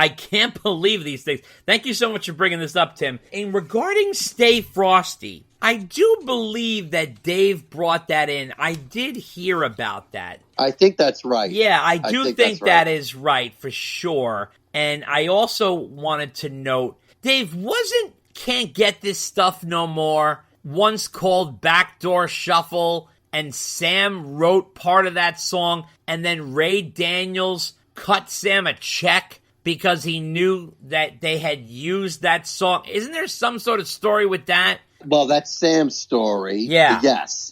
Speaker 5: I can't believe these things. Thank you so much for bringing this up, Tim. And regarding Stay Frosty, I do believe that Dave brought that in. I did hear about that.
Speaker 6: I think that's right.
Speaker 5: Yeah, I do think
Speaker 6: that's
Speaker 5: that
Speaker 6: right.
Speaker 5: is right for sure. And I also wanted to note, Dave wasn't Can't Get This Stuff No More once called Backdoor Shuffle, and Sam wrote part of that song, and then Ray Daniels cut Sam a check because he knew that they had used that song. Isn't there some sort of story with that?
Speaker 6: Well, that's Sam's story.
Speaker 5: Yeah.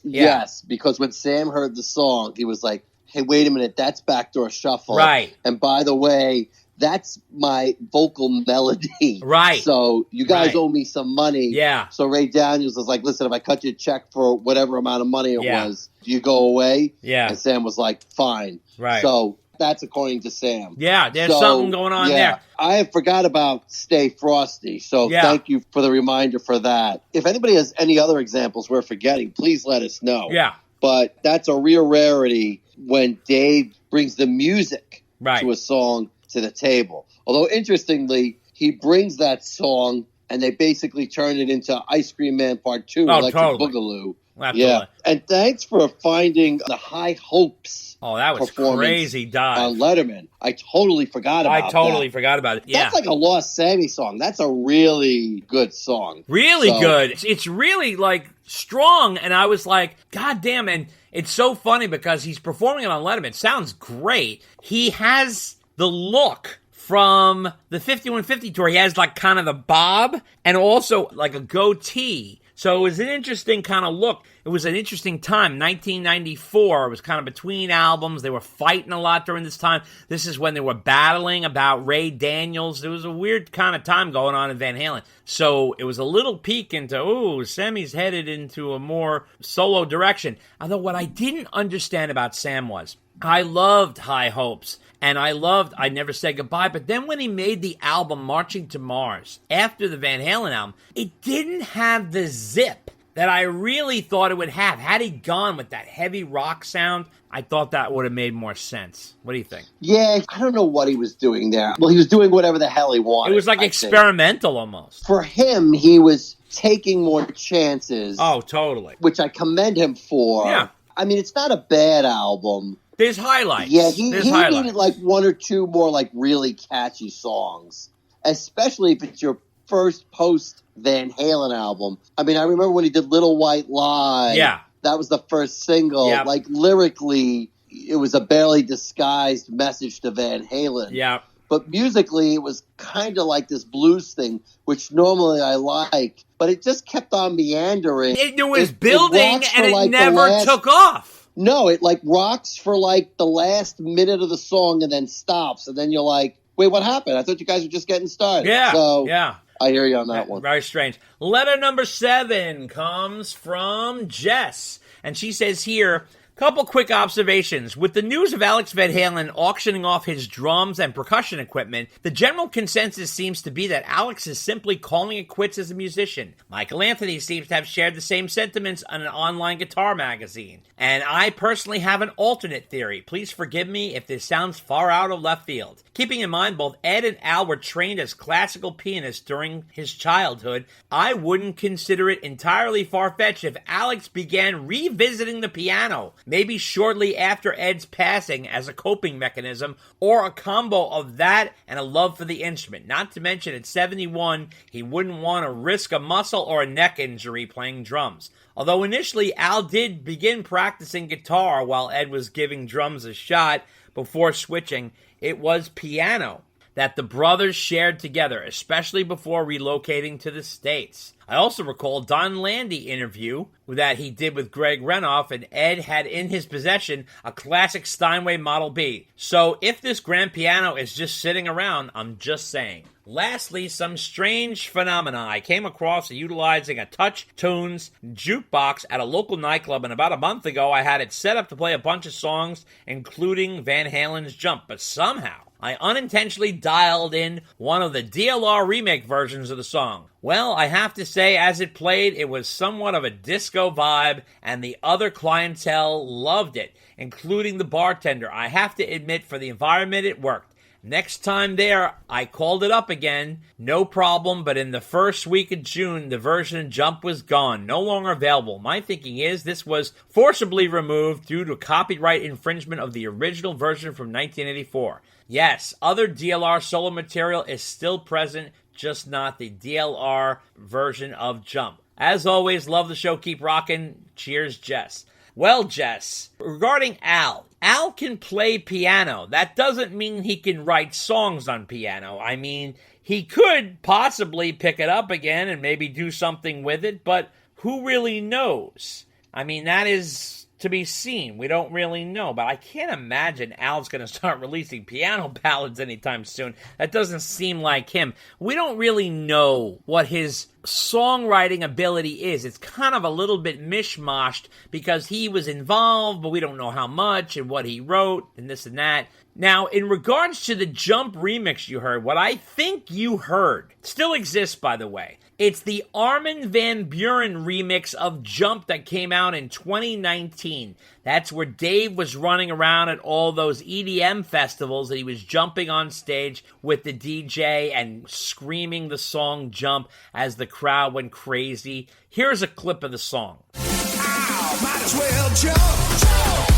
Speaker 6: Yes. Because when Sam heard the song, he was like, hey, wait a minute, that's Backdoor Shuffle.
Speaker 5: Right.
Speaker 6: And by the way, that's my vocal melody.
Speaker 5: Right.
Speaker 6: So you guys owe me some money.
Speaker 5: Yeah.
Speaker 6: So Ray Daniels was like, listen, if I cut you a check for whatever amount of money it was, do you go away?
Speaker 5: Yeah.
Speaker 6: And Sam was like, fine.
Speaker 5: Right.
Speaker 6: So that's according to Sam.
Speaker 5: Yeah, there's something going on there.
Speaker 6: I forgot about Stay Frosty, so thank you for the reminder for that. If anybody has any other examples we're forgetting, please let us know.
Speaker 5: Yeah.
Speaker 6: But that's a real rarity when Dave brings the music to a song to the table. Although, interestingly, he brings that song and they basically turn it into Ice Cream Man Part 2, Electric Boogaloo.
Speaker 5: Absolutely.
Speaker 6: Yeah. And thanks for finding the High Hopes.
Speaker 5: Oh, that was crazy dive.
Speaker 6: On Letterman. I totally forgot about that.
Speaker 5: Forgot about it. Yeah.
Speaker 6: That's like a Lost Sammy song. That's a really good song.
Speaker 5: Really good. It's really like strong. And I was like, God damn. And it's so funny because he's performing it on Letterman. It sounds great. He has the look from the 5150 tour. He has like kind of the bob and also like a goatee. So it was an interesting kind of look. It was an interesting time. 1994, it was kind of between albums. They were fighting a lot during this time. This is when they were battling about Ray Daniels. There was a weird kind of time going on in Van Halen. So it was a little peek into, Sammy's headed into a more solo direction. Although what I didn't understand about Sam was, I loved High Hopes, and I Never Said Goodbye, but then when he made the album Marching to Mars, after the Van Halen album, it didn't have the zip that I really thought it would have. Had he gone with that heavy rock sound, I thought that would have made more sense. What do you think?
Speaker 6: Yeah, I don't know what he was doing there. Well, he was doing whatever the hell he wanted.
Speaker 5: It was like experimental almost.
Speaker 6: For him, he was taking more chances.
Speaker 5: Oh, totally.
Speaker 6: Which I commend him for.
Speaker 5: Yeah.
Speaker 6: I mean, it's not a bad album.
Speaker 5: There's highlights.
Speaker 6: Yeah, he needed like one or two more like really catchy songs, especially if it's your first post Van Halen album. I mean, I remember when he did Little White Lie.
Speaker 5: Yeah.
Speaker 6: That was the first single.
Speaker 5: Yep.
Speaker 6: Like lyrically, it was a barely disguised message to Van Halen.
Speaker 5: Yeah.
Speaker 6: But musically, it was kind of like this blues thing, which normally I like, but it just kept on meandering.
Speaker 5: It was building and it
Speaker 6: like
Speaker 5: never took off.
Speaker 6: No, it like rocks for like the last minute of the song and then stops. And then you're like, wait, what happened? I thought you guys were just getting started.
Speaker 5: Yeah,
Speaker 6: so,
Speaker 5: yeah.
Speaker 6: I hear you on that one.
Speaker 5: Very strange. Letter number 7 comes from Jess. And she says here, couple quick observations. With the news of Alex Van Halen auctioning off his drums and percussion equipment, the general consensus seems to be that Alex is simply calling it quits as a musician. Michael Anthony seems to have shared the same sentiments on an online guitar magazine. And I personally have an alternate theory. Please forgive me if this sounds far out of left field. Keeping in mind both Ed and Al were trained as classical pianists during his childhood, I wouldn't consider it entirely far-fetched if Alex began revisiting the piano, maybe shortly after Ed's passing as a coping mechanism, or a combo of that and a love for the instrument. Not to mention at 71, he wouldn't want to risk a muscle or a neck injury playing drums. Although initially Al did begin practicing guitar while Ed was giving drums a shot before switching, it was piano that the brothers shared together, especially before relocating to the States. I also recall Don Landy interview that he did with Greg Renoff, and Ed had in his possession a classic Steinway Model B. So if this grand piano is just sitting around, I'm just saying. Lastly, some strange phenomena I came across utilizing a Touch Tunes jukebox at a local nightclub, and about a month ago I had it set up to play a bunch of songs, including Van Halen's Jump, but somehow I unintentionally dialed in one of the DLR remake versions of the song. Well, I have to say, as it played, it was somewhat of a disco vibe, and the other clientele loved it, including the bartender. I have to admit, for the environment, it worked. Next time there, I called it up again, no problem, but in the first week of June, the version of Jump was gone, no longer available. My thinking is this was forcibly removed due to copyright infringement of the original version from 1984. Yes, other DLR solo material is still present, just not the DLR version of Jump. As always, love the show, keep rocking. Cheers, Jess. Well, Jess, regarding Al Al can play piano. That doesn't mean he can write songs on piano. I mean, he could possibly pick it up again and maybe do something with it, but who really knows? I mean, that is to be seen. We don't really know, but I can't imagine Al's going to start releasing piano ballads anytime soon. That doesn't seem like him. We don't really know what his songwriting ability is. It's kind of a little bit mishmashed because he was involved, but we don't know how much and what he wrote and this and that. Now, in regards to the Jump remix you heard, what I think you heard still exists, by the way. It's the Armin van Buuren remix of Jump that came out in 2019. That's where Dave was running around at all those EDM festivals and he was jumping on stage with the DJ and screaming the song Jump as the crowd went crazy. Here's a clip of the song.
Speaker 3: Ow, might as well jump, jump.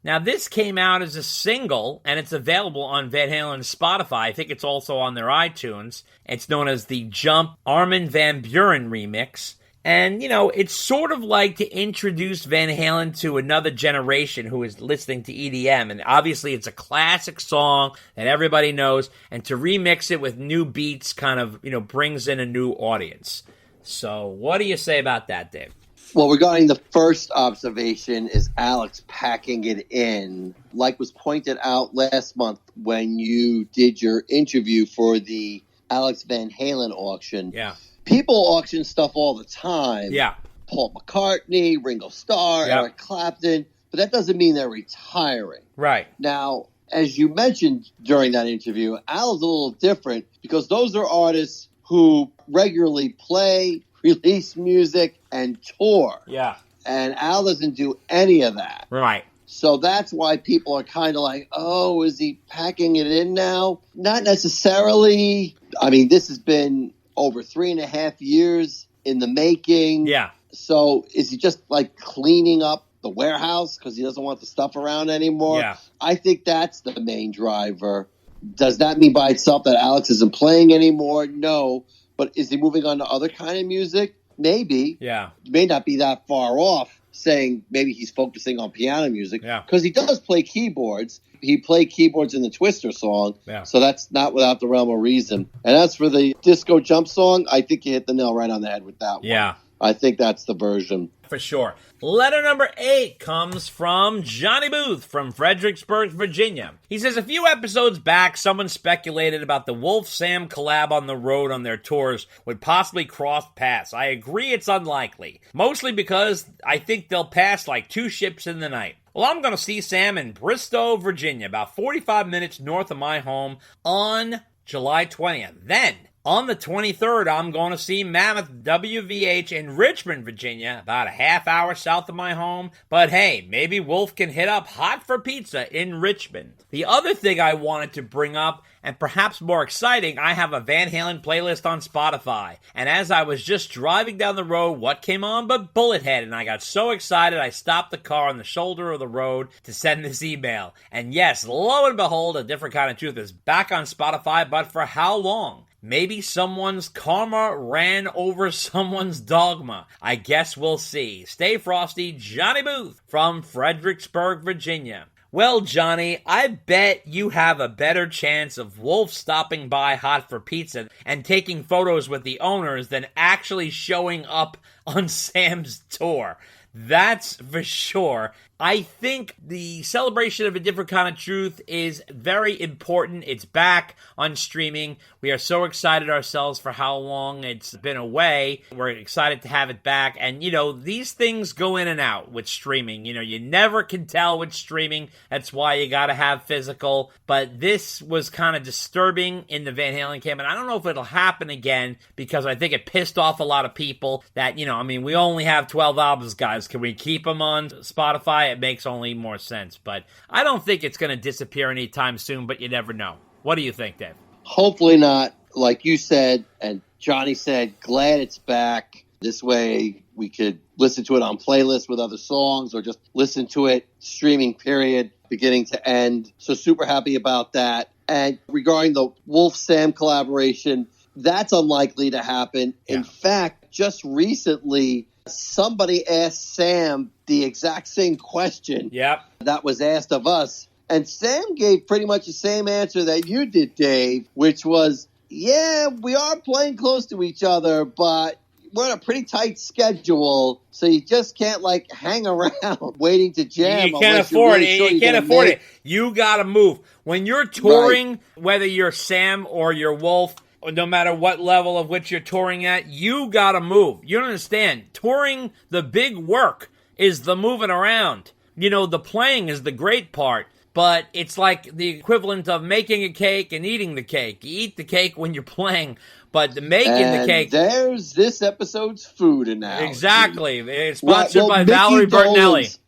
Speaker 5: Now, this came out as a single, and it's available on Van Halen's Spotify. I think it's also on their iTunes. It's known as the Jump Armin van Buuren remix. And, you know, it's sort of like to introduce Van Halen to another generation who is listening to EDM. And obviously, it's a classic song that everybody knows. And to remix it with new beats kind of, you know, brings in a new audience. So, what do you say about that, Dave?
Speaker 6: Well, regarding the first observation is Alex packing it in. Like was pointed out last month when you did your interview for the Alex Van Halen auction.
Speaker 5: Yeah.
Speaker 6: People auction stuff all the time.
Speaker 5: Yeah.
Speaker 6: Paul McCartney, Ringo Starr,
Speaker 5: Yeah.
Speaker 6: Eric Clapton. But that doesn't mean they're retiring.
Speaker 5: Right.
Speaker 6: Now, as you mentioned during that interview, Al is a little different because those are artists who regularly play, release music, and tour.
Speaker 5: Yeah.
Speaker 6: And Al doesn't do any of that.
Speaker 5: Right.
Speaker 6: So that's why people are kind of like, oh, is he packing it in now? Not necessarily. I mean, this has been over 3.5 years in the making.
Speaker 5: Yeah.
Speaker 6: So is he just like cleaning up the warehouse because he doesn't want the stuff around anymore?
Speaker 5: Yeah.
Speaker 6: I think that's the main driver. Does that mean by itself that Alex isn't playing anymore? No. But is he moving on to other kind of music? Maybe.
Speaker 5: Yeah.
Speaker 6: May not be that far off saying maybe he's focusing on piano music.
Speaker 5: Yeah.
Speaker 6: Because he does play keyboards. He played keyboards in the Twister song.
Speaker 5: Yeah.
Speaker 6: So that's not without the realm of reason. And as for the Disco Jump song, I think you hit the nail right on the head with that one.
Speaker 5: Yeah.
Speaker 6: I think that's the version.
Speaker 5: For sure. Letter number 8 comes from Johnny Booth from Fredericksburg, Virginia. He says, a few episodes back, someone speculated about the Wolf-Sam collab on the road on their tours would possibly cross paths. I agree it's unlikely. Mostly because I think they'll pass like two ships in the night. Well, I'm going to see Sam in Bristow, Virginia, about 45 minutes north of my home on July 20th. Then, on the 23rd, I'm going to see Mammoth WVH in Richmond, Virginia, about a half hour south of my home. But hey, maybe Wolf can hit up Hot for Pizza in Richmond. The other thing I wanted to bring up, and perhaps more exciting, I have a Van Halen playlist on Spotify. And as I was just driving down the road, what came on but Bullethead? And I got so excited, I stopped the car on the shoulder of the road to send this email. And yes, lo and behold, A Different Kind of Truth is back on Spotify, but for how long? Maybe someone's karma ran over someone's dogma. I guess we'll see. Stay frosty, Johnny Booth from Fredericksburg, Virginia. Well, Johnny, I bet you have a better chance of Wolf stopping by Hot for Pizza and taking photos with the owners than actually showing up on Sam's tour. That's for sure. I think the celebration of A Different Kind of Truth is very important. It's back on streaming. We are so excited ourselves for how long it's been away. We're excited to have it back. And, you know, these things go in and out with streaming. You know, you never can tell with streaming. That's why you got to have physical. But this was kind of disturbing in the Van Halen camp. And I don't know if it'll happen again because I think it pissed off a lot of people that, you know, I mean, we only have 12 albums, guys. Can we keep them on Spotify? It makes only more sense. But I don't think it's going to disappear anytime soon, but you never know. What do you think, Dave?
Speaker 6: Hopefully not. Like you said, and Johnny said, glad it's back. This way we could listen to it on playlists with other songs or just listen to it streaming, period. beginning to end. So super happy about that. And regarding the Wolf-Sam collaboration, that's unlikely to happen. Yeah. In fact, just recently, somebody asked Sam the exact same question that was asked of us. And Sam gave pretty much the same answer that you did, Dave, which was, yeah, we are playing close to each other, but we're on a pretty tight schedule, so you just can't, like, hang around waiting to jam.
Speaker 5: You can't afford it. You can't afford it. You got to move. When you're touring, whether you're Sam or you're Wolf, or no matter what level of which you're touring at, you got to move. You don't understand. Touring, the big work is the moving around. You know, the playing is the great part. But it's like the equivalent of making a cake and eating the cake. You eat the cake when you're playing, but the making the cake...
Speaker 6: there's this episode's food analogy.
Speaker 5: Exactly. It's sponsored by Valerie Bertinelli.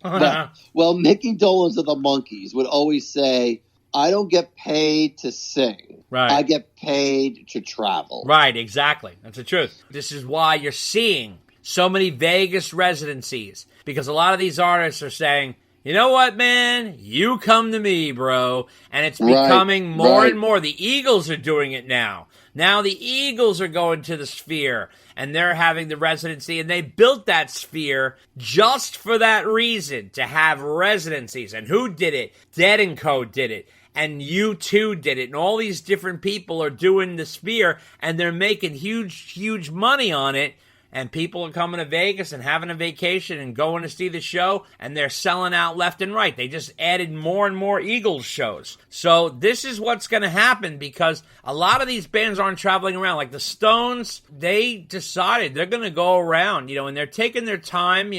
Speaker 6: Well, Mickey Dolenz of the Monkees would always say, I don't get paid to sing.
Speaker 5: Right.
Speaker 6: I get paid to travel.
Speaker 5: Right, exactly. That's the truth. This is why you're seeing so many Vegas residencies, because a lot of these artists are saying, you know what, man? You come to me, bro. And it's becoming more and more. The Eagles are doing it now. Now the Eagles are going to the Sphere, and they're having the residency, and they built that Sphere just for that reason, to have residencies. And who did it? Dead & Co. did it. And U2 did it. And all these different people are doing the Sphere, and they're making huge, huge money on it. And people are coming to Vegas and having a vacation and going to see the show, and they're selling out left and right. They just added more and more Eagles shows. So this is what's going to happen, because a lot of these bands aren't traveling around. Like the Stones, they decided they're going to go around, and they're taking their time.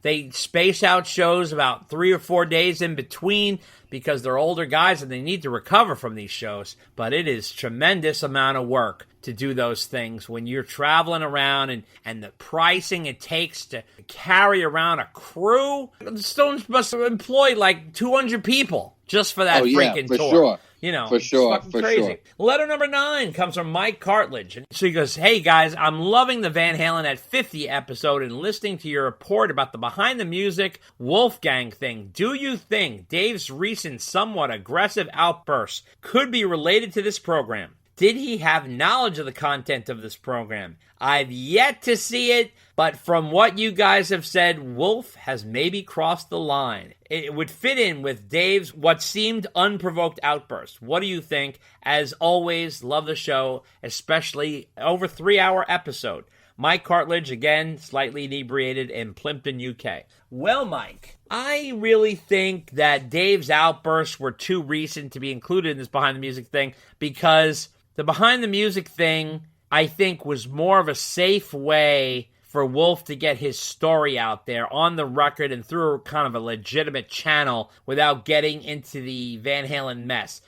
Speaker 5: They space out shows about 3 or 4 days in between, because they're older guys and they need to recover from these shows. But it is tremendous amount of work to do those things when you're traveling around, and the pricing it takes to carry around a crew. The Stones must have employed like 200 people just for that freaking tour.
Speaker 6: Sure.
Speaker 5: For sure. It's fucking crazy.
Speaker 6: Sure.
Speaker 5: Letter number 9 comes from Mike Cartledge. And so he goes, hey guys, I'm loving the Van Halen at 50 episode and listening to your report about the behind the music Wolfgang thing. Do you think Dave's recent somewhat aggressive outbursts could be related to this program? Did he have knowledge of the content of this program? I've yet to see it, but from what you guys have said, Wolf has maybe crossed the line. It would fit in with Dave's what seemed unprovoked outburst. What do you think? As always, love the show, especially over 3-hour episode. Mike Cartledge, again, slightly inebriated in Plimpton, UK. Well, Mike, I really think that Dave's outbursts were too recent to be included in this behind the music thing, because the behind the music thing, I think, was more of a safe way for Wolf to get his story out there on the record and through kind of a legitimate channel without getting into the Van Halen mess.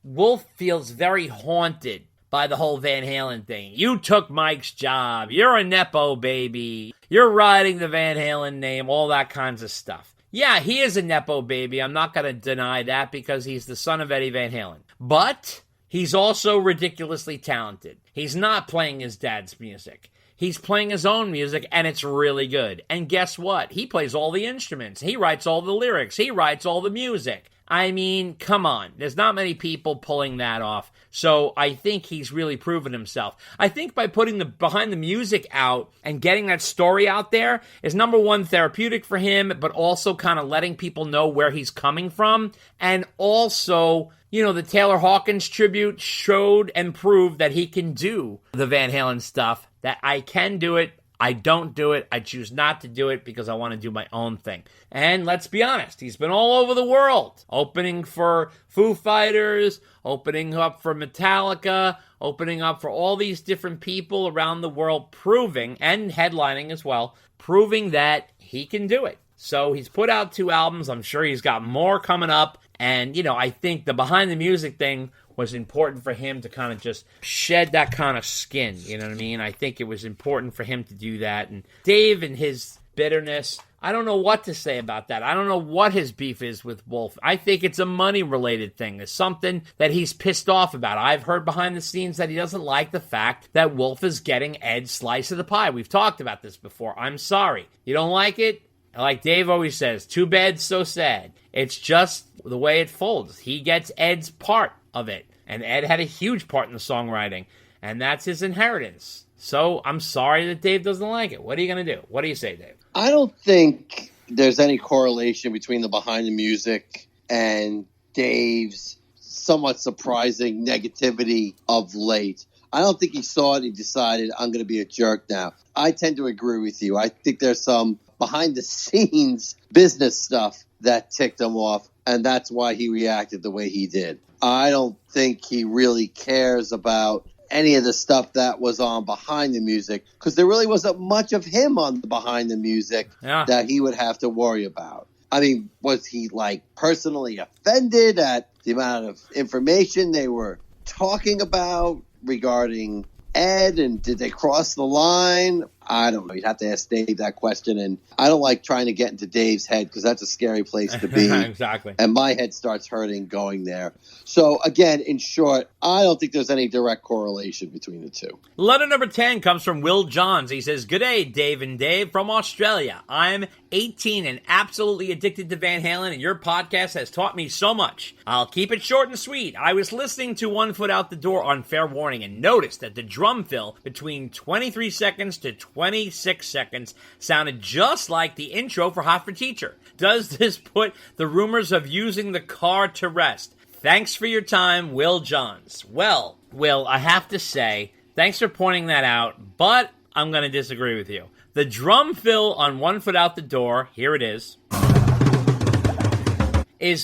Speaker 5: Wolf feels very haunted by the whole Van Halen thing. You took Mike's job. You're a Nepo baby. You're riding the Van Halen name, all that kinds of stuff. Yeah, he is a Nepo baby. I'm not going to deny that, because he's the son of Eddie Van Halen. But he's also ridiculously talented. He's not playing his dad's music. He's playing his own music, and it's really good. And guess what? He plays all the instruments. He writes all the lyrics. He writes all the music. I mean, come on. There's not many people pulling that off. So I think he's really proven himself. I think by putting the behind the music out and getting that story out there is, number one, therapeutic for him, but also kind of letting people know where he's coming from. And also, the Taylor Hawkins tribute showed and proved that he can do the Van Halen stuff, that I can do it. I don't do it. I choose not to do it because I want to do my own thing. And let's be honest, he's been all over the world, opening for Foo Fighters, opening up for Metallica, opening up for all these different people around the world, proving, and headlining as well, proving that he can do it. So he's put out 2 albums. I'm sure he's got more coming up. And, I think the behind the music thing was important for him to kind of just shed that kind of skin, you know what I mean? I think it was important for him to do that. And Dave and his bitterness, I don't know what to say about that. I don't know what his beef is with Wolf. I think it's a money-related thing. It's something that he's pissed off about. I've heard behind the scenes that he doesn't like the fact that Wolf is getting Ed's slice of the pie. We've talked about this before. I'm sorry. You don't like it? Like Dave always says, too bad, so sad. It's just, the way it folds. He gets Ed's part of it, and Ed had a huge part in the songwriting, and that's his inheritance. So I'm sorry that Dave doesn't like it. What are you going to do? What do you say, Dave?
Speaker 6: I don't think there's any correlation between the behind the music and Dave's somewhat surprising negativity of late. I don't think he saw it and decided, I'm going to be a jerk now. I tend to agree with you. I think there's some behind the scenes business stuff that ticked him off, and that's why he reacted the way he did. I don't think he really cares about any of the stuff that was on behind the music, because there really wasn't much of him on the behind the music that he would have to worry about. I mean, was he like personally offended at the amount of information they were talking about regarding Ed, and did they cross the line? I don't know. You'd have to ask Dave that question, and I don't like trying to get into Dave's head because that's a scary place to be.
Speaker 5: Exactly.
Speaker 6: And my head starts hurting going there. So, again, in short, I don't think there's any direct correlation between the two.
Speaker 5: Letter number 10 comes from Will Johns. He says, "Good day, Dave and Dave from Australia. I'm 18 and absolutely addicted to Van Halen, and your podcast has taught me so much. I'll keep it short and sweet. I was listening to One Foot Out the Door on Fair Warning and noticed that the drum fill between 23 seconds to 26 seconds sounded just like the intro for Hot for Teacher. Does this put the rumors of using the car to rest? Thanks for your time, Will Johns." Well, Will, I have to say, thanks for pointing that out, but I'm going to disagree with you. The drum fill on One Foot Out the Door, here it is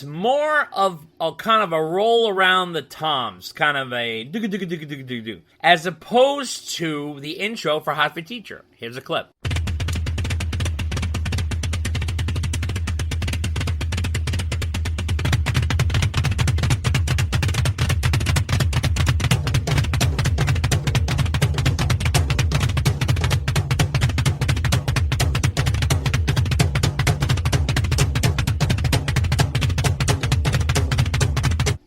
Speaker 5: more of a kind of a roll around the toms, kind of a do, as opposed to the intro for Hot for Teacher. Here's a clip.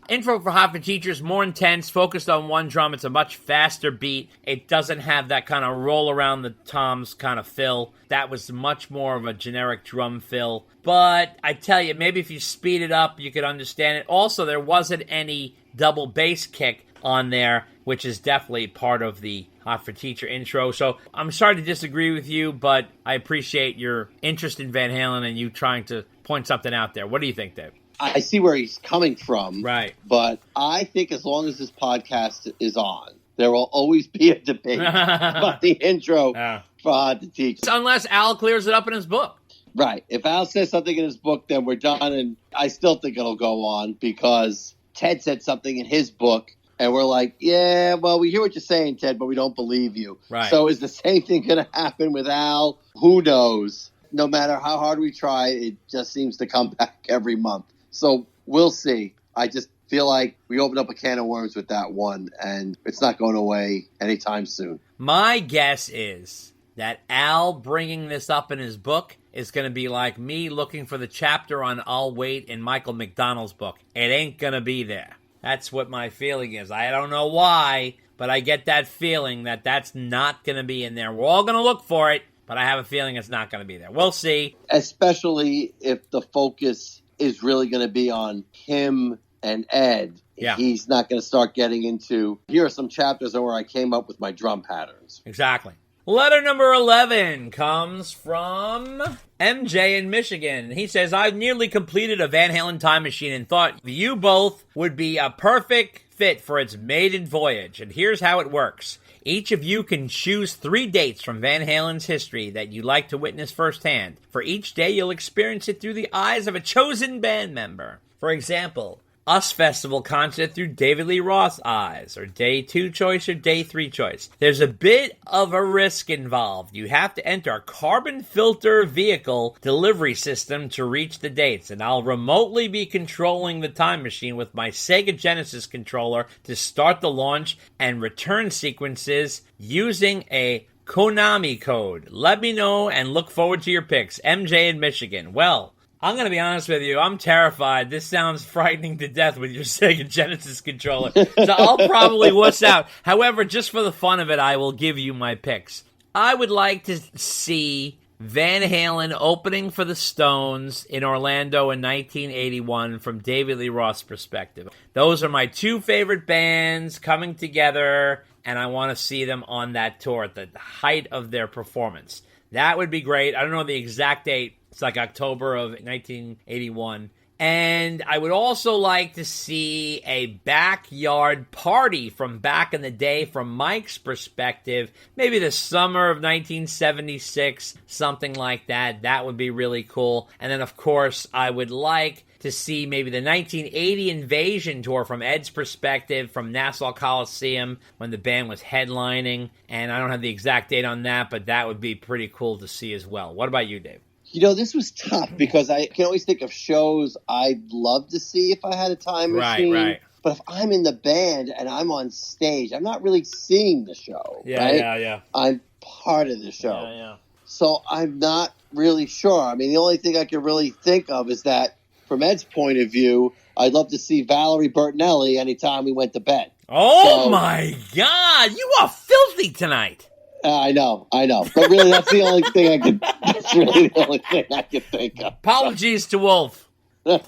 Speaker 5: Intro for Hot for Teachers, more intense, focused on one drum. It's a much faster beat. It doesn't have that kind of roll around the toms kind of fill. That was much more of a generic drum fill. But I tell you, maybe if you speed it up, you could understand it. Also, there wasn't any double bass kick on there, which is definitely part of the Hot for Teacher intro. So I'm sorry to disagree with you, but I appreciate your interest in Van Halen and you trying to point something out there. What do you think, Dave?
Speaker 6: I see where he's coming from.
Speaker 5: Right.
Speaker 6: But I think as long as this podcast is on, there will always be a debate about the intro for Hot to Teach.
Speaker 5: Unless Al clears it up in his book.
Speaker 6: Right. If Al says something in his book, then we're done. And I still think it'll go on because Ted said something in his book. And we're like, yeah, well, we hear what you're saying, Ted, but we don't believe you.
Speaker 5: Right.
Speaker 6: So is the same thing going to happen with Al? Who knows? No matter how hard we try, it just seems to come back every month. So we'll see. I just feel like we opened up a can of worms with that one, and it's not going away anytime soon.
Speaker 5: My guess is that Al bringing this up in his book is going to be like me looking for the chapter on I'll Wait in Michael McDonald's book. It ain't going to be there. That's what my feeling is. I don't know why, but I get that feeling that that's not going to be in there. We're all going to look for it, but I have a feeling it's not going to be there. We'll see.
Speaker 6: Especially if the focus is really going to be on him and Ed.
Speaker 5: Yeah.
Speaker 6: He's not going to start getting into, here are some chapters where I came up with my drum patterns.
Speaker 5: Exactly. Letter number 11 comes from MJ in Michigan. He says, "I've nearly completed a Van Halen time machine and thought you both would be a perfect fit for its maiden voyage. And here's how it works. Each of you can choose 3 dates from Van Halen's history that you'd like to witness firsthand. For each day, you'll experience it through the eyes of a chosen band member. For example, Us Festival concert through David Lee Roth's eyes, or day 2 choice or day 3 choice. There's a bit of a risk involved. You have to enter a carbon filter vehicle delivery system to reach the dates, and I'll remotely be controlling the time machine with my Sega Genesis controller to start the launch and return sequences using a Konami code. Let me know and look forward to your picks. MJ in Michigan." Well, I'm going to be honest with you. I'm terrified. This sounds frightening to death with your Sega Genesis controller. So I'll probably wuss out. However, just for the fun of it, I will give you my picks. I would like to see Van Halen opening for the Stones in Orlando in 1981 from David Lee Roth's perspective. Those are my two favorite bands coming together, and I want to see them on that tour at the height of their performance. That would be great. I don't know the exact date. It's like October of 1981. And I would also like to see a backyard party from back in the day from Mike's perspective. Maybe the summer of 1976, something like that. That would be really cool. And then, of course, I would like to see maybe the 1980 Invasion tour from Ed's perspective from Nassau Coliseum when the band was headlining. And I don't have the exact date on that, but that would be pretty cool to see as well. What about you, Dave?
Speaker 6: You know, this was tough because I can always think of shows I'd love to see if I had a time machine.
Speaker 5: Right.
Speaker 6: But if I'm in the band and I'm on stage, I'm not really seeing the show.
Speaker 5: Yeah.
Speaker 6: I'm part of the show.
Speaker 5: Yeah.
Speaker 6: So I'm not really sure. I mean, the only thing I can really think of is that from Ed's point of view, I'd love to see Valerie Bertinelli anytime we went to bed.
Speaker 5: Oh, my God. You are filthy tonight.
Speaker 6: I know. But really, that's the only thing that's really the only thing I can think of.
Speaker 5: Apologies to Wolf.
Speaker 6: Well,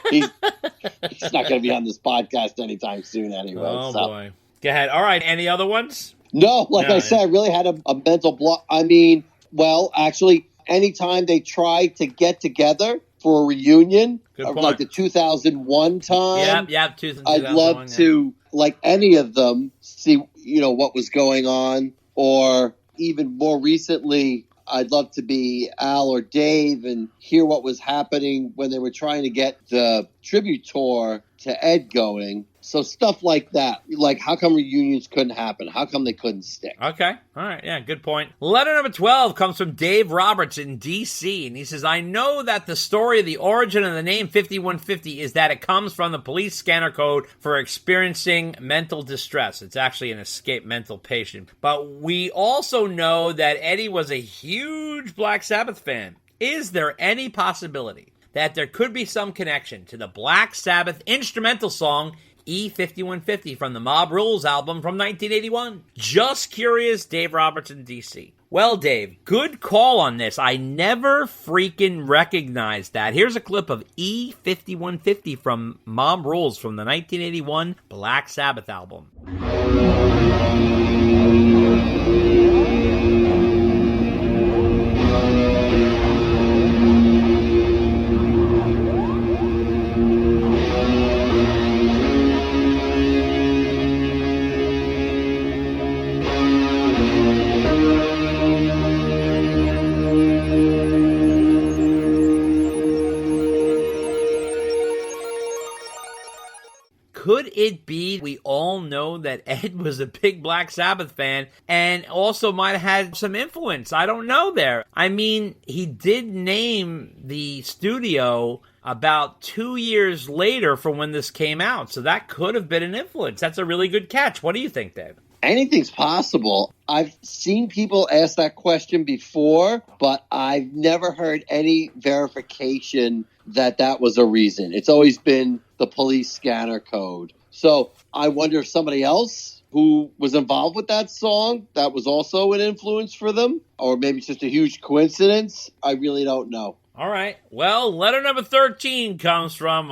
Speaker 6: he's not going to be on this podcast anytime soon anyway.
Speaker 5: Oh, boy. Go ahead. All right. Any other ones?
Speaker 6: No, I said, I really had a mental block. I mean, well, actually, anytime they try to get together for a reunion, like the 2001 time,
Speaker 5: Yep.
Speaker 6: I'd love to, like any of them, see, what was going on. Or even more recently, I'd love to be Al or Dave and hear what was happening when they were trying to get the tribute tour to Ed going. So stuff like that. Like, how come reunions couldn't happen? How come they couldn't stick?
Speaker 5: Okay. All right. Yeah, good point. Letter number 12 comes from Dave Roberts in D.C., and he says, I know that the story of the origin of the name 5150 is that it comes from the police scanner code for experiencing mental distress. It's actually an escaped mental patient. But we also know that Eddie was a huge Black Sabbath fan. Is there any possibility that there could be some connection to the Black Sabbath instrumental song E5150 from the Mob Rules album from 1981. Just curious, Dave Roberts in D.C. Well, Dave, good call on this. I never freaking recognized that. Here's a clip of E5150 from Mob Rules from the 1981 Black Sabbath album. Could it be we all know that Ed was a big Black Sabbath fan and also might have had some influence? I don't know there. I mean, he did name the studio about 2 years later from when this came out, so that could have been an influence. That's a really good catch. What do you think, Dave?
Speaker 6: Anything's possible. I've seen people ask that question before, but I've never heard any verification that was a reason. It's always been the police scanner code. So I wonder if somebody else who was involved with that song, that was also an influence for them, or maybe it's just a huge coincidence. I really don't know.
Speaker 5: All right. Well, letter number 13 comes from,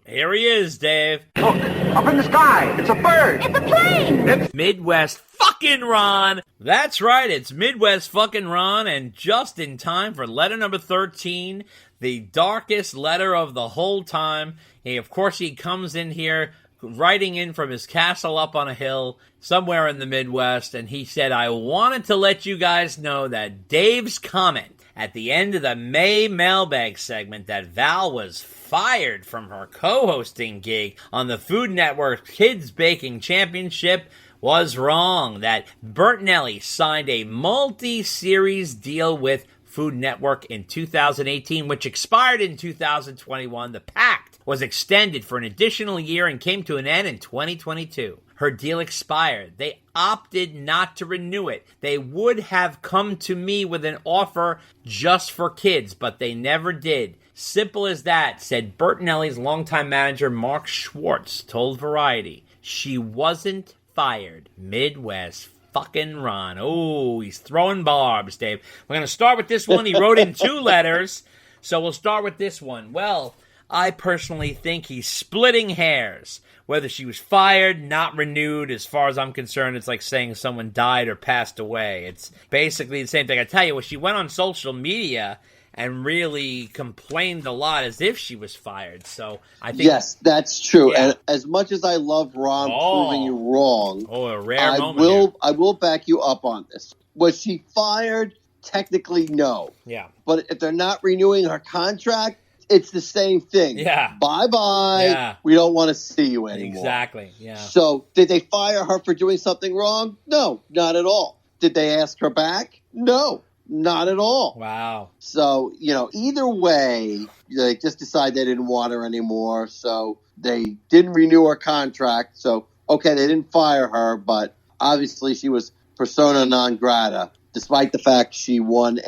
Speaker 5: here he is, Dave.
Speaker 9: Look, up in the sky. It's a bird. It's a plane.
Speaker 5: It's Midwest fucking Ron. That's right. It's Midwest fucking Ron, and just in time for letter number 13, the darkest letter of the whole time. Of course, he comes in here writing in from his castle up on a hill somewhere in the Midwest, and he said, I wanted to let you guys know that Dave's comment at the end of the May mailbag segment that Val was fired from her co-hosting gig on the Food Network Kids Baking Championship was wrong. That Bertinelli signed a multi-series deal with Food Network in 2018, which expired in 2021. The pact was extended for an additional year and came to an end in 2022. Her deal expired. They opted not to renew it. They would have come to me with an offer just for kids, but they never did. Simple as that, said Bertinelli's longtime manager Mark Schwartz told Variety. She wasn't fired. Midwest fucking Ron. Oh, he's throwing barbs, Dave. We're going to start with this one. He wrote in 2 letters, so we'll start with this one. Well, I personally think he's splitting hairs. Whether she was fired, not renewed, as far as I'm concerned, it's like saying someone died or passed away. It's basically the same thing. I tell you, when she went on social media and really complained a lot as if she was fired. So I think
Speaker 6: yes, that's true.
Speaker 5: Yeah.
Speaker 6: And as much as I love Ron proving you wrong,
Speaker 5: a rare moment here.
Speaker 6: I will back you up on this. Was she fired? Technically, no.
Speaker 5: Yeah.
Speaker 6: But if they're not renewing her contract, it's the same thing.
Speaker 5: Yeah.
Speaker 6: Bye-bye.
Speaker 5: Yeah.
Speaker 6: We don't want to see you anymore.
Speaker 5: Exactly. Yeah.
Speaker 6: So did they fire her for doing something wrong? No, not at all. Did they ask her back? No. Not at all.
Speaker 5: Wow.
Speaker 6: So, either way, they just decided they didn't want her anymore. So they didn't renew her contract. So, okay, they didn't fire her, but obviously she was persona non grata, despite the fact she won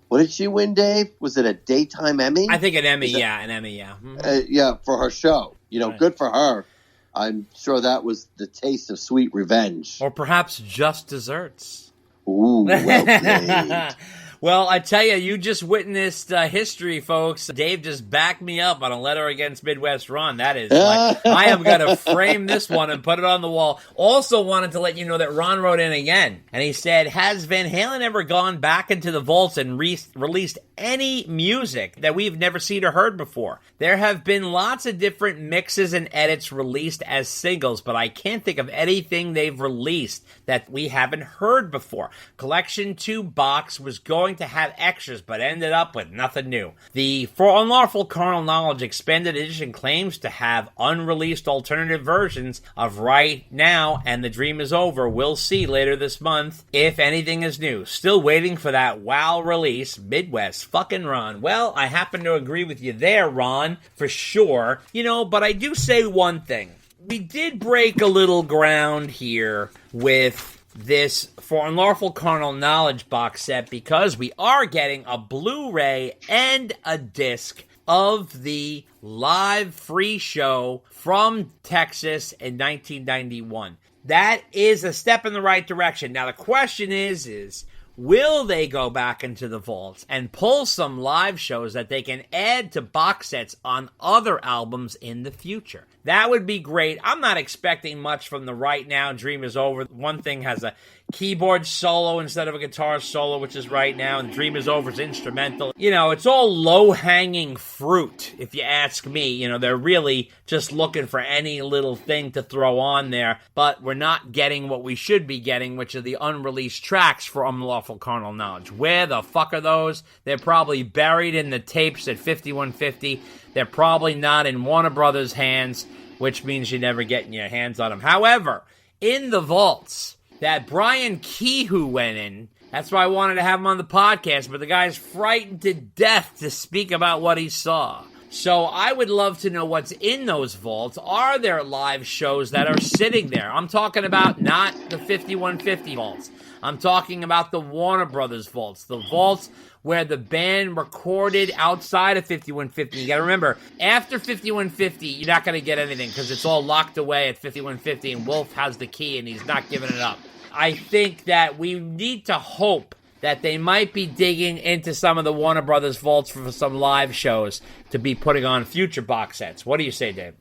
Speaker 6: what did she win, Dave? Was it a daytime Emmy?
Speaker 5: I think an Emmy, an Emmy, yeah.
Speaker 6: Yeah, for her show.
Speaker 5: Right.
Speaker 6: Good for her. I'm sure that was the taste of sweet revenge.
Speaker 5: Or perhaps just desserts.
Speaker 6: Ooh, well played.
Speaker 5: Well, I tell you, you just witnessed history, folks. Dave just backed me up on a letter against Midwest Ron. That is, I am going to frame this one and put it on the wall. Also wanted to let you know that Ron wrote in again, and he said, has Van Halen ever gone back into the vaults and released any music that we've never seen or heard before? There have been lots of different mixes and edits released as singles, but I can't think of anything they've released that we haven't heard before. Collection 2 box was going to have extras, but ended up with nothing new. The For Unlawful Carnal Knowledge Expanded Edition claims to have unreleased alternative versions of Right Now and The Dream Is Over. We'll see later this month if anything is new. Still waiting for that WoW release, Midwest fucking Ron. Well, I happen to agree with you there, Ron, for sure. But I do say one thing. We did break a little ground here with this For Unlawful Carnal Knowledge box set because we are getting a Blu-ray and a disc of the live free show from Texas in 1991. That is a step in the right direction. Now the question is will they go back into the vaults and pull some live shows that they can add to box sets on other albums in the future? That would be great. I'm not expecting much from the Right Now, Dream Is Over. One thing has a keyboard solo instead of a guitar solo, which is Right Now, and Dream Is Over's instrumental. It's all low-hanging fruit, if you ask me. They're really just looking for any little thing to throw on there, but we're not getting what we should be getting, which are the unreleased tracks for Unlawful Carnal Knowledge. Where the fuck are those? They're probably buried in the tapes at 5150. They're probably not in Warner Brothers' hands, which means you're never getting your hands on them. However, in the vaults that Brian Kehoe went in, that's why I wanted to have him on the podcast, but the guy's frightened to death to speak about what he saw. So I would love to know what's in those vaults. Are there live shows that are sitting there? I'm talking about not the 5150 vaults. I'm talking about the Warner Brothers vaults, the vaults where the band recorded outside of 5150. You got to remember, after 5150, you're not going to get anything because it's all locked away at 5150, and Wolf has the key, and he's not giving it up. I think that we need to hope that they might be digging into some of the Warner Brothers vaults for some live shows to be putting on future box sets. What do you say, Dave?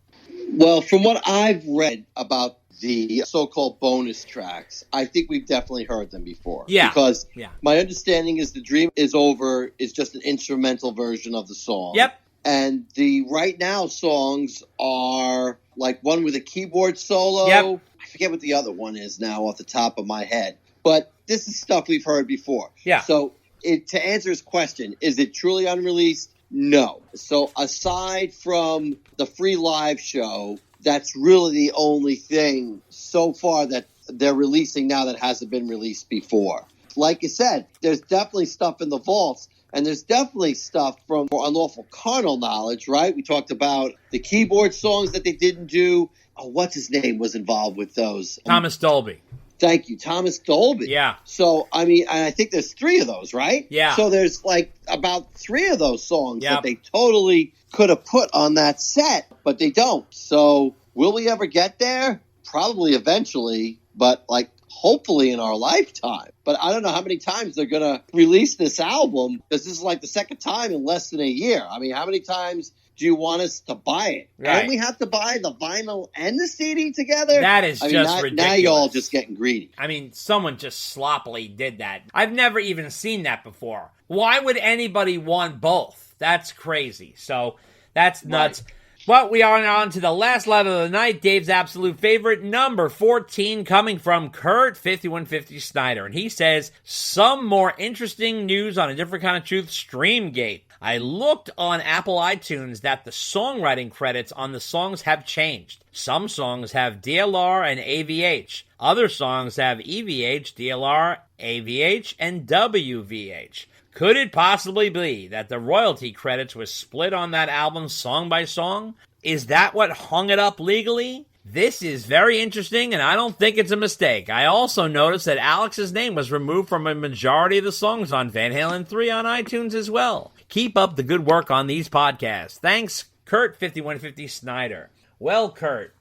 Speaker 6: Well, from what I've read about the so-called bonus tracks, I think we've definitely heard them before.
Speaker 5: Yeah.
Speaker 6: Because my understanding is The Dream Is Over is just an instrumental version of the song.
Speaker 5: Yep.
Speaker 6: And the Right Now songs are like one with a keyboard solo.
Speaker 5: Yep.
Speaker 6: I forget what the other one is now off the top of my head. But this is stuff we've heard before.
Speaker 5: Yeah.
Speaker 6: So to answer his question, is it truly unreleased? No. So aside from the free live show, that's really the only thing so far that they're releasing now that hasn't been released before. Like I said, there's definitely stuff in the vaults, and there's definitely stuff from Unlawful Carnal Knowledge, right? We talked about the keyboard songs that they didn't do. Oh, what's his name was involved with those?
Speaker 5: Thomas Dolby.
Speaker 6: Thank you, Thomas Dolby.
Speaker 5: Yeah.
Speaker 6: So, I mean, and I think there's 3 of those, right?
Speaker 5: Yeah.
Speaker 6: So there's like about 3 of those songs that they totally could have put on that set, but they don't. So will we ever get there? Probably eventually, but like hopefully in our lifetime. But I don't know how many times they're going to release this album, because this is like the second time in less than a year. I mean, how many times do you want us to buy it?
Speaker 5: Right.
Speaker 6: And we have to buy the vinyl and the CD together?
Speaker 5: That is ridiculous.
Speaker 6: Now y'all just getting greedy.
Speaker 5: I mean, someone just sloppily did that. I've never even seen that before. Why would anybody want both? That's crazy. So that's nuts. Right. But we are on to the last letter of the night, Dave's absolute favorite, number 14, coming from Kurt 5150 Snyder. And he says, some more interesting news on A Different Kind of Truth Streamgate. I looked on Apple iTunes that the songwriting credits on the songs have changed. Some songs have DLR and AVH. Other songs have EVH, DLR, AVH, and WVH. Could it possibly be that the royalty credits were split on that album song by song? Is that what hung it up legally? This is very interesting, and I don't think it's a mistake. I also noticed that Alex's name was removed from a majority of the songs on Van Halen 3 on iTunes as well. Keep up the good work on these podcasts. Thanks, Kurt 5150 Snyder. Well, Kurt,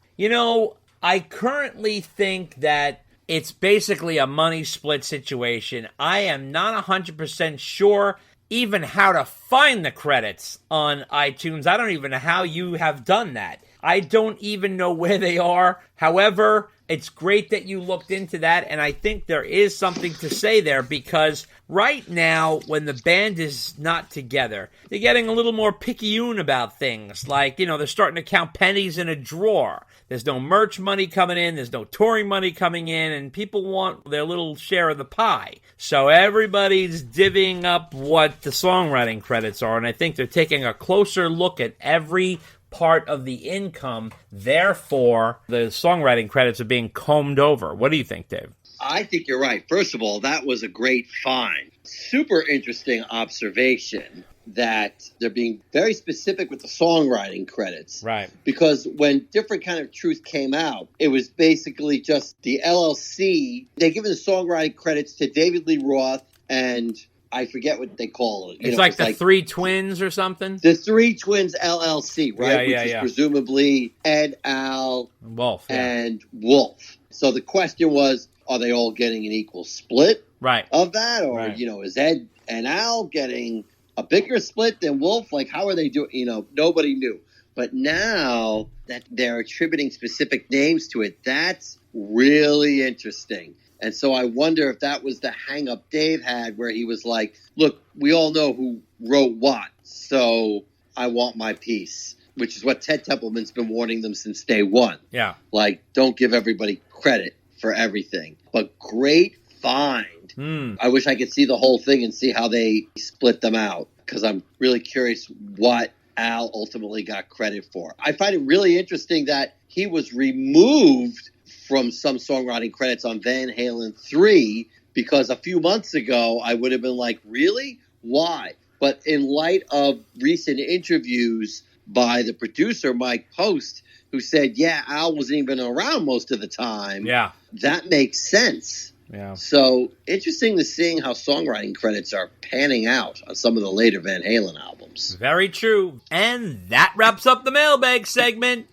Speaker 5: I currently think that it's basically a money split situation. I am not 100% sure even how to find the credits on iTunes. I don't even know how you have done that. I don't even know where they are. However, it's great that you looked into that, and I think there is something to say there, because right now, when the band is not together, they're getting a little more picayune about things. Like, they're starting to count pennies in a drawer. There's no merch money coming in, there's no touring money coming in, and people want their little share of the pie. So everybody's divvying up what the songwriting credits are, and I think they're taking a closer look at every part of the income. Therefore, the songwriting credits are being combed over. What do you think, Dave?
Speaker 6: I think you're right. First of all, that was a great find. Super interesting observation that they're being very specific with the songwriting credits.
Speaker 5: Right.
Speaker 6: Because when Different Kind of Truth came out, it was basically just the LLC. They given the songwriting credits to David Lee Roth and I forget what they call it.
Speaker 5: It's like the Three Twins or something?
Speaker 6: The Three Twins LLC, right?
Speaker 5: Yeah,
Speaker 6: Which is presumably Ed, Al,
Speaker 5: Wolf,
Speaker 6: and Wolf. So the question was, are they all getting an equal split of that? Or, is Ed and Al getting a bigger split than Wolf? Like, how are they doing? Nobody knew. But now that they're attributing specific names to it, that's really interesting. And so I wonder if that was the hang-up Dave had, where he was like, look, we all know who wrote what, so I want my piece, which is what Ted Templeman's been warning them since day one.
Speaker 5: Yeah.
Speaker 6: Like, don't give everybody credit for everything. But great find. I wish I could see the whole thing and see how they split them out, because I'm really curious what Al ultimately got credit for. I find it really interesting that he was removed from some songwriting credits on Van Halen 3, because a few months ago I would have been like, really? Why? But in light of recent interviews by the producer, Mike Post, who said, yeah, Al wasn't even around most of the time.
Speaker 5: Yeah.
Speaker 6: That makes sense.
Speaker 5: Yeah.
Speaker 6: So interesting to seeing how songwriting credits are panning out on some of the later Van Halen albums.
Speaker 5: Very true. And that wraps up the mailbag segment.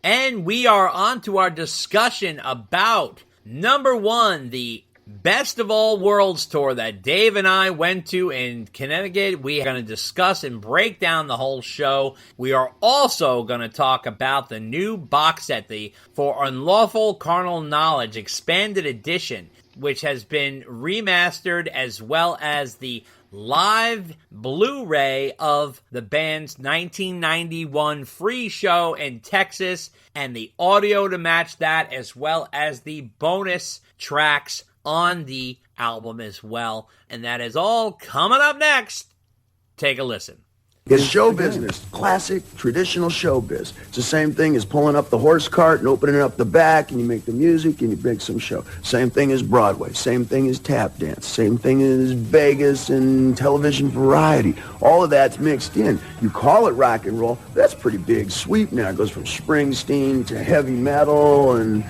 Speaker 5: And we are on to our discussion about, number one, the Best of All Worlds tour that Dave and I went to in Connecticut. We are going to discuss and break down the whole show. We are also going to talk about the new box set, the For Unlawful Carnal Knowledge Expanded Edition, which has been remastered, as well as the live Blu-ray of the band's 1991 free show in Texas, and the audio to match that, as well as the bonus tracks on the album as well. And that is all coming up next. Take a listen.
Speaker 12: It's show business, classic, traditional showbiz. It's the same thing as pulling up the horse cart and opening up the back, and you make the music and you make some show. Same thing as Broadway, same thing as tap dance, same thing as Vegas and television variety. All of that's mixed in. You call it rock and roll, that's pretty big sweep now. It goes from Springsteen to heavy metal and,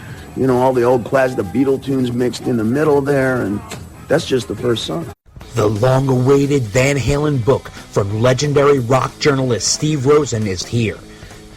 Speaker 12: all the old classics, the Beatle tunes mixed in the middle there, and that's just the first song.
Speaker 10: The long-awaited Van Halen book from legendary rock journalist Steve Rosen is here.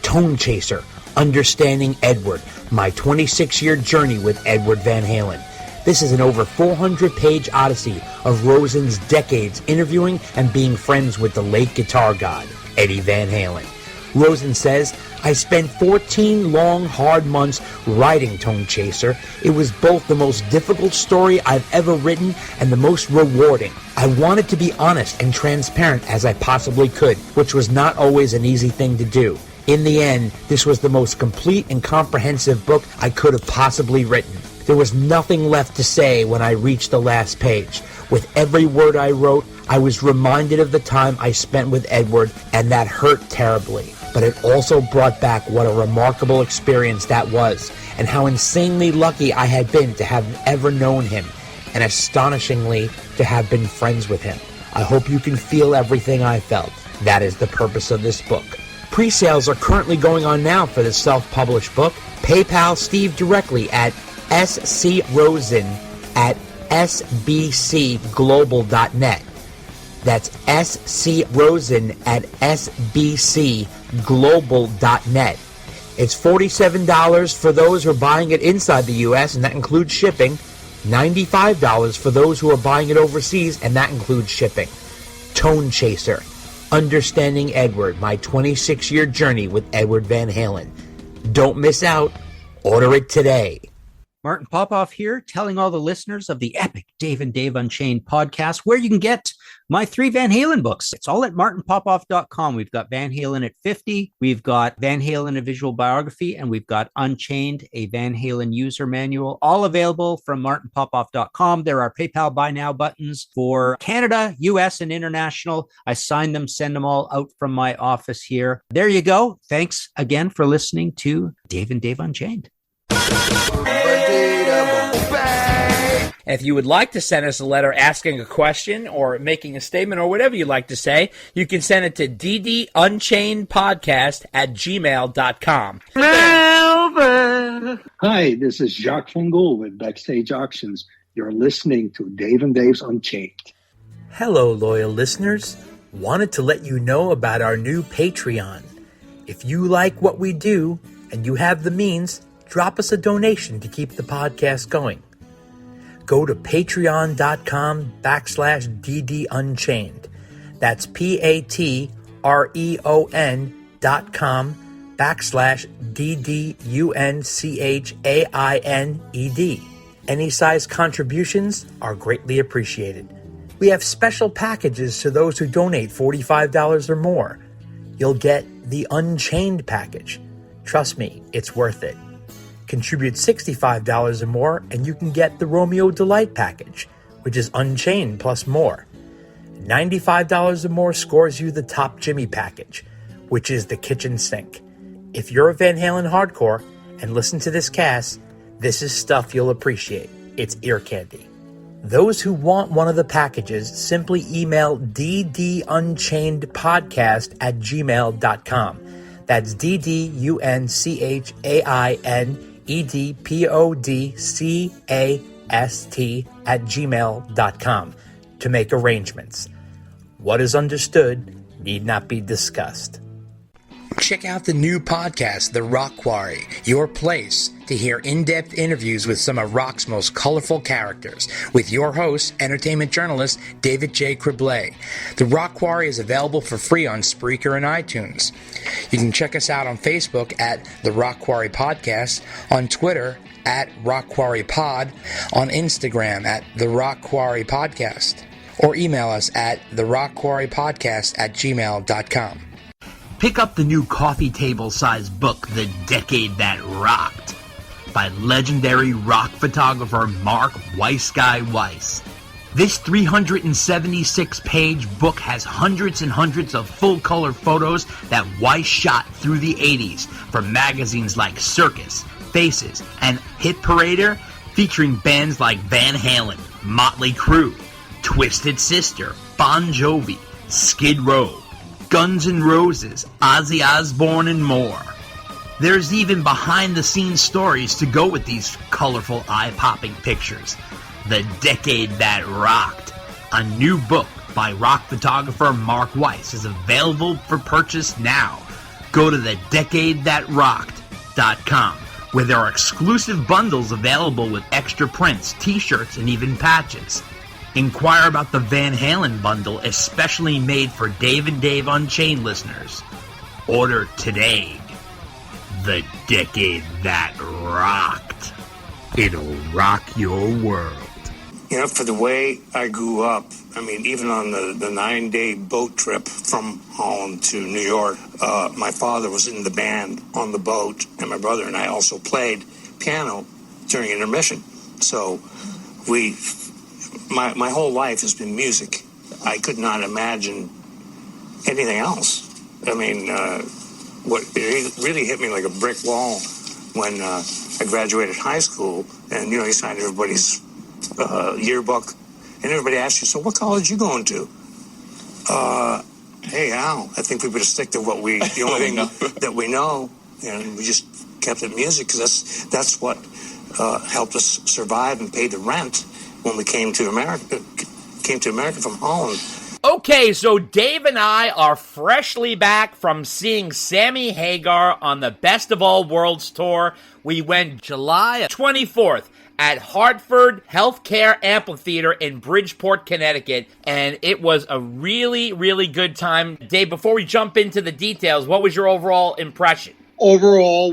Speaker 10: Tone Chaser, Understanding Edward, my 26-year journey with Edward Van Halen. This is an over 400-page odyssey of Rosen's decades interviewing and being friends with the late guitar god, Eddie Van Halen. Rosen says, I spent 14 long, hard months writing Tone Chaser. It was both the most difficult story I've ever written and the most rewarding. I wanted to be honest and transparent as I possibly could, which was not always an easy thing to do. In the end, this was the most complete and comprehensive book I could have possibly written. There was nothing left to say when I reached the last page. With every word I wrote, I was reminded of the time I spent with Edward, and that hurt terribly. But it also brought back what a remarkable experience that was, and how insanely lucky I had been to have ever known him, and astonishingly to have been friends with him. I hope you can feel everything I felt. That is the purpose of this book. Pre-sales are currently going on now for the self-published book. PayPal Steve directly at scrosen@sbcglobal.net. That's scrosen@sbcglobal.net. It's $47 for those who are buying it inside the U.S., and that includes shipping. $95 for those who are buying it overseas, and that includes shipping. Tone Chaser. Understanding Edward, my 26-year journey with Edward Van Halen. Don't miss out. Order it today.
Speaker 13: Martin Popoff here, telling all the listeners of the epic Dave and Dave Unchained podcast where you can get my 3 Van Halen books. It's all at martinpopoff.com. We've got Van Halen at 50. We've got Van Halen, a visual biography, and we've got Unchained, a Van Halen user manual, all available from martinpopoff.com. There are PayPal Buy Now buttons for Canada, US, and international. I sign them, send them all out from my office here. There you go. Thanks again for listening to Dave and Dave Unchained.
Speaker 5: If you would like to send us a letter asking a question or making a statement or whatever you'd like to say, you can send it to ddunchainedpodcast@gmail.com.
Speaker 14: Hi, this is Jacques Van Gool with Backstage Auctions. You're listening to Dave and Dave's Unchained.
Speaker 10: Hello, loyal listeners. Wanted to let you know about our new Patreon. If you like what we do and you have the means, drop us a donation to keep the podcast going. Go to patreon.com/ddunchained. That's patreon.com/ddunchained. Any size contributions are greatly appreciated. We have special packages to those who donate $45 or more. You'll get the Unchained package. Trust me, it's worth it. Contribute $65 or more, and you can get the Romeo Delight package, which is Unchained plus more. $95 or more scores you the Top Jimmy package, which is the kitchen sink. If you're a Van Halen hardcore and listen to this cast, this is stuff you'll appreciate. It's ear candy. Those who want one of the packages, simply email ddunchainedpodcast@gmail.com. That's ddunchainedpodcast@gmail.com to make arrangements. What is understood need not be discussed.
Speaker 1: Check out the new podcast, The Rock Quarry, your place to hear in-depth interviews with some of rock's most colorful characters, with your host, entertainment journalist David J. Criblay. The Rock Quarry is available for free on Spreaker and iTunes. You can check us out on Facebook at The Rock Quarry Podcast, on Twitter at Rock Quarry Pod, on Instagram at The Rock Quarry Podcast, or email us at therockquarrypodcast@gmail.com.
Speaker 10: Pick up the new coffee table-sized book, The Decade That Rocked, by legendary rock photographer Mark Weiss. This 376-page book has hundreds and hundreds of full-color photos that Weiss shot through the 80s for magazines like Circus, Faces, and Hit Parader, featuring bands like Van Halen, Motley Crue, Twisted Sister, Bon Jovi, Skid Row, Guns N' Roses, Ozzy Osbourne, and more. There's even behind-the-scenes stories to go with these colorful, eye-popping pictures. The Decade That Rocked, a new book by rock photographer Mark Weiss, is available for purchase now. Go to thedecadethatrocked
Speaker 1: vanhalenmerch.com, where there are exclusive bundles available with extra prints, t-shirts, and even patches. Inquire about the Van Halen bundle especially made for Dave and Dave Unchained listeners. Order today. The decade that rocked. It'll rock your world.
Speaker 15: You know, for the way I grew up, I mean, even on the 9-day boat trip from Holland to New York, my father was in the band on the boat, and my brother and I also played piano during intermission. So my whole life has been music. I could not imagine anything else. I mean, it really hit me like a brick wall when I graduated high school, and, you know, you signed everybody's yearbook, and everybody asks you, so what college you going to? Hey, Al, I think we better stick to the only thing that we know, and we just kept it music, because that's what helped us survive and pay the rent when we came to America from Holland.
Speaker 5: Okay, so Dave and I are freshly back from seeing Sammy Hagar on the Best of All Worlds tour. We went July 24th at Hartford Healthcare Amphitheater in Bridgeport, Connecticut, and it was a really, really good time. Dave, before we jump into the details, what was your overall impression?
Speaker 6: Overall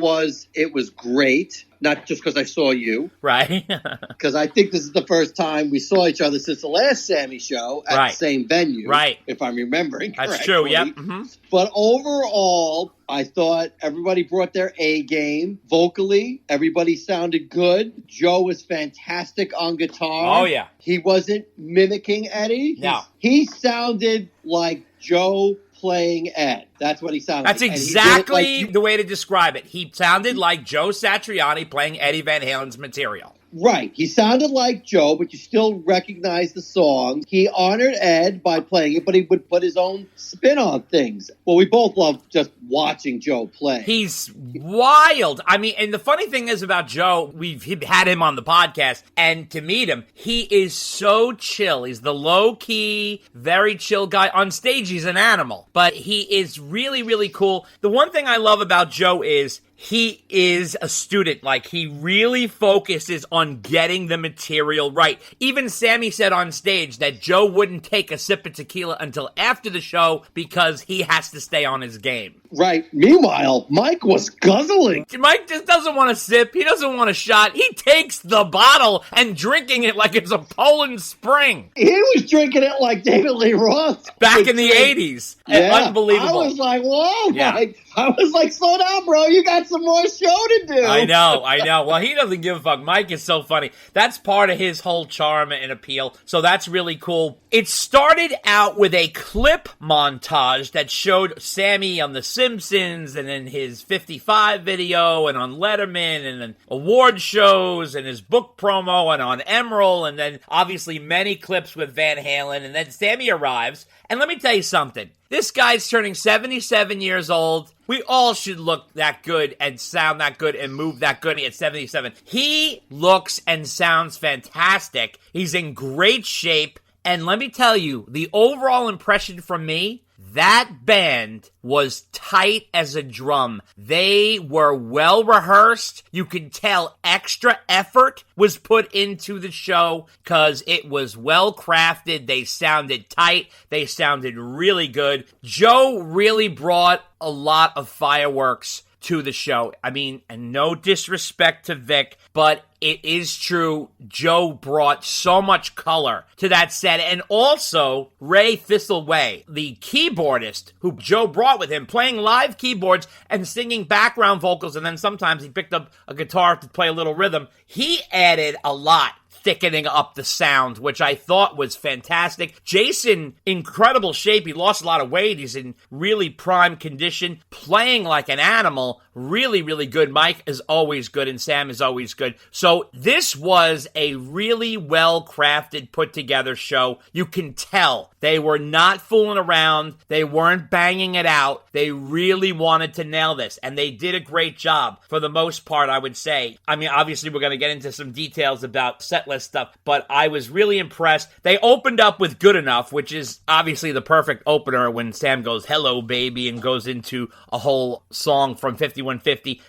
Speaker 6: it was great. Not just because I saw you.
Speaker 5: Right.
Speaker 6: Because I think this is the first time we saw each other since the last Sammy show at the same venue.
Speaker 5: Right.
Speaker 6: If I'm remembering correctly.
Speaker 5: That's true, yep. Mm-hmm.
Speaker 6: But overall, I thought everybody brought their A game. Vocally, everybody sounded good. Joe was fantastic on guitar.
Speaker 5: Oh, yeah.
Speaker 6: He wasn't mimicking Eddie.
Speaker 5: No.
Speaker 6: He sounded like Joe playing Ed. That's what he sounded
Speaker 5: like. That's exactly the way to describe it. He sounded like Joe Satriani playing Eddie Van Halen's material.
Speaker 6: Right. He sounded like Joe, but you still recognize the song. He honored Ed by playing it, but he would put his own spin on things. Well, we both love just watching Joe play.
Speaker 5: He's wild. I mean, and the funny thing is about Joe, we've had him on the podcast, and to meet him, he is so chill. He's the low-key, very chill guy. On stage, he's an animal, but he is really, really cool. The one thing I love about Joe is he is a student. Like, he really focuses on getting the material right. Even Sammy said on stage that Joe wouldn't take a sip of tequila until after the show because he has to stay on his game.
Speaker 6: Right. Meanwhile, Mike was guzzling.
Speaker 5: Mike just doesn't want to sip. He doesn't want a shot. He takes the bottle and drinking it like it's a Poland Spring.
Speaker 6: He was drinking it like David Lee Roth.
Speaker 5: Back in the 80s.
Speaker 6: Yeah.
Speaker 5: Unbelievable.
Speaker 6: I was like, whoa,
Speaker 5: Yeah.
Speaker 6: Mike. I was like, slow down, bro. You got some more show to do.
Speaker 5: I know. Well, he doesn't give a fuck. Mike is so funny. That's part of his whole charm and appeal. So that's really cool. It started out with a clip montage that showed Sammy on The Simpsons and in his 55 video and on Letterman and in award shows and his book promo and on Emerald, and then obviously many clips with Van Halen. And then Sammy arrives. And let me tell you something. This guy's turning 77 years old. We all should look that good and sound that good and move that good at 77. He looks and sounds fantastic. He's in great shape. And let me tell you, the overall impression from me, that band was tight as a drum. They were well rehearsed. You could tell extra effort was put into the show because it was well crafted. They sounded tight. They sounded really good. Joe really brought a lot of fireworks to the show. I mean, and no disrespect to Vic, but it is true. Joe brought so much color to that set. And also, Ray Thistleway, the keyboardist who Joe brought with him, playing live keyboards and singing background vocals, and then sometimes he picked up a guitar to play a little rhythm. He added a lot, thickening up the sound, which I thought was fantastic. Jason, incredible shape. He lost a lot of weight. He's in really prime condition, playing like an animal. Really, really good. Mike is always good, and Sam is always good. So this was a really well-crafted, put-together show. You can tell they were not fooling around. They weren't banging it out. They really wanted to nail this, and they did a great job for the most part, I would say. I mean, obviously, we're going to get into some details about setlist stuff, but I was really impressed. They opened up with Good Enough, which is obviously the perfect opener when Sam goes, "Hello, baby," and goes into a whole song from 5150.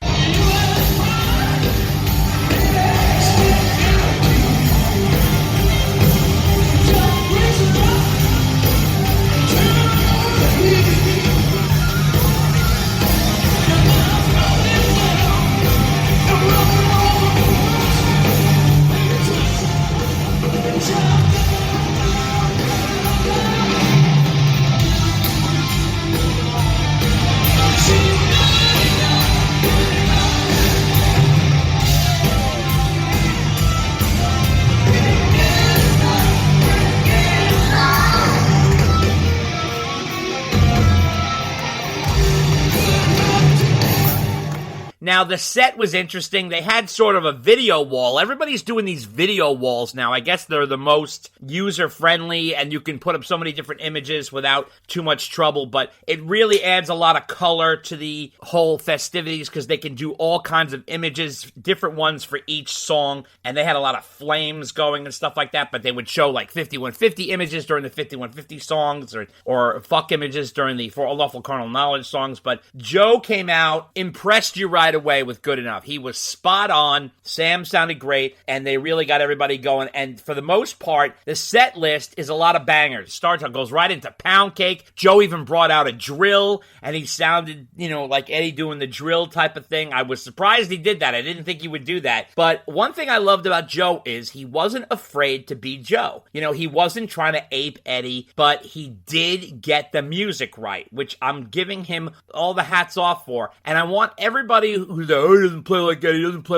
Speaker 5: Now, the set was interesting. They had sort of a video wall. Everybody's doing these video walls now. I guess they're the most user-friendly, and you can put up so many different images without too much trouble, but it really adds a lot of color to the whole festivities because they can do all kinds of images, different ones for each song, and they had a lot of flames going and stuff like that, but they would show like 5150 images during the 5150 songs or fuck images during the For All Lawful Carnal Knowledge songs, but Joe came out, impressed you right away with Good Enough. He was spot on. Sam sounded great, and they really got everybody going, and for the most part, the set list is a lot of bangers. Starts, goes right into Pound Cake. Joe even brought out a drill, and he sounded, like Eddie doing the drill type of thing. I was surprised he did that. I didn't think he would do that. But one thing I loved about Joe is he wasn't afraid to be Joe. He wasn't trying to ape Eddie, but he did get the music right, which I'm giving him all the hats off for. And I want everybody who's like, oh, he doesn't play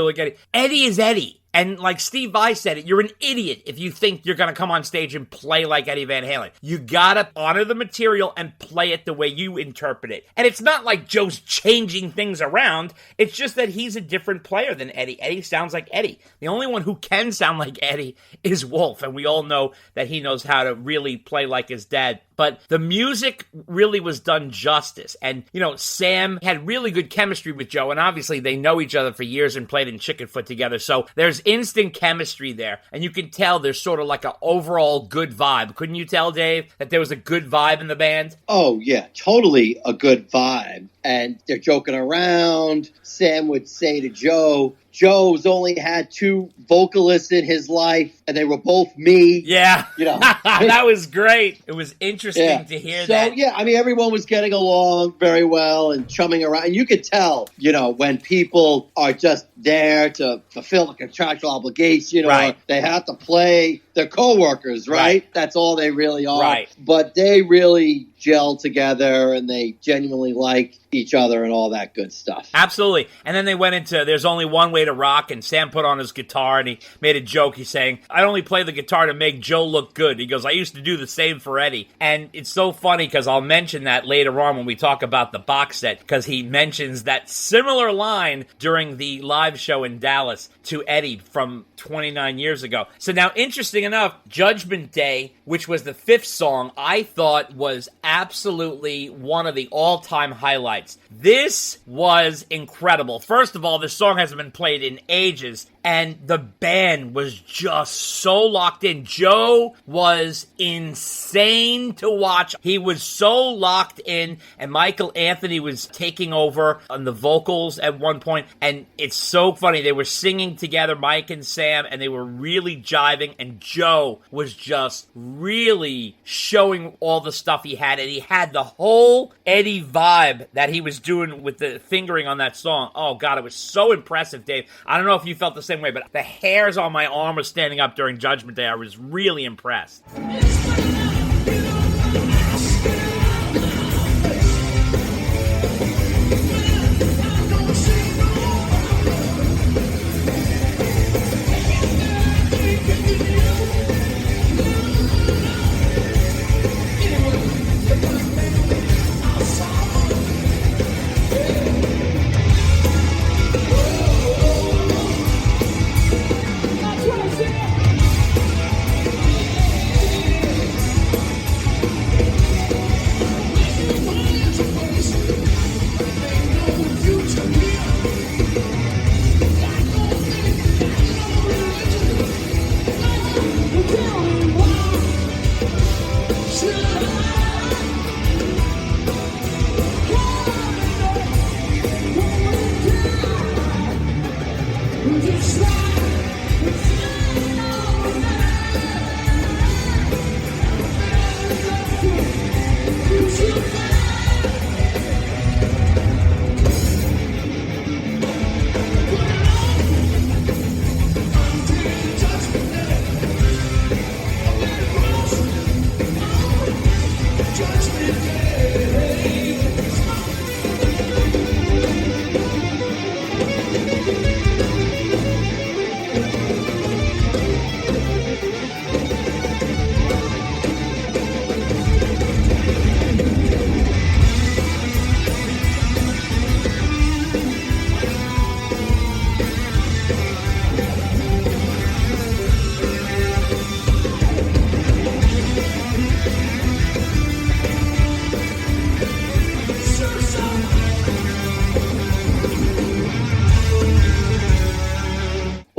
Speaker 5: like Eddie. Eddie is Eddie. And like Steve Vai said it, you're an idiot if you think you're going to come on stage and play like Eddie Van Halen. You got to honor the material and play it the way you interpret it. And it's not like Joe's changing things around. It's just that he's a different player than Eddie. Eddie sounds like Eddie. The only one who can sound like Eddie is Wolf. And we all know that he knows how to really play like his dad. But the music really was done justice. And, Sam had really good chemistry with Joe. And obviously they know each other for years and played in Chickenfoot together. So there's instant chemistry there. And you can tell there's sort of like an overall good vibe. Couldn't you tell, Dave, that there was a good vibe in the band?
Speaker 6: Oh, yeah, totally a good vibe. And they're joking around. Sam would say to Joe's only had 2 vocalists in his life, and they were both me.
Speaker 5: Yeah. That was great. It was interesting to hear that.
Speaker 6: So, yeah, everyone was getting along very well and chumming around. And you could tell, when people are just there to fulfill a contractual obligation,
Speaker 5: right.
Speaker 6: Or they have to play their coworkers, right? That's all they really are.
Speaker 5: Right.
Speaker 6: But they really gel together, and they genuinely like each other and all that good stuff.
Speaker 5: Absolutely. And then they went into There's Only One Way to Rock, and Sam put on his guitar, and he made a joke. He's saying, I only play the guitar to make Joe look good. He goes, I used to do the same for Eddie. And it's so funny because I'll mention that later on when we talk about the box set, because he mentions that similar line during the live show in Dallas to Eddie from 29 years ago. So now, interesting enough, Judgment Day, which was the 5th song, I thought was absolutely one of the all-time highlights. This was incredible. First of all, this song hasn't been played in ages, and the band was just so locked in. Joe was insane to watch. He was so locked in, and Michael Anthony was taking over on the vocals at one point, and it's so funny. They were singing together, Mike and Sam, and they were really jiving, and Joe was just really showing all the stuff he had, and he had the whole Eddie vibe that he was doing with the fingering on that song. Oh, God, it was so impressive, Dave. I don't know if you felt the same way, but the hairs on my arm were standing up during Judgment Day. I was really impressed.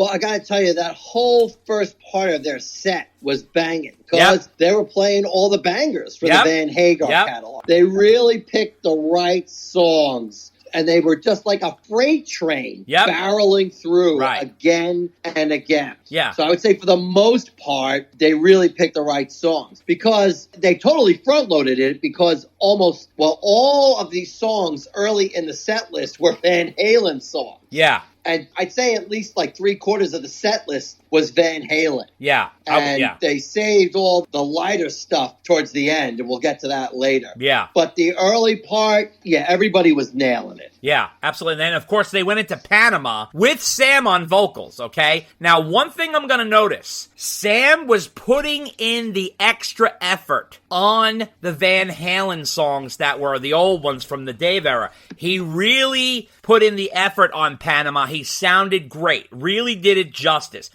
Speaker 6: Well, I gotta tell you, that whole first part of their set was banging because they were playing all the bangers for the Van Hagar catalog. They really picked the right songs. And they were just like a freight train barreling through again and again.
Speaker 5: Yeah.
Speaker 6: So I would say for the most part, they really picked the right songs because they totally front-loaded it because all of these songs early in the set list were Van Halen songs.
Speaker 5: Yeah.
Speaker 6: And I'd say at least like 3/4 of the set list was Van Halen.
Speaker 5: Yeah.
Speaker 6: And they saved all the lighter stuff towards the end, and we'll get to that later.
Speaker 5: Yeah.
Speaker 6: But the early part, everybody was nailing it.
Speaker 5: Yeah, absolutely. And then, of course, they went into Panama with Sam on vocals, okay? Now, one thing I'm going to notice, Sam was putting in the extra effort on the Van Halen songs that were the old ones from the Dave era. He really put in the effort on Panama. He sounded great. Really did it justice.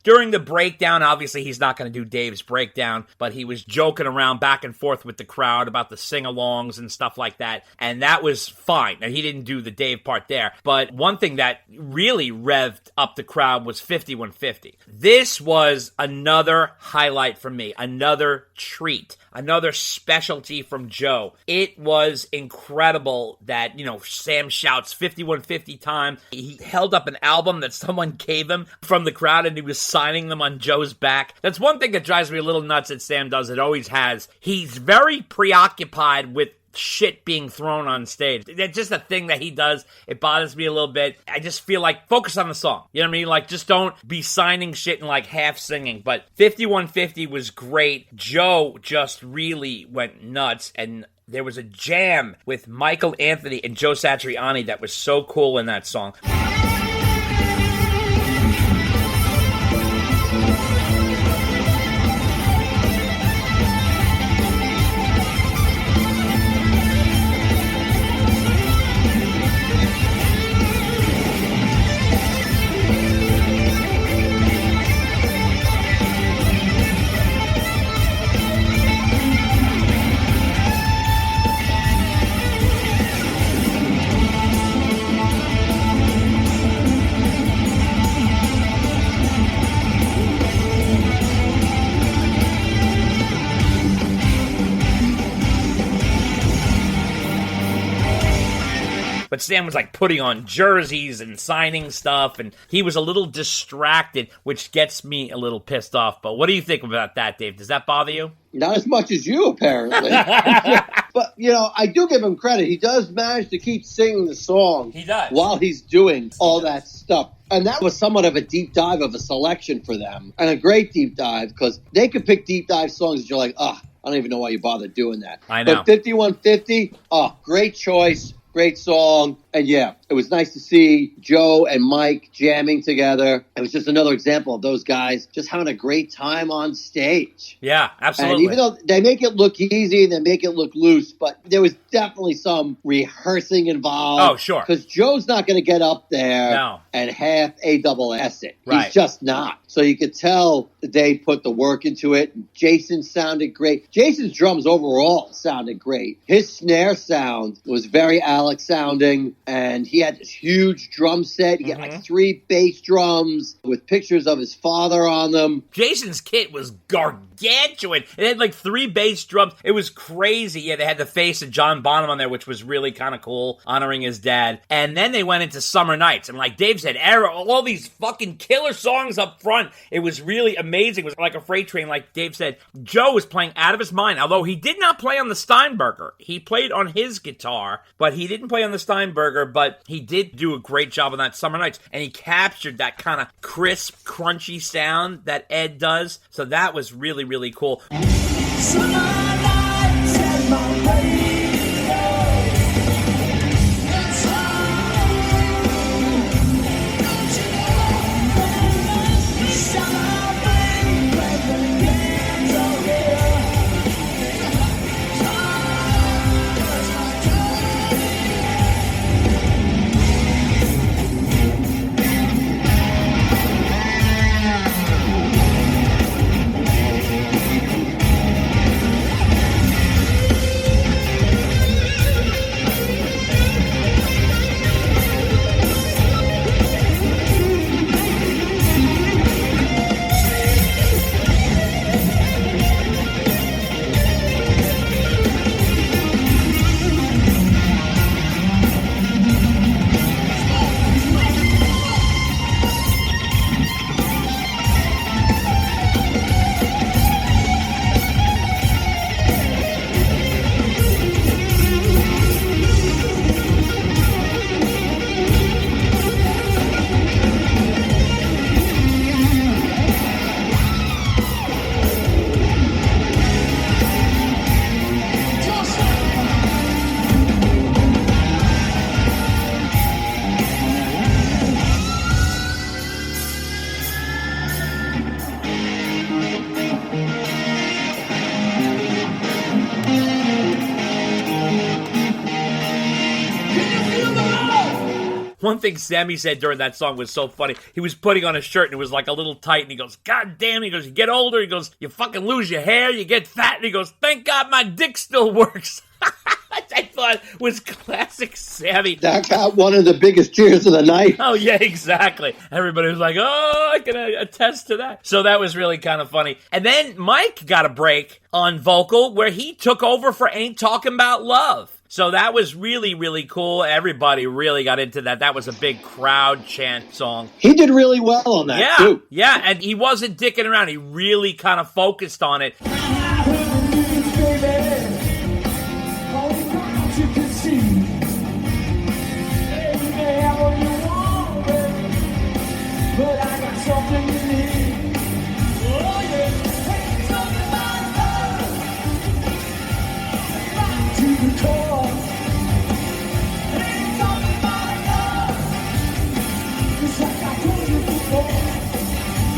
Speaker 5: During the breakdown, obviously he's not going to do Dave's breakdown, but he was joking around back and forth with the crowd about the sing-alongs and stuff like that, and that was fine. And he didn't do the Dave part there. But one thing that really revved up the crowd was 5150. This was another highlight for me, another treat, another specialty from Joe. It was incredible that, Sam shouts 5150 time. He held up an album that someone gave him from the crowd, and he was signing them on Joe's back. That's one thing that drives me a little nuts that Sam does. It always has. He's very preoccupied with shit being thrown on stage. That's just a thing that he does. It bothers me a little bit. I just feel like focus on the song. You know what I mean? Like, just don't be signing shit and like half singing. But 5150 was great. Joe just really went nuts, and there was a jam with Michael Anthony and Joe Satriani that was so cool in that song. But Sam was like putting on jerseys and signing stuff, and he was a little distracted, which gets me a little pissed off. But what do you think about that, Dave? Does that bother you?
Speaker 6: Not as much as you, apparently. But, I do give him credit. He does manage to keep singing the song.
Speaker 5: He does.
Speaker 6: While he's doing all that stuff. And that was somewhat of a deep dive of a selection for them. And a great deep dive, because they could pick deep dive songs that you're like, I don't even know why you bothered doing that.
Speaker 5: I know.
Speaker 6: But 5150, great choice. Great song. And it was nice to see Joe and Mike jamming together. It was just another example of those guys just having a great time on stage.
Speaker 5: Yeah, absolutely.
Speaker 6: And even though they make it look easy and they make it look loose, but there was definitely some rehearsing involved.
Speaker 5: Oh, sure.
Speaker 6: Because Joe's not going to get up there and half ASS it.
Speaker 5: Right.
Speaker 6: He's just not. So you could tell they put the work into it. Jason sounded great. Jason's drums overall sounded great. His snare sound was very Alex sounding. And he had this huge drum set. He had like 3 bass drums with pictures of his father on them.
Speaker 5: Jason's kit was gargantuan. It had like 3 bass drums. It was crazy. Yeah, they had the face of John Bonham on there, which was really kind of cool, honoring his dad. And then they went into Summer Nights. And like Dave said, all these fucking killer songs up front. It was really amazing. It was like a freight train, like Dave said. Joe was playing out of his mind, although he did not play on the Steinberger. He played on his guitar, but he didn't play on the Steinberger. But he did do a great job on that Summer Nights, and he captured that kind of crisp, crunchy sound that Ed does. So that was really, really cool.
Speaker 3: Summer night.
Speaker 5: One thing Sammy said during that song was so funny. He was putting on a shirt and it was like a little tight, and he goes, God damn, he goes, you get older, he goes, you fucking lose your hair, you get fat, and he goes, thank God my dick still works. I thought was classic Sammy.
Speaker 6: That got one of the biggest cheers of the night.
Speaker 5: Oh, yeah, exactly. Everybody was like, oh, I can attest to that. So that was really kind of funny. And then Mike got a break on vocal where he took over for Ain't Talking About Love. So that was really, really cool. Everybody really got into that. That was a big crowd chant song.
Speaker 6: He did really well on that, too.
Speaker 5: Yeah, and he wasn't dicking around. He really kind of focused on it.
Speaker 3: You can see, hey, you may have all you want, baby, but I got something you need. Oh yeah, hey, something about love, right to the core. Hey, something about love, just like I told you before.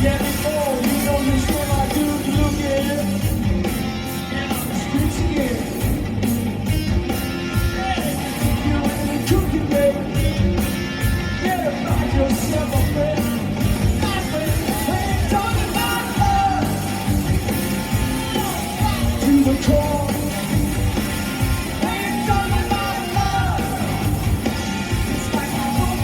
Speaker 3: Yeah, before you know this when I do look at it, and I'm streets again. Yourself a friend. My friend, ain't talking about love to the core. Ain't talking about love. It's like I hope.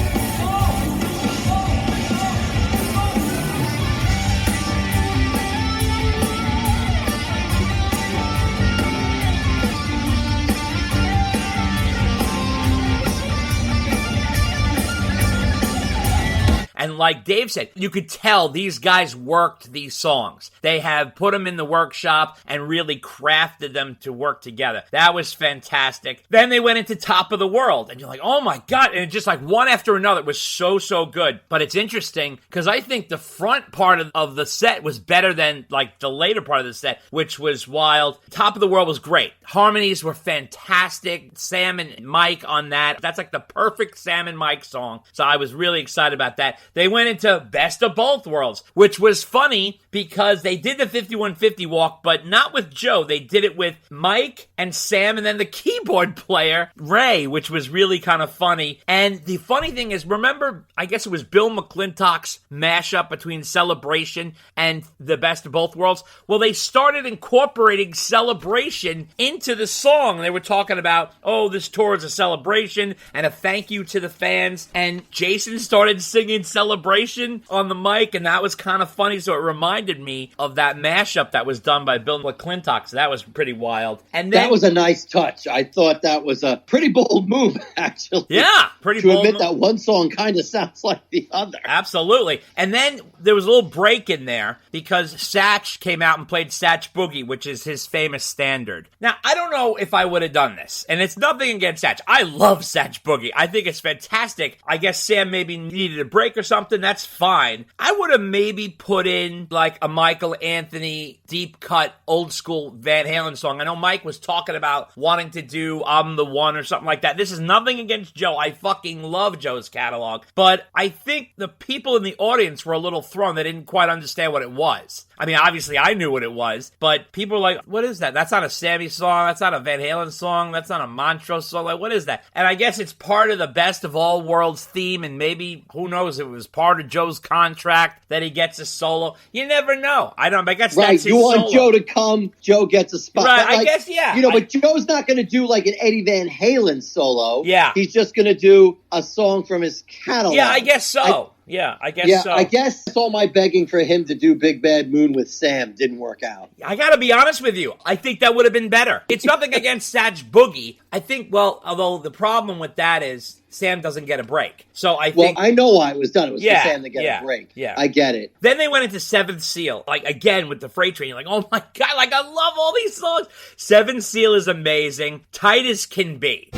Speaker 5: And like Dave said, you could tell these guys worked these songs. They have put them in the workshop and really crafted them to work together. That was fantastic. Then they went into Top of the World, and you're like, oh my God. And just like one after another, it was so, so good. But it's interesting because I think the front part of the set was better than like the later part of the set, which was wild. Top of the World was great. Harmonies were fantastic. Sam and Mike on that. That's like the perfect Sam and Mike song. So I was really excited about that. They went into Best of Both Worlds, which was funny because they did the 5150 walk, but not with Joe. They did it with Mike and Sam and then the keyboard player, Ray, which was really kind of funny. And the funny thing is, remember, I guess it was Bill McClintock's mashup between Celebration and the Best of Both Worlds? Well, they started incorporating Celebration into the song. They were talking about, oh, this tour is a celebration and a thank you to the fans. And Jason started singing Celebration on the mic, and that was kind of funny. So it reminded me of that mashup that was done by Bill McClintock. So that was pretty wild. And then,
Speaker 6: that was a nice touch. I thought that was a pretty bold move, actually.
Speaker 5: Yeah, pretty
Speaker 6: to
Speaker 5: bold
Speaker 6: admit that one song kind of sounds like the other.
Speaker 5: Absolutely. And then there was a little break in there because Satch came out and played Satch Boogie, which is his famous standard. Now, I don't know if I would have done this, and it's nothing against Satch. I love Satch Boogie. I think it's fantastic. I guess Sam maybe needed a break or something. That's fine. I would have maybe put in like a Michael Anthony deep cut old school Van Halen song. I know Mike was talking about wanting to do I'm the One or something like that. This is nothing against Joe. I fucking love Joe's catalog. But I think the people in the audience were a little thrown. They didn't quite understand what it was. I mean, obviously I knew what it was, but people were like, what is that? That's not a Sammy song. That's not a Van Halen song. That's not a Montrose song. Like, what is that? And I guess it's part of the Best of All Worlds theme, and maybe, who knows, it was part of Joe's contract that he gets a solo. You never know. I don't, I guess
Speaker 6: right,
Speaker 5: that's his
Speaker 6: you want
Speaker 5: solo.
Speaker 6: Joe to come, Joe gets a spot.
Speaker 5: Right,
Speaker 6: But,
Speaker 5: I guess, yeah.
Speaker 6: You know, but Joe's not going to do like an Eddie Van Halen solo.
Speaker 5: Yeah.
Speaker 6: He's just going to do a song from his catalog.
Speaker 5: Yeah, I guess so. I guess so.
Speaker 6: I guess all my begging for him to do Big Bad Moon with Sam didn't work out.
Speaker 5: I gotta be honest with you. I think that would have been better. It's nothing against Satch Boogie. I think, well, although the problem with that is Sam doesn't get a break. So I think...
Speaker 6: Well, I know why it was done. It was for Sam to get a break.
Speaker 5: Yeah.
Speaker 6: I get it.
Speaker 5: Then they went into Seventh Seal. Like, again, with the Freight Train. You're like, oh my God, like, I love all these songs. Seventh Seal is amazing. Tight as can be.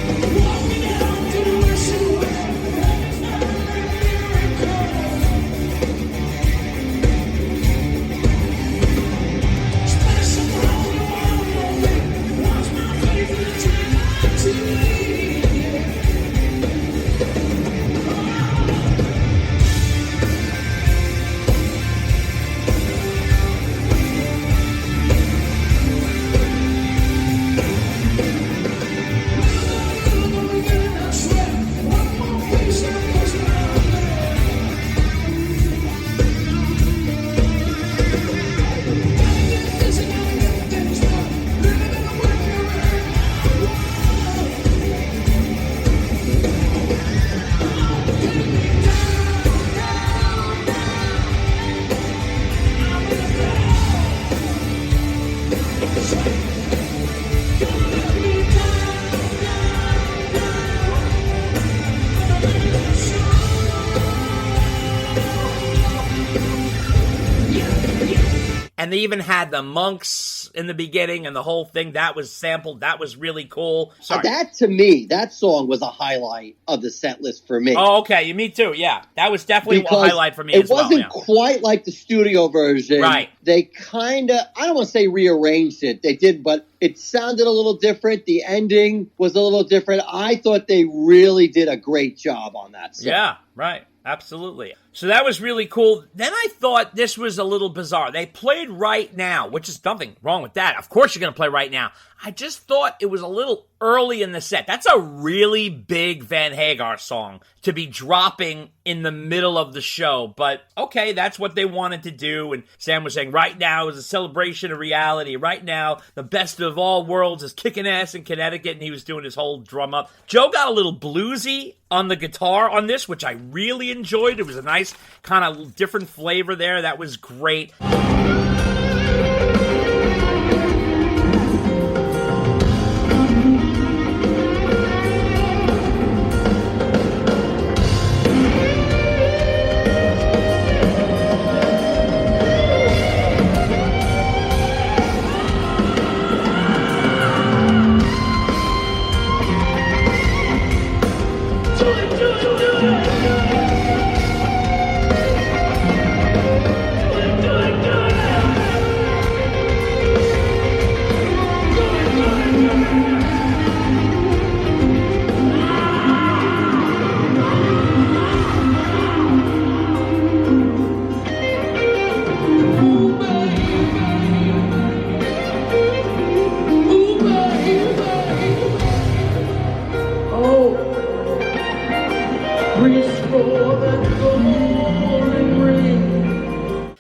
Speaker 5: And they even had the monks in the beginning and the whole thing. That was sampled. That was really cool. Sorry.
Speaker 6: That, to me, that song was a highlight of the set list for me.
Speaker 5: Oh, okay. Me too. Yeah. That was definitely
Speaker 6: Because
Speaker 5: a highlight for me as well.
Speaker 6: It wasn't quite like the studio version.
Speaker 5: Right.
Speaker 6: They kind of, I don't want to say rearranged it. They did, but it sounded a little different. The ending was a little different. I thought they really did a great job on that song.
Speaker 5: Yeah, right. Absolutely. So that was really cool. Then I thought this was a little bizarre. They played Right Now, which is nothing wrong with that. Of course you're going to play Right Now. I just thought it was a little early in the set. That's a really big Van Hagar song to be dropping in the middle of the show. But okay, that's what they wanted to do. And Sam was saying Right Now is a celebration of reality. Right now, the best of all worlds is kicking ass in Connecticut. And he was doing his whole drum up. Joe got a little bluesy on the guitar on this, which I really enjoyed. It was a nice kind of different flavor there. That was great.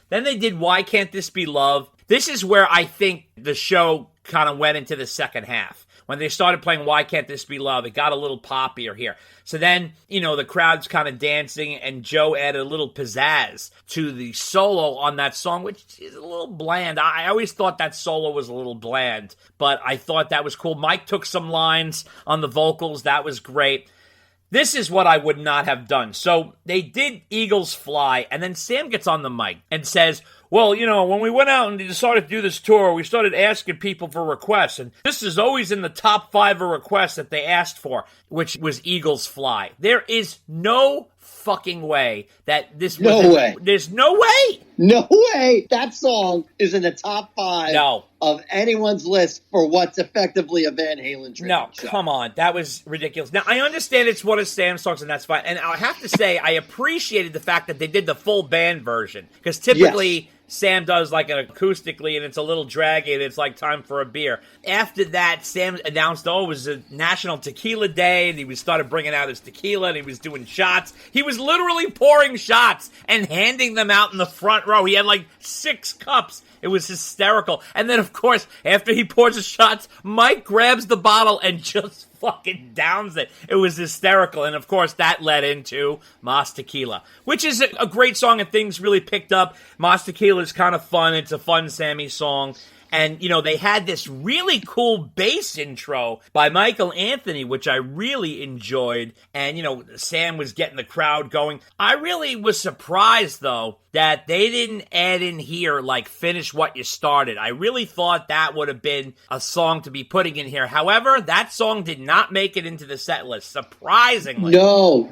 Speaker 5: Then they did Why Can't This Be Love? This is where I think the show kind of went into the second half. When they started playing Why Can't This Be Love, it got a little poppier here. So then, the crowd's kind of dancing, and Joe added a little pizzazz to the solo on that song, which is a little bland. I always thought that solo was a little bland, but I thought that was cool. Mike took some lines on the vocals. That was great. This is what I would not have done. So they did Eagles Fly, and then Sam gets on the mic and says, well, when we went out and decided to do this tour, we started asking people for requests, and this is always in the top 5 of requests that they asked for, which was Eagles Fly. There is no fucking way that this was...
Speaker 6: No way.
Speaker 5: There's no way!
Speaker 6: No way! That song is in the top 5 of anyone's list for what's effectively a Van Halen tribute show.
Speaker 5: Come on. That was ridiculous. Now, I understand it's one of Sam's songs, and that's fine. And I have to say, I appreciated the fact that they did the full band version, because typically... Sam does like an acoustically, and it's a little draggy, and it's like time for a beer. After that, Sam announced, it was a National Tequila Day, and he started bringing out his tequila, and he was doing shots. He was literally pouring shots and handing them out in the front row. He had like 6 cups. It was hysterical. And then, of course, after he pours the shots, Mike grabs the bottle and just fucking downs it. It was hysterical. And, of course, that led into Mas Tequila, which is a great song, and things really picked up. Mas Tequila is kind of fun. It's a fun Sammy song. And, they had this really cool bass intro by Michael Anthony, which I really enjoyed. And, Sam was getting the crowd going. I really was surprised, though, that they didn't add in here, like, Finish What You Started. I really thought that would have been a song to be putting in here. However, that song did not make it into the set list, surprisingly.
Speaker 6: No.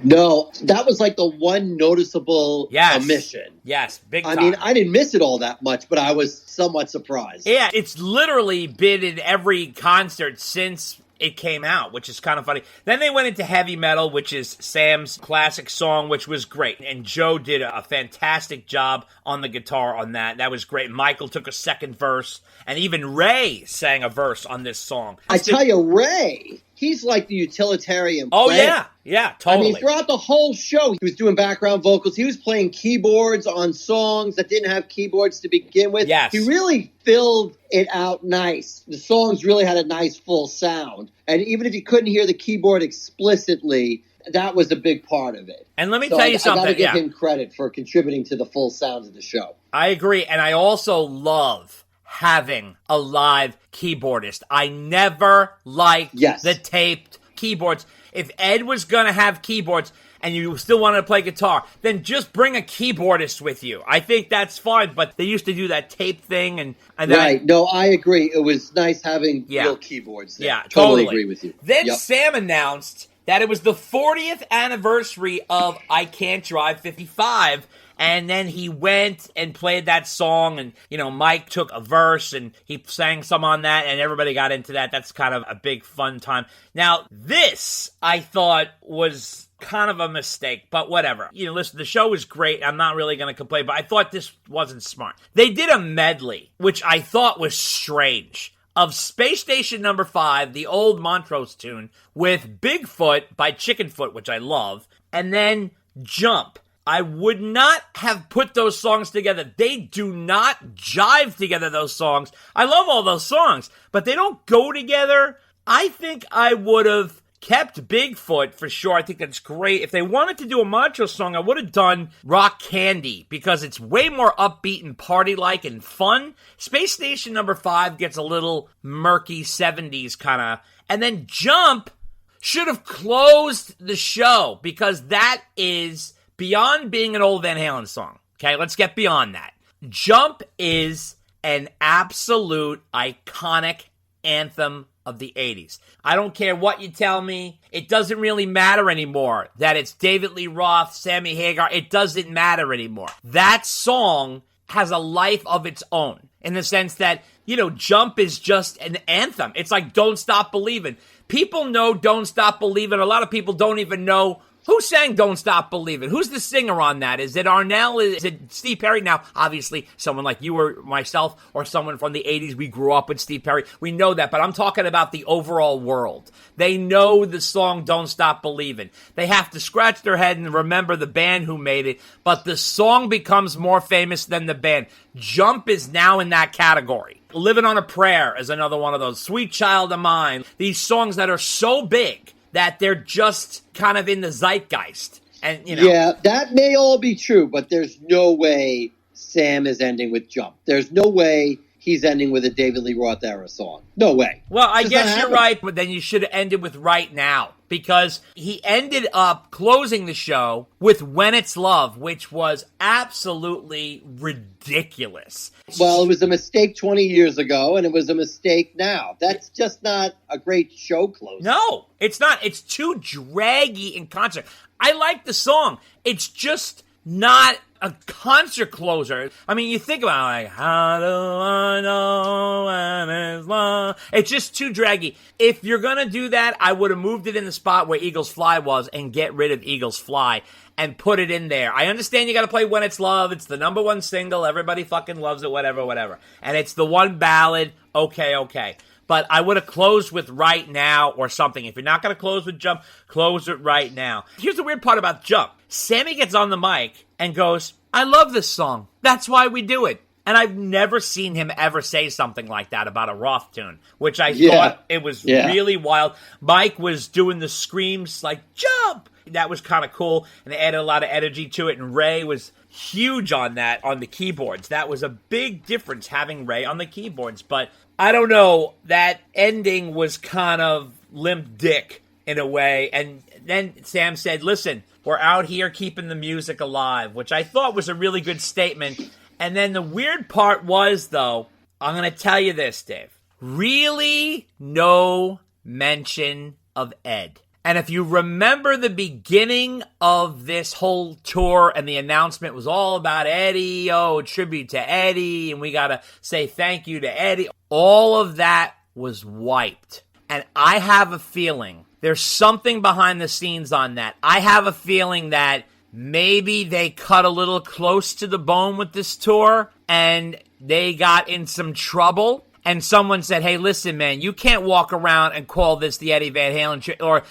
Speaker 6: That was like the one noticeable omission.
Speaker 5: Yes, big time.
Speaker 6: I mean, I didn't miss it all that much, but I was somewhat surprised.
Speaker 5: Yeah, it's literally been in every concert since it came out, which is kind of funny. Then they went into Heavy Metal, which is Sam's classic song, which was great. And Joe did a fantastic job on the guitar on that. That was great. Michael took a second verse, and even Ray sang a verse on this song.
Speaker 6: I tell you, Ray, he's like the utilitarian player.
Speaker 5: Oh, yeah, totally.
Speaker 6: I mean, throughout the whole show, he was doing background vocals. He was playing keyboards on songs that didn't have keyboards to begin with.
Speaker 5: Yes.
Speaker 6: He really filled it out nice. The songs really had a nice full sound. And even if you couldn't hear the keyboard explicitly, that was a big part of it.
Speaker 5: And let me tell you something.
Speaker 6: I got to give him credit for contributing to the full sound of the show.
Speaker 5: I agree. And I also love having a live keyboardist. I never liked the taped keyboards. If Ed was going to have keyboards, and you still wanted to play guitar, then just bring a keyboardist with you. I think that's fine, but they used to do that tape thing. And
Speaker 6: right. No, I agree. It was nice having real keyboards there.
Speaker 5: Yeah,
Speaker 6: totally agree with you.
Speaker 5: Then Sam announced that it was the 40th anniversary of I Can't Drive 55. And then he went and played that song, and, Mike took a verse, and he sang some on that, and everybody got into that. That's kind of a big fun time. Now, this, I thought, was kind of a mistake, but whatever. Listen, the show was great. I'm not really going to complain, but I thought this wasn't smart. They did a medley, which I thought was strange, of Space Station Number 5, the old Montrose tune, with Bigfoot by Chickenfoot, which I love, and then Jump. I would not have put those songs together. They do not jive together, those songs. I love all those songs, but they don't go together. I think I would have kept Bigfoot for sure. I think that's great. If they wanted to do a Montrose song, I would have done Rock Candy because it's way more upbeat and party-like and fun. Space Station Number 5 gets a little murky 70s kind of. And then Jump should have closed the show because that is beyond being an old Van Halen song. Okay, let's get beyond that. Jump is an absolute iconic anthem of the 80s. I don't care what you tell me. It doesn't really matter anymore that it's David Lee Roth, Sammy Hagar. It doesn't matter anymore. That song has a life of its own in the sense that, Jump is just an anthem. It's like Don't Stop Believin'. People know Don't Stop Believin'. A lot of people don't even know who sang Don't Stop Believin'? Who's the singer on that? Is it Arnell? Is it Steve Perry? Now, obviously, someone like you or myself or someone from the 80s, we grew up with Steve Perry. We know that, but I'm talking about the overall world. They know the song Don't Stop Believin'. They have to scratch their head and remember the band who made it, but the song becomes more famous than the band. Jump is now in that category. Living on a Prayer is another one of those. Sweet Child of Mine. These songs that are so big that they're just kind of in the zeitgeist. And
Speaker 6: Yeah, that may all be true, but there's no way Sam is ending with Jump. There's no way he's ending with a David Lee Roth era song. No way.
Speaker 5: Well, I guess you're right, but then you should have ended with Right Now, because he ended up closing the show with When It's Love, which was absolutely ridiculous.
Speaker 6: Well, it was a mistake 20 years ago, and it was a mistake now. That's just not a great show closer.
Speaker 5: No, it's not. It's too draggy in concert. I like the song. It's just not a concert closer. I mean, you think about it, like, how do I know when it's love? It's just too draggy. If you're going to do that, I would have moved it in the spot where Eagles Fly was and get rid of Eagles Fly and put it in there. I understand you got to play When It's Love. It's the number one single. Everybody fucking loves it, whatever. And it's the one ballad. Okay. But I would have closed with Right Now or something. If you're not going to close with Jump, close it right now. Here's the weird part about Jump. Sammy gets on the mic and goes, I love this song. That's why we do it. And I've never seen him ever say something like that about a Roth tune, which I thought it was really wild. Mike was doing the screams like, Jump! That was kind of cool, and they added a lot of energy to it, and Ray was huge on that, on the keyboards. That was a big difference, having Ray on the keyboards, but I don't know, that ending was kind of limp dick in a way, and then Sam said, listen, we're out here keeping the music alive, which I thought was a really good statement. And then the weird part was, though, I'm going to tell you this, Dave, really no mention of Ed. And if you remember the beginning of this whole tour and the announcement was all about Eddie, tribute to Eddie, and we got to say thank you to Eddie, all of that was wiped. And I have a feeling there's something behind the scenes on that. I have a feeling that maybe they cut a little close to the bone with this tour and they got in some trouble. And someone said, hey, listen, man, you can't walk around and call this the Eddie Van Halen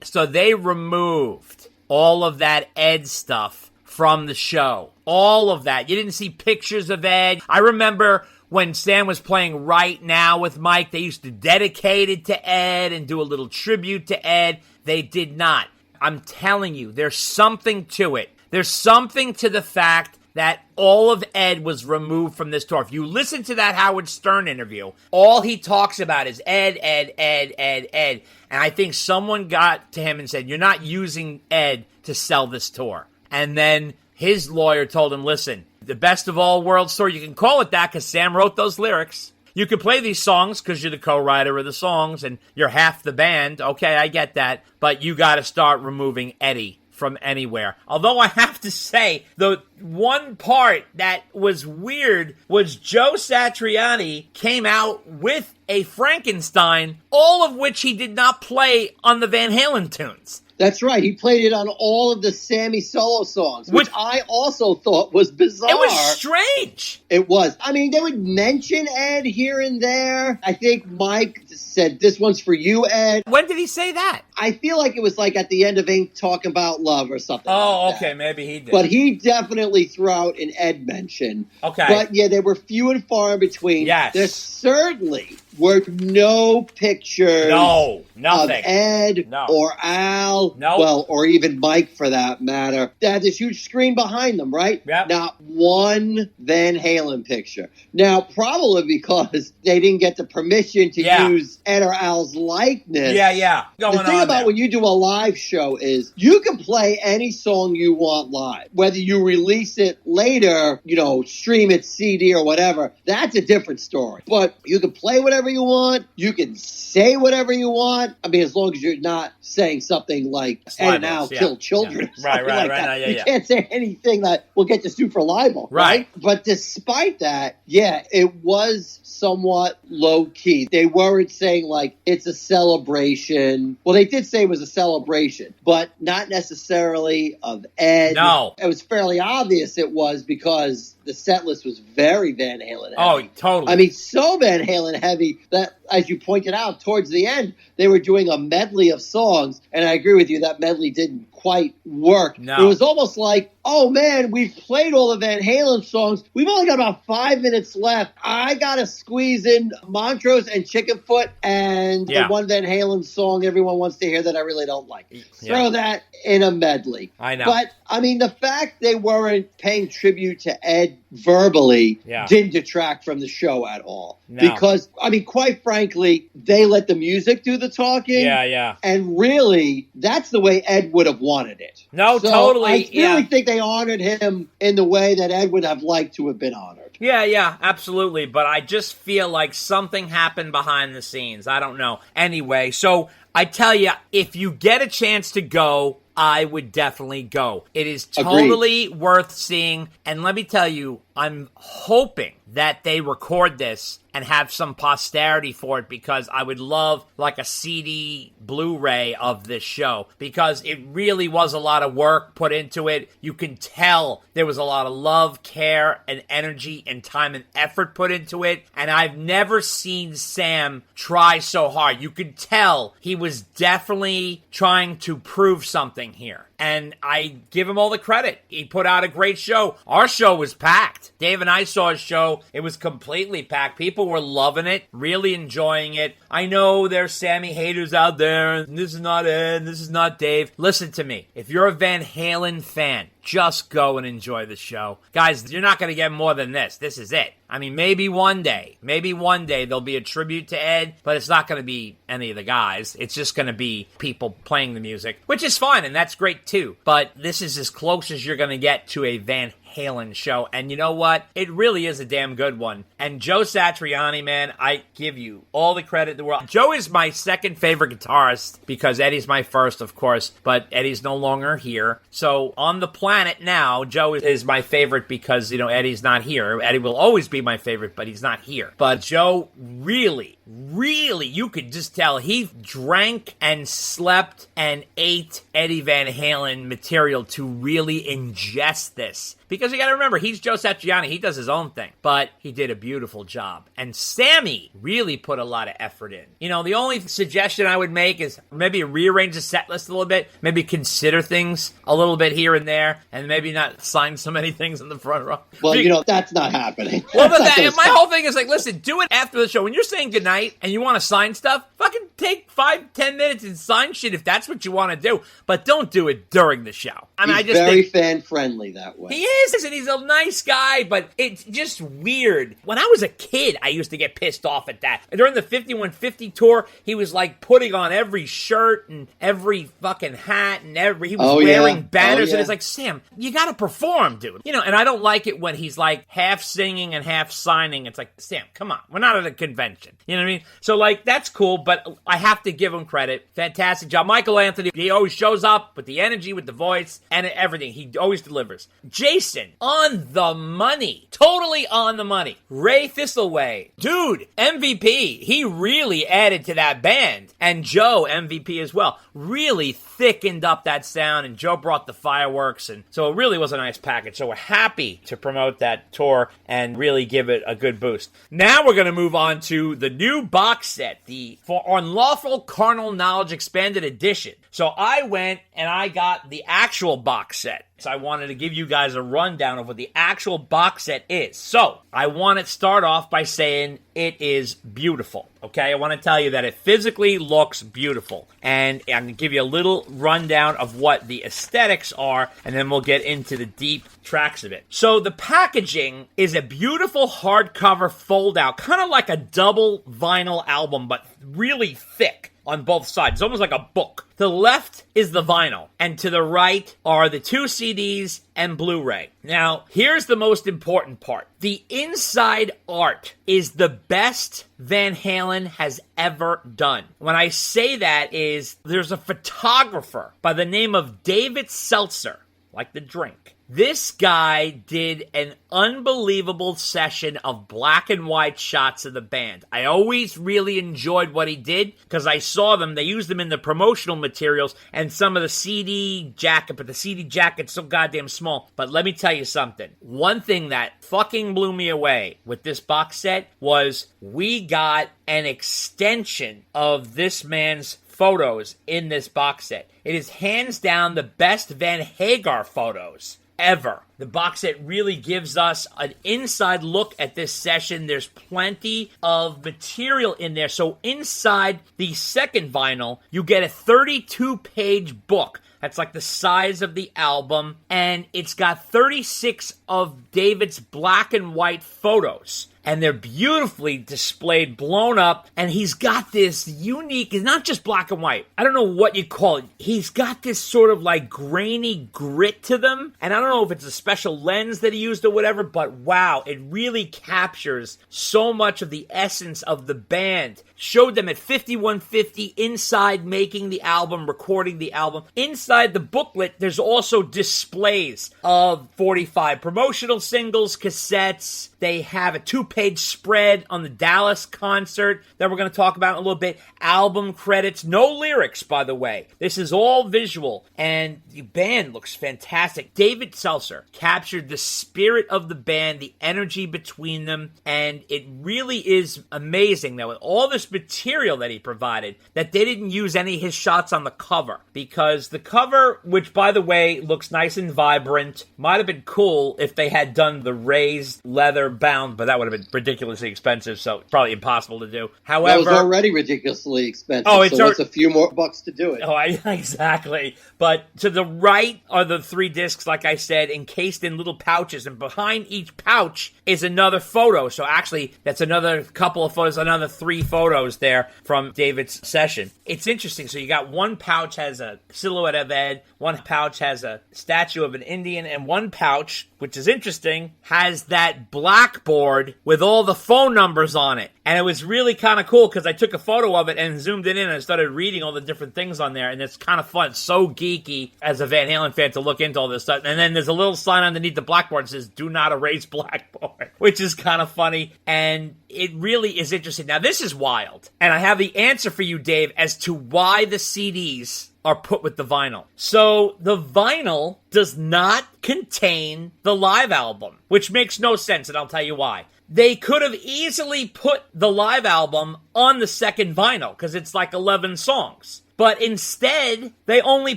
Speaker 5: so they removed all of that Ed stuff from the show. All of that. You didn't see pictures of Ed. I remember when Sam was playing Right Now with Mike, they used to dedicate it to Ed and do a little tribute to Ed. They did not. I'm telling you, there's something to it. There's something to the fact that all of Ed was removed from this tour. If you listen to that Howard Stern interview, all he talks about is Ed. And I think someone got to him and said, you're not using Ed to sell this tour. And then his lawyer told him, listen, the best of all worlds tour, you can call it that because Sam wrote those lyrics. You can play these songs because you're the co-writer of the songs and you're half the band. Okay, I get that. But you got to start removing Eddie from anywhere. Although I have to say, the one part that was weird was Joe Satriani came out with a Frankenstein, all of which he did not play on the Van Halen tunes.
Speaker 6: That's right. He played it on all of the Sammy solo songs, which I also thought was bizarre.
Speaker 5: It was strange.
Speaker 6: It was. I mean, they would mention Ed here and there. I think Mike said, this one's for you, Ed.
Speaker 5: When did he say that?
Speaker 6: I feel like it was like at the end of Ain't Talking About Love or something.
Speaker 5: Oh,
Speaker 6: like
Speaker 5: okay.
Speaker 6: that.
Speaker 5: Maybe he did.
Speaker 6: But he definitely threw out an Ed mention.
Speaker 5: Okay.
Speaker 6: But yeah, they were few and far in between.
Speaker 5: Yes.
Speaker 6: There certainly were no pictures
Speaker 5: No, nothing.
Speaker 6: of Ed or Al, well, or even Mike for that matter. They had this huge screen behind them, right?
Speaker 5: Yep.
Speaker 6: Not one Van Halen picture. Now, probably because they didn't get the permission to use Ed or Al's likeness.
Speaker 5: Yeah.
Speaker 6: The thing about when you do a live show is you can play any song you want live. Whether you release it later, stream it CD or whatever, that's a different story. But you can play whatever you want. You can say whatever you want. I mean, as long as you're not saying something like Ed and Al kill children. or something like that. You can't say anything that will get you sued for libel. Right. But despite that, it was somewhat low key. They weren't saying like it's a celebration. Well, they did say it was a celebration, but not necessarily of Ed.
Speaker 5: No.
Speaker 6: It was fairly obvious it was because the set list was very Van Halen heavy.
Speaker 5: Oh, totally.
Speaker 6: I mean, so Van Halen heavy that, as you pointed out, towards the end, they were doing a medley of songs, and I agree with you, that medley didn't quite work.
Speaker 5: No.
Speaker 6: It was almost like, oh man, we've played all the Van Halen songs. We've only got about 5 minutes left. I got to squeeze in Montrose and Chickenfoot and the one Van Halen song everyone wants to hear that I really don't like. Throw that in a medley.
Speaker 5: I know.
Speaker 6: But, I mean, the fact they weren't paying tribute to Ed verbally didn't detract from the show at all.
Speaker 5: No.
Speaker 6: Because, I mean, quite frankly, they let the music do the talking.
Speaker 5: Yeah.
Speaker 6: And really, that's the way Ed would have wanted it.
Speaker 5: No,
Speaker 6: So
Speaker 5: totally.
Speaker 6: I really think they honored him in the way that Ed would have liked to have been honored.
Speaker 5: Yeah, absolutely. But I just feel like something happened behind the scenes. I don't know. Anyway, so I tell you, if you get a chance to go, I would definitely go. It is totally worth seeing. And let me tell you, I'm hoping that they record this and have some posterity for it, because I would love like a CD Blu-ray of this show, because it really was a lot of work put into it. You can tell there was a lot of love, care, and energy and time and effort put into it. And I've never seen Sam try so hard. You could tell he was definitely trying to prove something here. And I give him all the credit. He put out a great show. Our show was packed. Dave and I saw his show. It was completely packed. People were loving it, really enjoying it. I know there's Sammy haters out there. This is not Ed. This is not Dave. Listen to me. If you're a Van Halen fan, just go and enjoy the show. Guys, you're not going to get more than this. This is it. I mean, maybe one day there'll be a tribute to Ed, but it's not going to be any of the guys. It's just going to be people playing the music, which is fine, and that's great too. But this is as close as you're going to get to a Van Halen show. And you know what? It really is a damn good one. And Joe Satriani, man, I give you all the credit in the world. Joe is my second favorite guitarist because Eddie's my first, of course, but Eddie's no longer here. So on the planet now, Joe is my favorite because, Eddie's not here. Eddie will always be my favorite, but he's not here. But Joe really, you could just tell he drank and slept and ate Eddie Van Halen material to really ingest this. Because you got to remember, he's Joe Satriani. He does his own thing. But he did a beautiful job. And Sammy really put a lot of effort in. The only suggestion I would make is maybe rearrange the set list a little bit. Maybe consider things a little bit here and there. And maybe not sign so many things in the front row.
Speaker 6: Well, that's not happening.
Speaker 5: Well, but my whole thing is like, listen, do it after the show. When you're saying goodnight and you want to sign stuff, fucking take 5-10 minutes and sign shit if that's what you want to do, but don't do it during the show. I mean,
Speaker 6: He's
Speaker 5: I just
Speaker 6: very
Speaker 5: think
Speaker 6: fan-friendly that way.
Speaker 5: he is, and he's a nice guy, but it's just weird. When I was a kid, I used to get pissed off at that. During the 5150 tour, he was like putting on every shirt and every fucking hat, and he was wearing banners, and it's like, Sam, you gotta perform, dude. You know, and I don't like it when he's like half singing and half signing. It's like, Sam, come on, we're not at a convention. You know what I mean? So like, that's cool, but I have to give him credit. Fantastic job. Michael Anthony, he always shows up with the energy, with the voice, and everything. He always delivers. Jason, on the money. Totally on the money. Ray Thistleway, dude, MVP. He really added to that band. And Joe, MVP as well. Really thickened up that sound, and Joe brought the fireworks, and so it really was a nice package. So we're happy to promote that tour and really give it a good boost. Now we're going to move on to the new box set, the For Unlawful Carnal Knowledge Expanded Edition. So I went and I got the actual box set. So I wanted to give you guys a rundown of what the actual box set is. So I want to start off by saying it is beautiful. Okay, I want to tell you that it physically looks beautiful. And I'm going to give you a little rundown of what the aesthetics are, and then we'll get into the deep tracks of it. So the packaging is a beautiful hardcover fold-out, kind of like a double vinyl album, but really thick on both sides. It's almost like a book. To the left is the vinyl, and to the right are the 2 CDs and Blu-ray. Now, here's the most important part. The inside art is the best Van Halen has ever done. When I say that is, there's a photographer by the name of David Seltzer, like the drink. This guy did an unbelievable session of black and white shots of the band. I always really enjoyed what he did because I saw them. They used them in the promotional materials and some of the CD jacket, but the CD jacket's so goddamn small. But let me tell you something. One thing that fucking blew me away with this box set was we got an extension of this man's photos in this box set. It is hands down the best Van Hagar photos ever. The box set really gives us an inside look at this session. There's plenty of material in there. So inside the second vinyl, you get a 32-page book. That's like the size of the album. And it's got 36 of David's black and white photos. And they're beautifully displayed, blown up, and he's got this unique, it's not just black and white. I don't know what you call it. He's got this sort of like grainy grit to them, and I don't know if it's a special lens that he used or whatever, but wow, it really captures so much of the essence of the band. Showed them at 5150 inside making the album, recording the album. Inside the booklet, there's also displays of 45 promotional singles, cassettes. They have a 2-page spread on the Dallas concert that we're going to talk about in a little bit. Album credits, no lyrics, by the way. This is all visual, and the band looks fantastic. David Seltzer captured the spirit of the band, the energy between them, and it really is amazing that with all this material that he provided, that they didn't use any of his shots on the cover, because the cover, which by the way looks nice and vibrant, might have been cool if they had done the raised leather bound, but that would have been ridiculously expensive, so probably impossible to do. However,
Speaker 6: it was already ridiculously expensive,
Speaker 5: it's
Speaker 6: so it's a few more bucks to do it.
Speaker 5: Exactly. But to the right are the 3 discs, like I said, encased in little pouches, and behind each pouch is another photo. So actually, that's another couple of photos, another 3 photos there from David's session. It's interesting. So you got one pouch has a silhouette of Ed, one pouch has a statue of an Indian, and one pouch, which is interesting, has that blackboard with all the phone numbers on it. And it was really kind of cool because I took a photo of it and zoomed it in and I started reading all the different things on there. And it's kind of fun. It's so geeky as a Van Halen fan to look into all this stuff. And then there's a little sign underneath the blackboard that says, "Do not erase blackboard," which is kind of funny. And it really is interesting. Now, this is wild. And I have the answer for you, Dave, as to why the CDs are put with the vinyl. So the vinyl does not contain the live album, which makes no sense, and I'll tell you why. They could have easily put the live album on the second vinyl, because it's like 11 songs. But instead, they only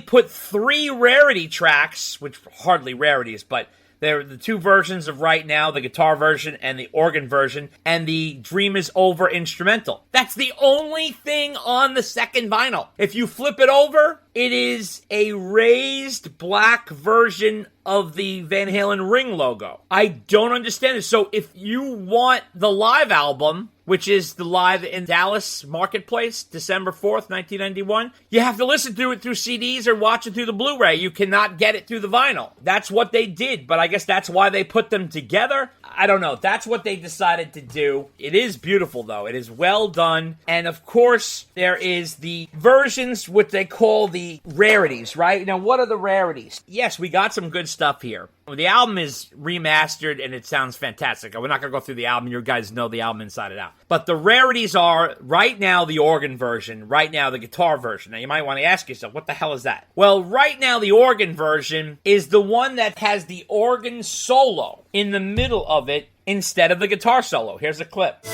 Speaker 5: put 3 rarity tracks, which hardly rarities, but There are the two versions of Right Now, the guitar version and the organ version, and the Dream Is Over instrumental. That's the only thing on the second vinyl. If you flip it over, it is a raised black version of the Van Halen ring logo. I don't understand this. So if you want the live album, which is the live in Dallas Marketplace, December 4th, 1991, you have to listen to it through CDs or watch it through the Blu-ray. You cannot get it through the vinyl. That's what they did, but I guess that's why they put them together. I don't know. That's what they decided to do. It is beautiful, though. It is well done. And, of course, there is the versions, which they call the rarities, right? Now, what are the rarities? Yes, we got some good stuff here. The album is remastered, and it sounds fantastic. We're not going to go through the album. You guys know the album inside and out. But the rarities are, Right Now, the organ version, Right Now, the guitar version. Now, you might want to ask yourself, what the hell is that? Well, Right Now, the organ version is the one that has the organ solo in the middle of it instead of the guitar solo. Here's a clip.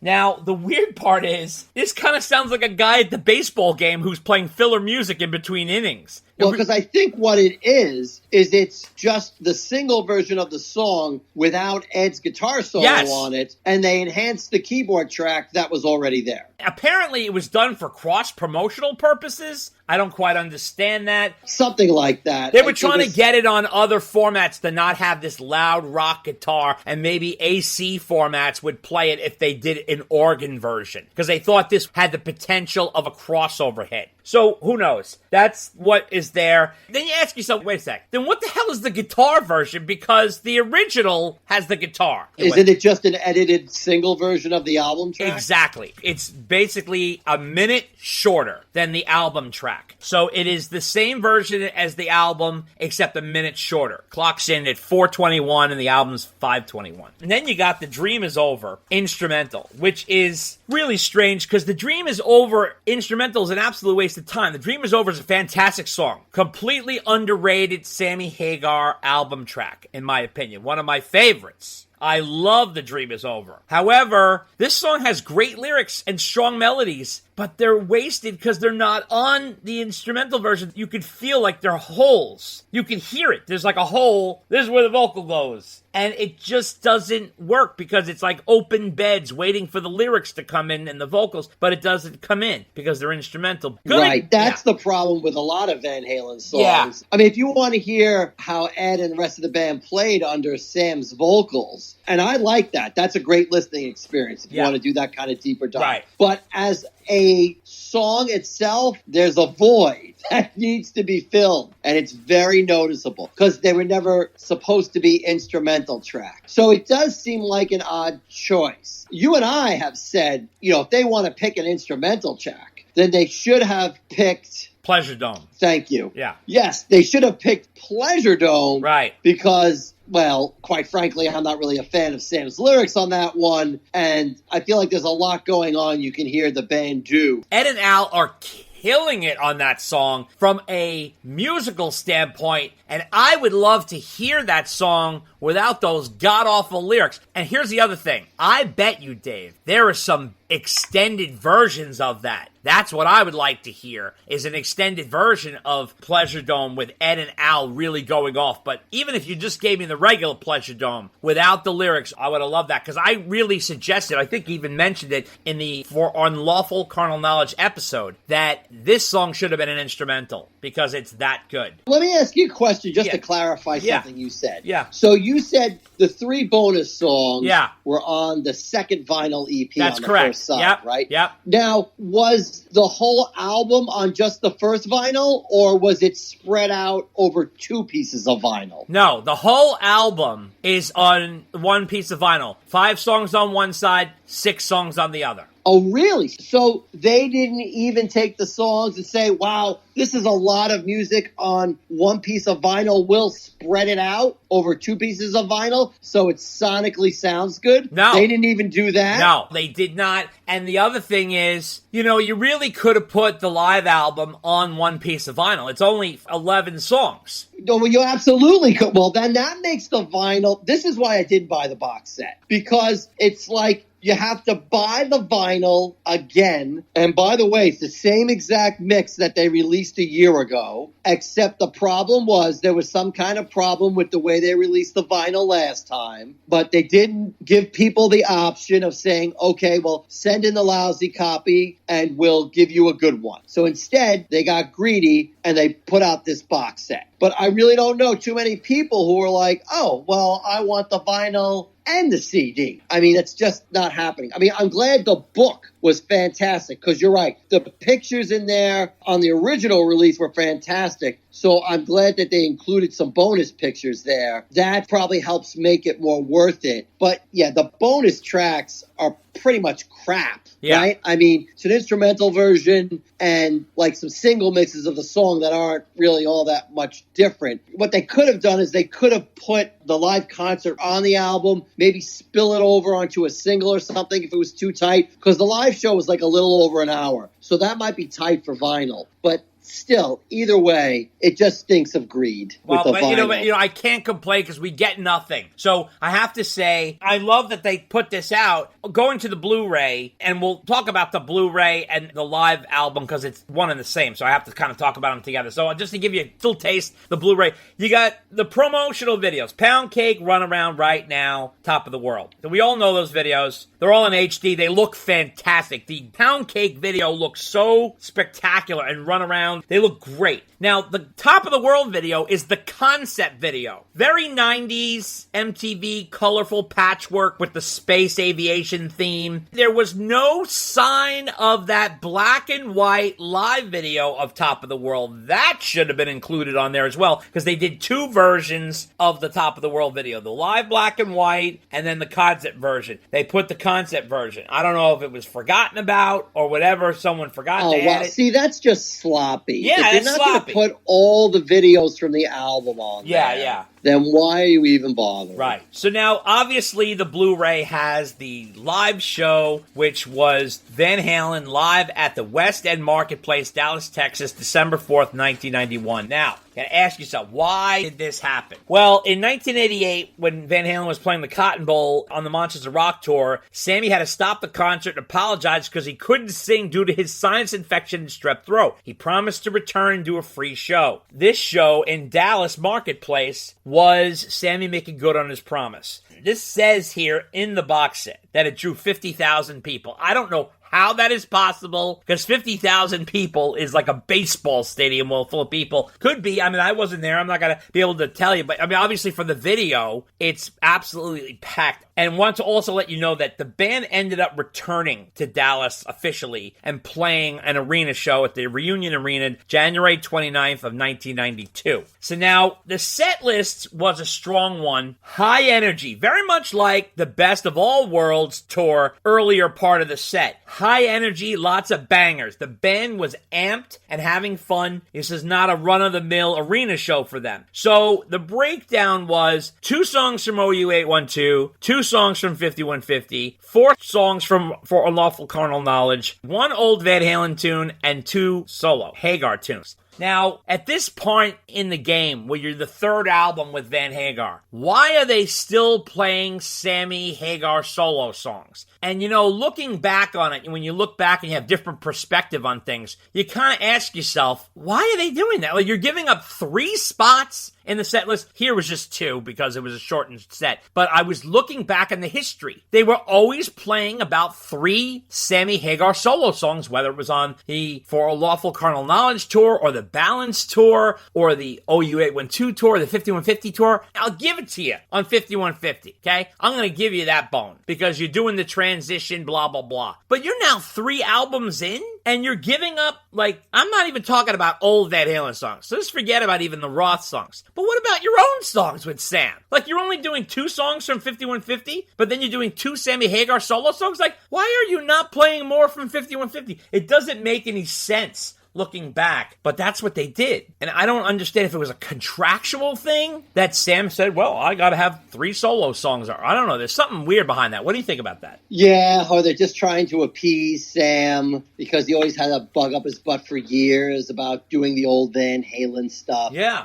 Speaker 5: Now, the weird part is, this kind of sounds like a guy at the baseball game who's playing filler music in between innings.
Speaker 6: Well, because I think what it is it's just the single version of the song without Ed's guitar solo on it, and they enhanced the keyboard track that was already there.
Speaker 5: Apparently, it was done for cross-promotional purposes. I don't quite understand that.
Speaker 6: Something like that.
Speaker 5: They were trying to get it on other formats to not have this loud rock guitar, and maybe AC formats would play it if they did an organ version, because they thought this had the potential of a crossover hit. So, who knows? That's what is there. Then you ask yourself, wait a sec, then what the hell is the guitar version? Because the original has the guitar.
Speaker 6: Isn't it just an edited single version of the album track?
Speaker 5: Exactly. It's basically a minute shorter than the album track. So it is the same version as the album, except a minute shorter. Clocks in at 4:21 and the album's 5:21. And then you got The Dream Is Over instrumental, which is really strange because The Dream Is Over instrumental is an absolute waste of time. The Dream Is Over is a fantastic song. Completely underrated Sammy Hagar album track, in my opinion. One of my favorites. I love The Dream Is Over. However, this song has great lyrics and strong melodies, but they're wasted because they're not on the instrumental version. You could feel like they're holes. You can hear it. There's like a hole. This is where the vocal goes. And it just doesn't work because it's like open beds waiting for the lyrics to come in and the vocals, but it doesn't come in because they're instrumental. Good.
Speaker 6: Right. That's the problem with a lot of Van Halen songs.
Speaker 5: Yeah.
Speaker 6: I mean, if you want to hear how Ed and the rest of the band played under Sam's vocals, and I like that. That's a great listening experience if you want to do that kind of deeper dive.
Speaker 5: Right.
Speaker 6: But as a song itself, there's a void that needs to be filled, and it's very noticeable because they were never supposed to be instrumental tracks. So it does seem like an odd choice. You and I have said, if they want to pick an instrumental track, then they should have picked
Speaker 5: Pleasure Dome.
Speaker 6: Thank you.
Speaker 5: Yeah.
Speaker 6: Yes, they should have picked Pleasure Dome.
Speaker 5: Right.
Speaker 6: Because, well, quite frankly, I'm not really a fan of Sam's lyrics on that one. And I feel like there's a lot going on you can hear the band do.
Speaker 5: Ed and Al are killing it on that song from a musical standpoint, and I would love to hear that song without those god-awful lyrics. And here's the other thing. I bet you, Dave, there are some extended versions of that. That's what I would like to hear, is an extended version of Pleasure Dome with Ed and Al really going off. But even if you just gave me the regular Pleasure Dome without the lyrics, I would have loved that, because I really suggested, I think even mentioned it in the For Unlawful Carnal Knowledge episode, that this song should have been an instrumental, because it's that good.
Speaker 6: Let me ask you a question just to clarify something you said.
Speaker 5: Yeah.
Speaker 6: So you said the 3 bonus songs
Speaker 5: were
Speaker 6: on the second vinyl EP.
Speaker 5: That's
Speaker 6: on the
Speaker 5: correct.
Speaker 6: first side, right?
Speaker 5: Yep.
Speaker 6: Now, was the whole album on just the first vinyl, or was it spread out over 2 pieces of vinyl?
Speaker 5: No, the whole album is on one piece of vinyl. 5 songs on one side, 6 songs on the other.
Speaker 6: Oh, really? So they didn't even take the songs and say, wow, this is a lot of music on one piece of vinyl. We'll spread it out over two pieces of vinyl so it sonically sounds good?
Speaker 5: No.
Speaker 6: They didn't even do that?
Speaker 5: No, they did not. And the other thing is, you really could have put the live album on one piece of vinyl. It's only 11 songs.
Speaker 6: No, well, you absolutely could. Well, then that makes the vinyl. This is why I didn't buy the box set. Because it's like you have to buy the vinyl again. And by the way, it's the same exact mix that they released a year ago, except the problem was there was some kind of problem with the way they released the vinyl last time. But they didn't give people the option of saying, okay, well, send in the lousy copy and we'll give you a good one. So instead, they got greedy and they put out this box set. But I really don't know too many people who are like, oh, well, I want the vinyl and the CD. I mean, it's just not happening. I mean, I'm glad the book was fantastic because you're right. The pictures in there on the original release were fantastic. So I'm glad that they included some bonus pictures there. That probably helps make it more worth it. But yeah, the bonus tracks are pretty much crap.
Speaker 5: Yeah.
Speaker 6: Right? I mean, it's an instrumental version and like some single mixes of the song that aren't really all that much different. What they could have done is they could have put the live concert on the album, maybe spill it over onto a single or something if it was too tight, because the live show was like a little over an hour. So that might be tight for vinyl. But still, either way, it just stinks of greed with the vinyl.
Speaker 5: But I can't complain because we get nothing. So I have to say, I love that they put this out. Going to the Blu-ray, and we'll talk about the Blu-ray and the live album because it's one and the same. So I have to kind of talk about them together. So just to give you a full taste, the Blu-ray, you got the promotional videos. Pound Cake, Run Around Right Now, Top of the World. So we all know those videos. They're all in HD. They look fantastic. The Pound Cake video looks so spectacular, and Run Around, they look great. Now, the Top of the World video is the concept video. Very 90s MTV colorful patchwork with the space aviation theme. There was no sign of that black and white live video of Top of the World. That should have been included on there as well, because they did two versions of the Top of the World video. The live black and white, and then the concept version. They put the concept version. I don't know if it was forgotten about or whatever. Someone forgot to add it.
Speaker 6: See, that's just sloppy.
Speaker 5: Yeah,
Speaker 6: if they're not going to put all the videos from the album on there, then why are you even bothering?
Speaker 5: Right. So now, obviously, the Blu-ray has the live show, which was Van Halen live at the West End Marketplace, Dallas, Texas, December 4th, 1991. Now, you gotta ask yourself, why did this happen? Well, in 1988, when Van Halen was playing the Cotton Bowl on the Monsters of Rock tour, Sammy had to stop the concert and apologize because he couldn't sing due to his sinus infection and strep throat. He promised to return and do a free show. This show in Dallas Marketplace was Sammy making good on his promise. This says here in the box set that it drew 50,000 people. I don't know how that is possible, because 50,000 people is like a baseball stadium full of people. Could be. I mean, I wasn't there. I'm not going to be able to tell you. But, I mean, obviously for the video, it's absolutely packed. And want to also let you know that the band ended up returning to Dallas officially and playing an arena show at the Reunion Arena January 29th of 1992. So now, the set list was a strong one. High energy. Very much like the Best of All Worlds tour earlier part of the set. High energy, lots of bangers. The band was amped and having fun. This is not a run-of-the-mill arena show for them. So the breakdown was 2 songs from OU812, 2 songs from 5150, 4 songs from For Unlawful Carnal Knowledge, 1 old Van Halen tune, and 2 solo Hagar tunes. Now, at this point in the game, where you're the third album with Van Hagar, why are they still playing Sammy Hagar solo songs? And, looking back on it, when you look back and you have different perspective on things, you kind of ask yourself, why are they doing that? Like, you're giving up 3 spots in the set list. Here was just 2 because it was a shortened set. But I was looking back in the history. They were always playing about 3 Sammy Hagar solo songs, whether it was on the For a Lawful Carnal Knowledge tour or the Balance tour or the OU812 tour, the 5150 tour. I'll give it to you on 5150, okay? I'm going to give you that bone because you're doing the transition, blah, blah, blah. But you're now 3 albums in And you're giving up, like, I'm not even talking about old Van Halen songs. So just forget about even the Roth songs. But what about your own songs with Sam? Like, you're only doing 2 songs from 5150, but then you're doing 2 Sammy Hagar solo songs? Like, why are you not playing more from 5150? It doesn't make any sense looking back, but that's what they did. And I don't understand if it was a contractual thing that Sam said, well, I gotta have 3 solo songs. I don't know. There's something weird behind that. What do you think about that?
Speaker 6: Yeah, or they're just trying to appease Sam because he always had a bug up his butt for years about doing the old Van Halen stuff.
Speaker 5: Yeah.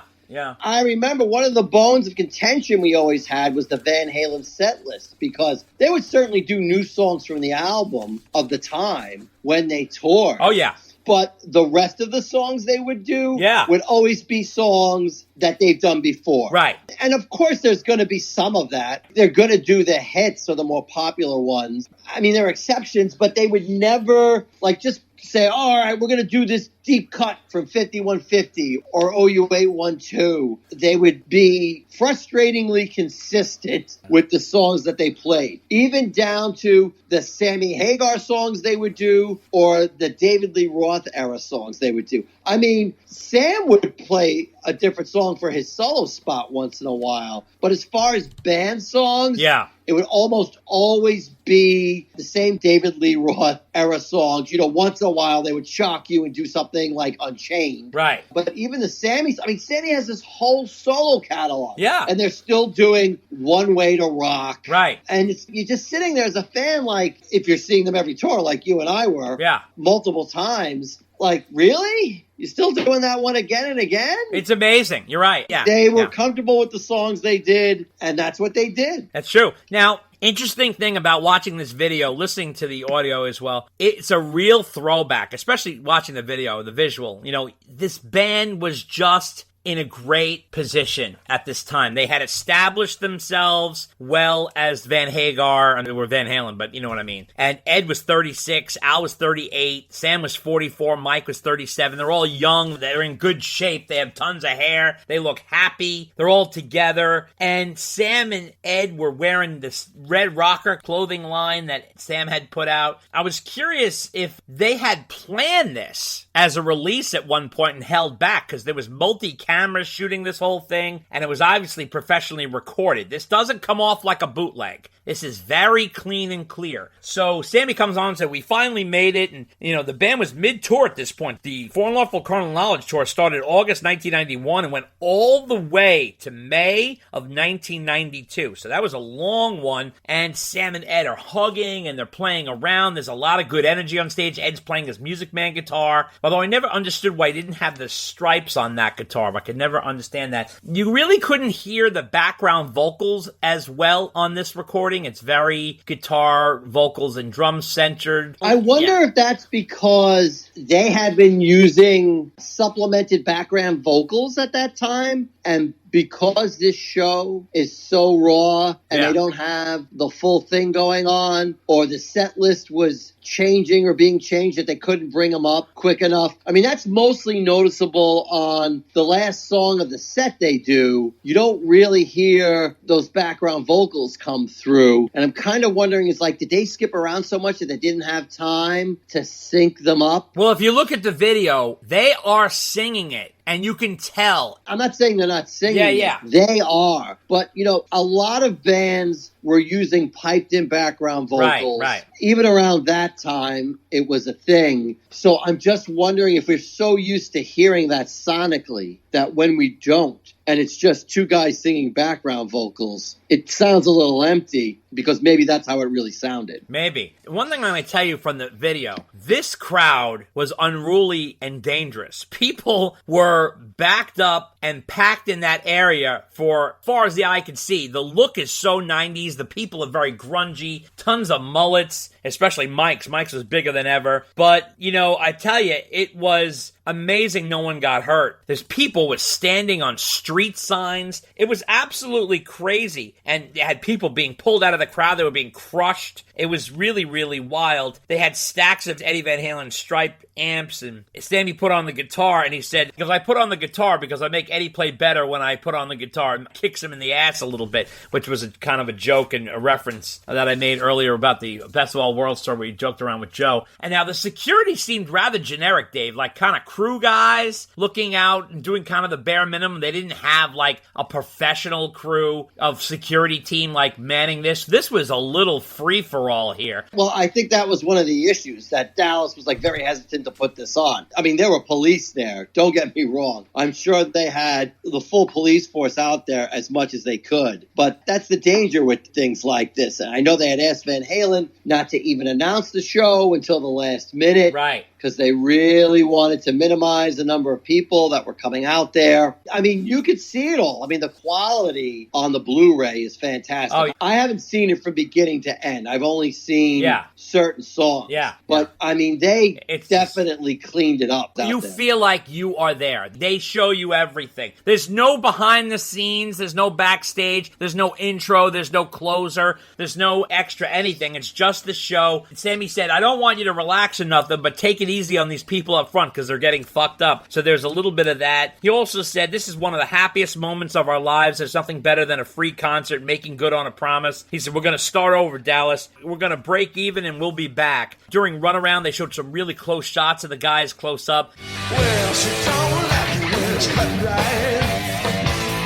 Speaker 6: I remember one of the bones of contention we always had was the Van Halen set list, because they would certainly do new songs from the album of the time when they toured.
Speaker 5: Oh, yeah.
Speaker 6: But the rest of the songs they would do
Speaker 5: Yeah.
Speaker 6: would always be songs that they've done before.
Speaker 5: Right.
Speaker 6: And of course there's going to be some of that. They're going to do the hits or the more popular ones. I mean, there are exceptions, but they would never, like, just say, all right, we're going to do this deep cut from 5150 or OU 812. They would be frustratingly consistent with the songs that they played, even down to the Sammy Hagar songs they would do or the David Lee Roth era songs they would do. I mean, Sam would play a different song for his solo spot once in a while, but as far as band songs,
Speaker 5: Yeah.
Speaker 6: it would almost always be the same David Lee Roth era songs. You know, once in a while they would shock you and do something like Unchained.
Speaker 5: Right.
Speaker 6: But even the Sammys, I mean, Sammy has this whole solo catalog.
Speaker 5: Yeah.
Speaker 6: And they're still doing One Way to Rock.
Speaker 5: Right.
Speaker 6: And you're just sitting there as a fan, like, if you're seeing them every tour, like you and I were,
Speaker 5: Yeah.
Speaker 6: multiple times, like, really? You're still doing that one again and again?
Speaker 5: It's amazing. You're right. Yeah.
Speaker 6: They were
Speaker 5: Yeah.
Speaker 6: comfortable with the songs they did, and that's what they did.
Speaker 5: That's true. Now, interesting thing about watching this video, listening to the audio as well, it's a real throwback, especially watching the video, the visual. You know, this band was just in a great position at this time. They had established themselves well as Van Hagar, and they were Van Halen, but you know what I mean. And Ed was 36, Al was 38, Sam was 44, Mike was 37. They're all young, they're in good shape, they have tons of hair, they look happy, they're all together. And Sam and Ed were wearing this Red Rocker clothing line that Sam had put out. I was curious if they had planned this as a release at one point and held back, because there was multi-cameras shooting this whole thing, and it was obviously professionally recorded. This doesn't come off like a bootleg. This is very clean and clear. So Sammy comes on and said, we finally made it, and you know, the band was mid-tour at this point. The For Unlawful Carnal Knowledge tour started August 1991 and went all the way to May of 1992. So that was a long one, and Sam and Ed are hugging and they're playing around. There's a lot of good energy on stage. Ed's playing his Music Man guitar, although I never understood why he didn't have the stripes on that guitar. I could never understand that. You really couldn't hear the background vocals as well on this recording. It's very guitar, vocals, and drum centered.
Speaker 6: I wonder if that's because they had been using supplemented background vocals at that time, and because this show is so raw and they don't have the full thing going on, or the set list was changing or being changed that they couldn't bring them up quick enough. I mean, that's mostly noticeable on the last song of the set they do. You don't really hear those background vocals come through. And I'm kind of wondering, is like, did they skip around so much that they didn't have time to sync them up?
Speaker 5: Well, if you look at the video, they are singing it. And you can tell.
Speaker 6: I'm not saying they're not singing.
Speaker 5: Yeah.
Speaker 6: They are. But, you know, a lot of bands were using piped-in background vocals.
Speaker 5: Right.
Speaker 6: Even around that time, it was a thing. So I'm just wondering if we're so used to hearing that sonically that when we don't, and it's just two guys singing background vocals, it sounds a little empty, because maybe that's how it really sounded.
Speaker 5: Maybe. One thing I'm going to tell you from the video, this crowd was unruly and dangerous. People were backed up and packed in that area for far as the eye could see. The look is so 90s. The people are very grungy. Tons of mullets, especially Mike's. Mike's was bigger than ever. But, you know, I tell you, it was amazing no one got hurt. There's people was standing on street signs. It was absolutely crazy. And they had people being pulled out of the crowd. They were being crushed. It was really, really wild. They had stacks of Eddie Van Halen striped amps, and Sammy put on the guitar, and he said, because I put on the guitar because I make Eddie play better when I put on the guitar, and kicks him in the ass a little bit, which was a kind of a joke and a reference that I made earlier about the Best of All Small World story where he joked around with Joe. And now the security seemed rather generic, Dave, like kind of crew guys looking out and doing kind of the bare minimum. They didn't have like a professional crew of security team like manning this. This was a little free-for-all here.
Speaker 6: Well, I think that was one of the issues, that Dallas was like very hesitant to put this on. I mean, there were police there. Don't get me wrong. I'm sure they had the full police force out there as much as they could. But that's the danger with things like this. And I know they had asked Van Halen not to even announce the show until the last minute.
Speaker 5: Right.
Speaker 6: Because they really wanted to minimize the number of people that were coming out there. I mean, you could see it all. I mean, the quality on the Blu-ray is fantastic.
Speaker 5: Oh,
Speaker 6: I haven't seen it from beginning to end. I've only seen certain songs.
Speaker 5: Yeah.
Speaker 6: But, I mean, they definitely cleaned it up.
Speaker 5: You feel like you are there. They show you everything. There's no behind the scenes. There's no backstage. There's no intro. There's no closer. There's no extra anything. It's just the show. Sammy said, I don't want you to relax or nothing, but take it easy on these people up front because they're getting fucked up. So there's a little bit of that. He also said, this is one of the happiest moments of our lives. There's nothing better than a free concert, making good on a promise. He said, we're going to start over, Dallas. We're going to break even and we'll be back. During Runaround, they showed some really close shots of the guys close up.
Speaker 3: Well, she don't like it when it's cut right,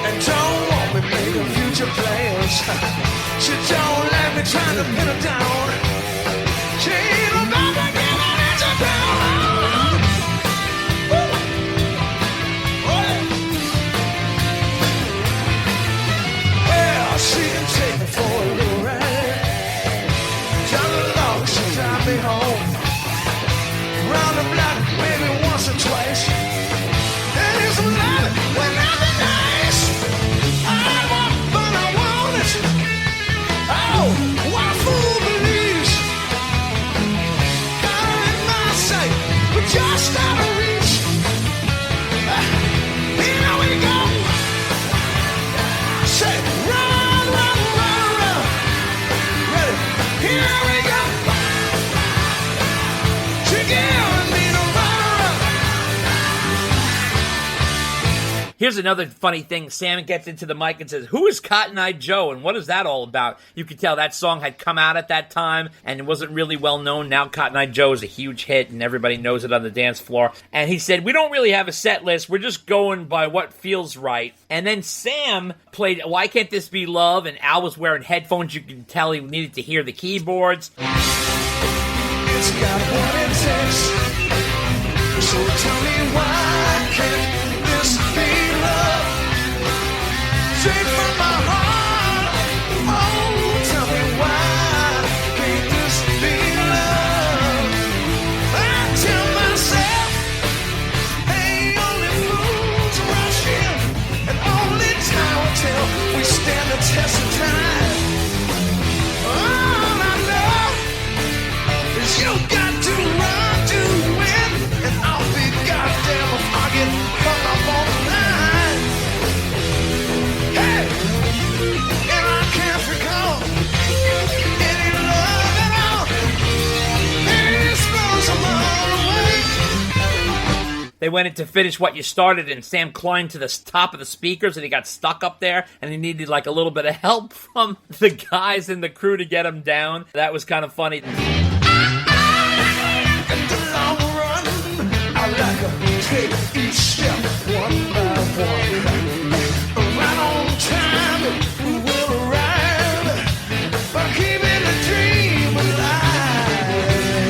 Speaker 3: and don't want me making future plans. She don't like me trying to pin her down. She ain't about to give an inch of ground. Well, she can take me for a little ride. Down the log, she drive me home. Round the block, maybe once or twice. And it's love when nothing nice. I want, but I want it. Oh, what a fool believes. Got her in my sight, but just out of reach. Here we go. Say, run, run, run, run. Ready? Here we go. She giving me the runner-up.
Speaker 5: Here's another funny thing. Sam gets into the mic and says, who is Cotton Eye Joe and what is that all about? You could tell that song had come out at that time and it wasn't really well known. Now Cotton Eye Joe is a huge hit and everybody knows it on the dance floor. And he said, we don't really have a set list. We're just going by what feels right. And then Sam played Why Can't This Be Love? And Al was wearing headphones. You can tell he needed to hear the keyboards.
Speaker 3: It's got what it takes. So tell me why can't this be love? Straight from my heart. Oh, tell me why can't this be love? I tell myself, hey, only fools rush in, and only time will tell. We stand the test of time. All I know is you got to run to win, and I'll be goddamn if I get hung up on the line. Hey, and I can't recall any love at all. Maybe it's from some other way.
Speaker 5: They went in to finish What You Started, and Sam climbed to the top of the speakers, and he got stuck up there, and he needed like a little bit of help from the guys in the crew to get him down. That was kind of funny.
Speaker 3: I like to take each step one by one. Right on time, we will arrive. By keeping the dream alive.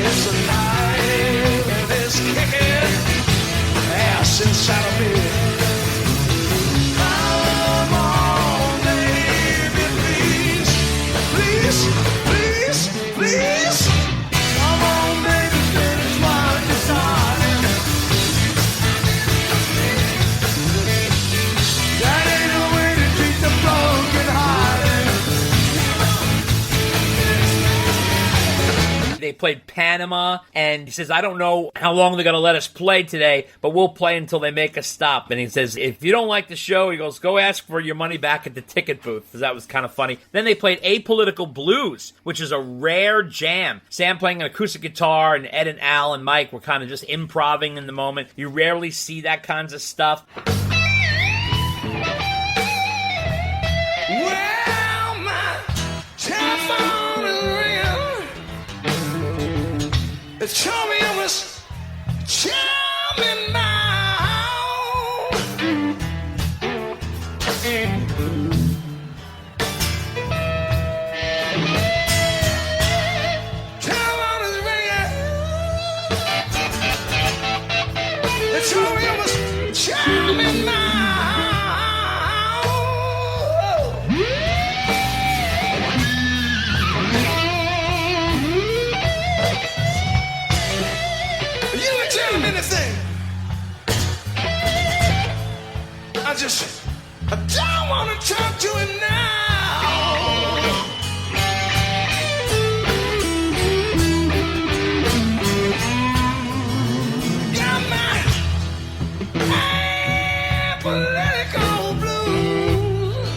Speaker 3: It's alive and it's kicking ass inside of me. Come on, baby, please. Please, please, please. Come on, baby, finish what you started. That ain't the way to treat the broken hearted.
Speaker 5: They played Panama, and he says, I don't know how long they're going to let us play today, but we'll play until they make us stop. And he says, if you don't like the show, he goes, go ask for your money back at the ticket booth, because that was kind of funny. Then they played Apolitical Blues, which is a rare jam. Sam playing an acoustic guitar, and Ed and Al and Mike were kind of just improvising in the moment. You rarely see that kinds of stuff.
Speaker 3: Well, my telephone is ringing. They told me it was charming now. Telephone is ringing. They told me it was charming now. You ain't telling me anything. I don't want to talk to him now. Got my political blues.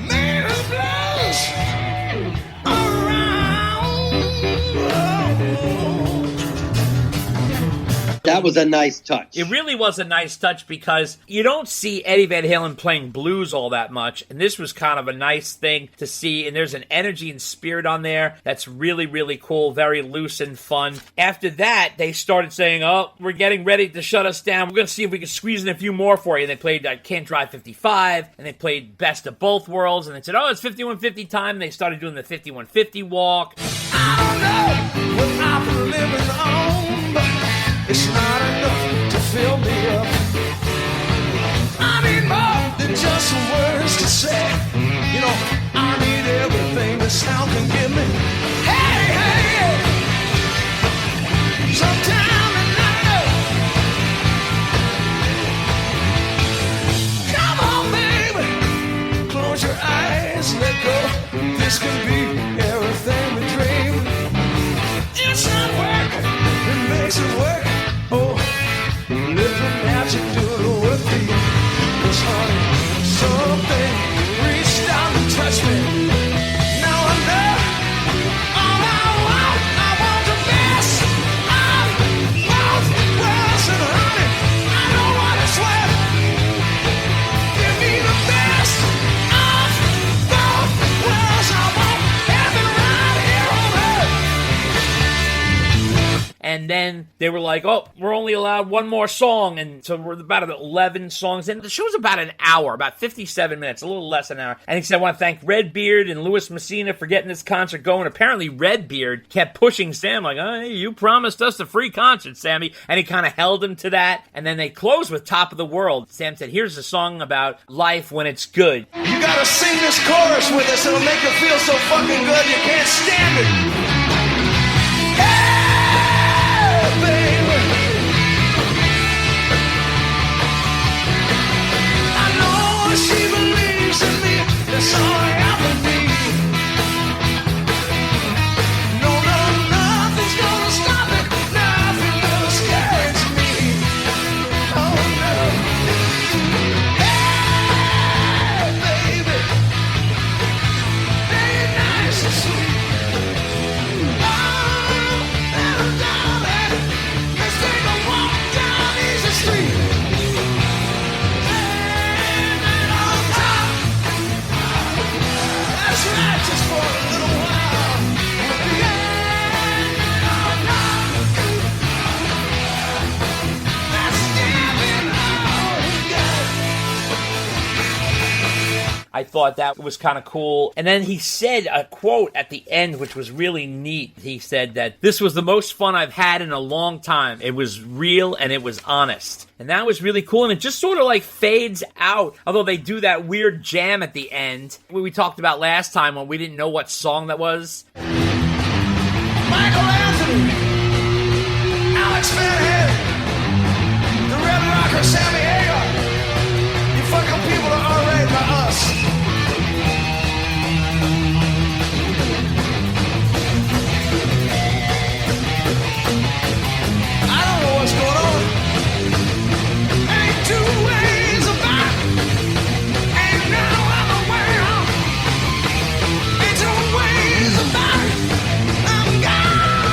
Speaker 3: Man who blows
Speaker 6: That was a nice touch.
Speaker 5: It really was a nice touch because you don't see Eddie Van Halen playing blues all that much, and this was kind of a nice thing to see, and there's an energy and spirit on there that's really, really cool, very loose and fun. After that, they started saying, oh, we're getting ready to shut us down. We're going to see if we can squeeze in a few more for you. And they played Can't Drive 55, and they played Best of Both Worlds, and they said, oh, it's 5150 time, and they started doing the 5150 walk.
Speaker 3: I don't know what I've been living on, but it's not enough to fill me up. I need more than just some words to say. You know, I need everything that sound can give me. Hey, hey, sometime in life. Come on, baby, close your eyes, let go. This can be everything we dream. It's not working, it makes it work. Oh, let the magic do the work for you. 'Cause honey, something reached out and touched me. Now I know all I want the best of both worlds. And honey, I know what it's worth. Give me the best of both worlds. I want heaven right here on earth.
Speaker 5: And then they were like, oh, we're only allowed one more song. And so we're about 11 songs in. The show's about an hour, about 57 minutes, a little less than an hour. And he said, I want to thank Redbeard and Louis Messina for getting this concert going. Apparently, Redbeard kept pushing Sam, like, oh, hey, you promised us a free concert, Sammy. And he kind of held him to that. And then they closed with Top of the World. Sam said, here's a song about life when it's good.
Speaker 3: You gotta sing this chorus with us. It'll make you feel so fucking good you can't stand it. Hey, baby. I know she believes in me. That's all I ever need. No, nothing's gonna stop it. Nothing will discourage me. Oh, no. Hey, baby. Hey, nice and sweet. Oh, little darling, let's take a walk down Easy Street. Hanging on top. That's right, just for a little while. We'll be hanging on top. That's giving all we got.
Speaker 5: I thought that was kind of cool. And then he said a quote at the end, which was really neat. He said that this was the most fun I've had in a long time. It was real and it was honest. And that was really cool. And it just sort of like fades out. Although they do that weird jam at the end. We talked about last time when we didn't know what song that was.
Speaker 3: Michael Anthony, Alex Van Halen, the Red Rocker, Sammy Hagar. You fucking people are alright by us. I don't know what's going on. Ain't two ways about it. Ain't no other way out. Ain't two ways about it. I'm gone.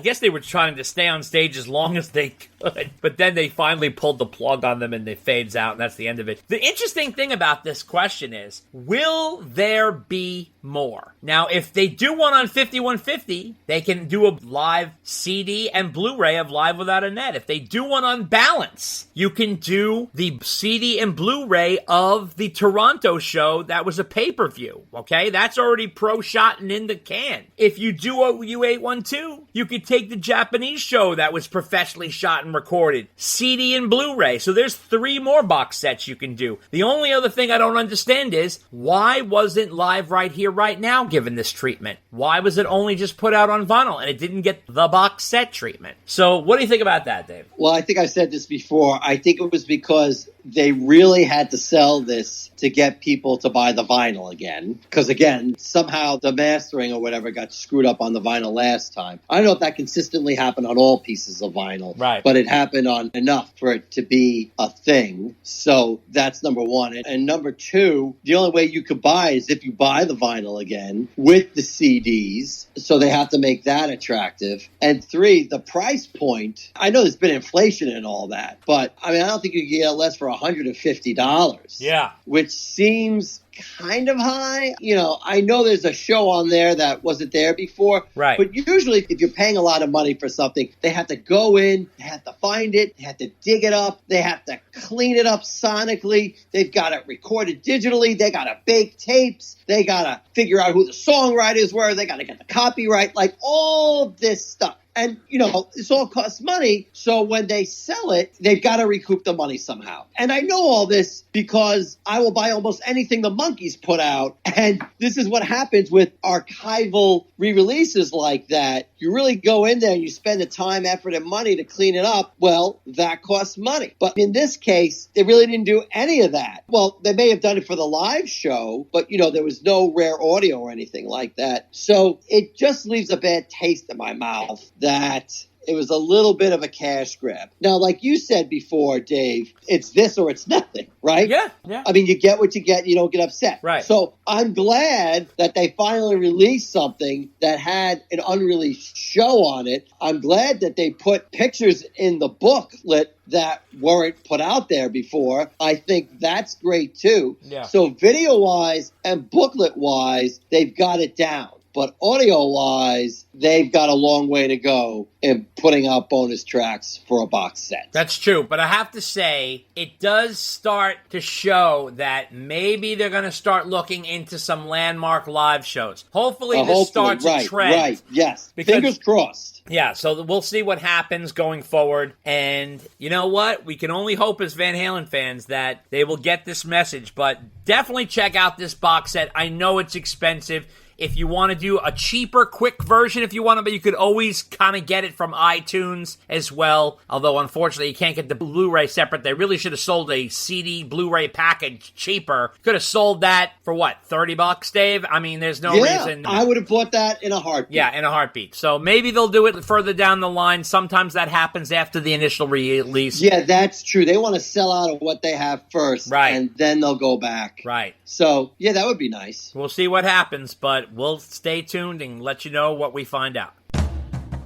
Speaker 5: guess they were trying to stay on stage as long as they could, but then they finally pulled the plug on them and it fades out, and that's the end of it. The interesting thing about this question is, will there be more? Now, if they do one on 5150, they can do a live CD and Blu-ray of Live Without a Net. If they do one on Balance, you can do the CD and Blu-ray of the Toronto show that was a pay-per-view, okay? That's already pro-shot and in the can. If you do a U812, you could take the Japanese show that was professionally shot and recorded, CD and Blu-ray. So there's 3 more box sets you can do. The only other thing I don't understand is, why wasn't Live Right Here, Right Now given this treatment? Why was it only just put out on vinyl and it didn't get the box set treatment? So what do you think about that, Dave?
Speaker 6: Well, I think I said this before. I think it was because they really had to sell this to get people to buy the vinyl again. Because, again, somehow the mastering or whatever got screwed up on the vinyl last time. I don't know if that consistently happened on all pieces of vinyl.
Speaker 5: Right.
Speaker 6: But it happened on enough for it to be a thing. So that's number one. And number two, the only way you could buy is if you buy the vinyl again with the CDs. So they have to make that attractive. And 3, the price point. I know there's been inflation and all that, but I mean, I don't think you can get less for $150.
Speaker 5: Yeah.
Speaker 6: Which seems kind of high. You know, I know there's a show on there that wasn't there before.
Speaker 5: Right.
Speaker 6: But usually if you're paying a lot of money for something, they have to go in, they have to find it, they have to dig it up, they have to clean it up sonically, they've got it recorded digitally, they got to bake tapes, they got to figure out who the songwriters were, they got to get the copyright, like all this stuff. And, you know, this all costs money. So when they sell it, they've got to recoup the money somehow. And I know all this because I will buy almost anything the Monkees put out. And this is what happens with archival re-releases like that. You really go in there and you spend the time, effort, and money to clean it up. Well, that costs money. But in this case, they really didn't do any of that. Well, they may have done it for the live show, but, you know, there was no rare audio or anything like that. So it just leaves a bad taste in my mouth that it was a little bit of a cash grab. Now, like you said before, Dave, it's this or it's nothing, right?
Speaker 5: Yeah.
Speaker 6: I mean, you get what you get, you don't get upset.
Speaker 5: Right.
Speaker 6: So I'm glad that they finally released something that had an unreleased show on it. I'm glad that they put pictures in the booklet that weren't put out there before. I think that's great, too.
Speaker 5: Yeah.
Speaker 6: So video-wise and booklet-wise, they've got it down. But audio-wise, they've got a long way to go in putting out bonus tracks for a box set.
Speaker 5: That's true, but I have to say, it does start to show that maybe they're going to start looking into some landmark live shows. Hopefully this starts a trend.
Speaker 6: Right, yes. Fingers crossed.
Speaker 5: Yeah, so we'll see what happens going forward. And you know what? We can only hope as Van Halen fans that they will get this message. But definitely check out this box set. I know it's expensive. If you want to do a cheaper, quick version, if you want to, but you could always kind of get it from iTunes as well. Although, unfortunately, you can't get the Blu-ray separate. They really should have sold a CD Blu-ray package cheaper. Could have sold that for, what, $30, Dave? I mean, there's no reason.
Speaker 6: I would have bought that in a heartbeat.
Speaker 5: Yeah, in a heartbeat. So maybe they'll do it further down the line. Sometimes that happens after the initial release.
Speaker 6: Yeah, that's true. They want to sell out of what they have first,
Speaker 5: right,
Speaker 6: and then they'll go back.
Speaker 5: Right.
Speaker 6: So, yeah, that would be nice.
Speaker 5: We'll see what happens, but we'll stay tuned and let you know what we find out.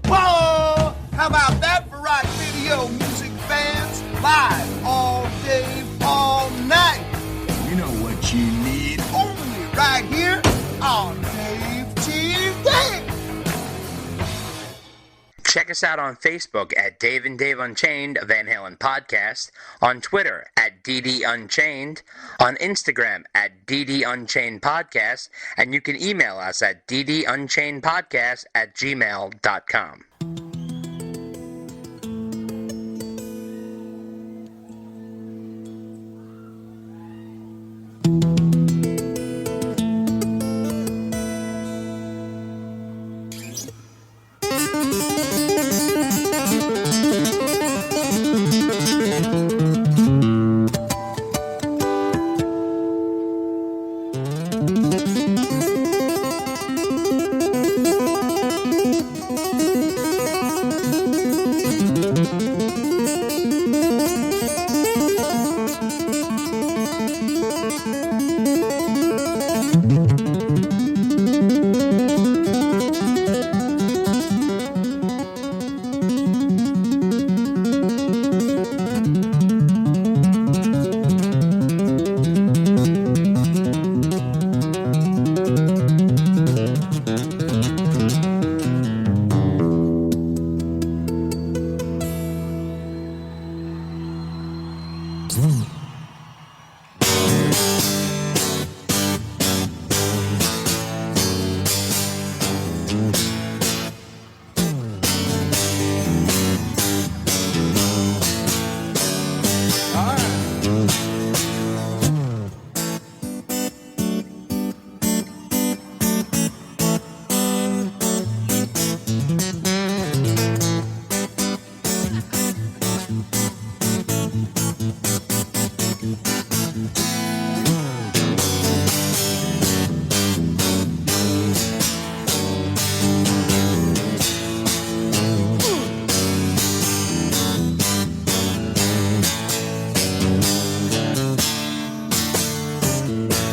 Speaker 3: Whoa! How about that for rock video music fans? Live all day, all night. You know what you need only right here on Dave TV.
Speaker 1: Check us out on Facebook at Dave and Dave Unchained, a Van Halen podcast, on Twitter at DD Unchained, on Instagram at DD Unchained Podcast, and you can email us at ddunchainedpodcast@gmail.com.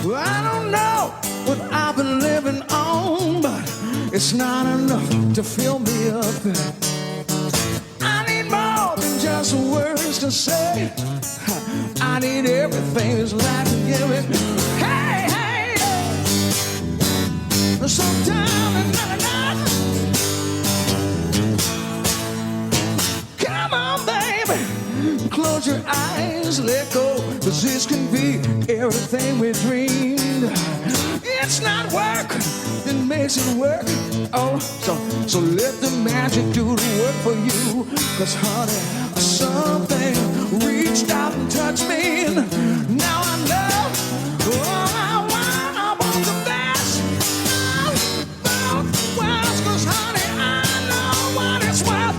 Speaker 3: Well, I don't know what I've been living on, but it's not enough to fill me up. I need more than just words to say. I need everything this life can give me. Hey, hey, sometimes it's not enough. Come on, baby, close your eyes, let go, 'cause this can be everything we dreamed. It's not work that makes it work. Oh, so let the magic do the work for you. 'Cause honey, something reached out and touched me. Now I know, I want the best of both worlds. 'Cause honey, I know what it's worth.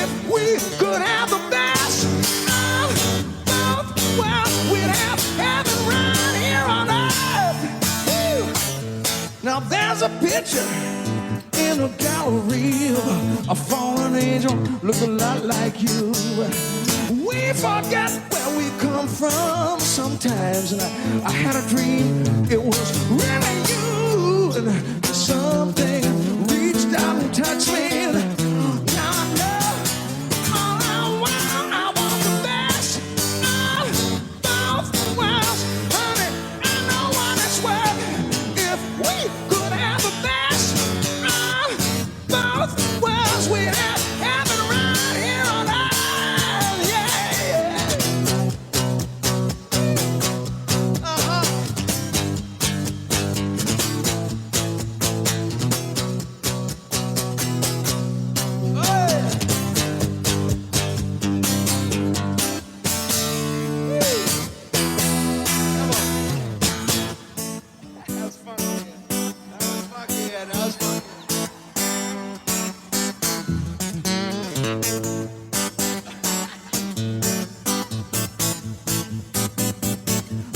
Speaker 3: If we could have the best of both worlds, we'd have heaven right here on earth. Woo. Now there's a picture in a gallery of a fallen angel look a lot like you. We forget where we come from sometimes, and I had a dream it was really you, and something reached out and touched me. Now I know all I want the best of both worlds. Honey, I know what it's worth. If we could have the best of both worlds, we'd have heaven right here on earth. Yeah.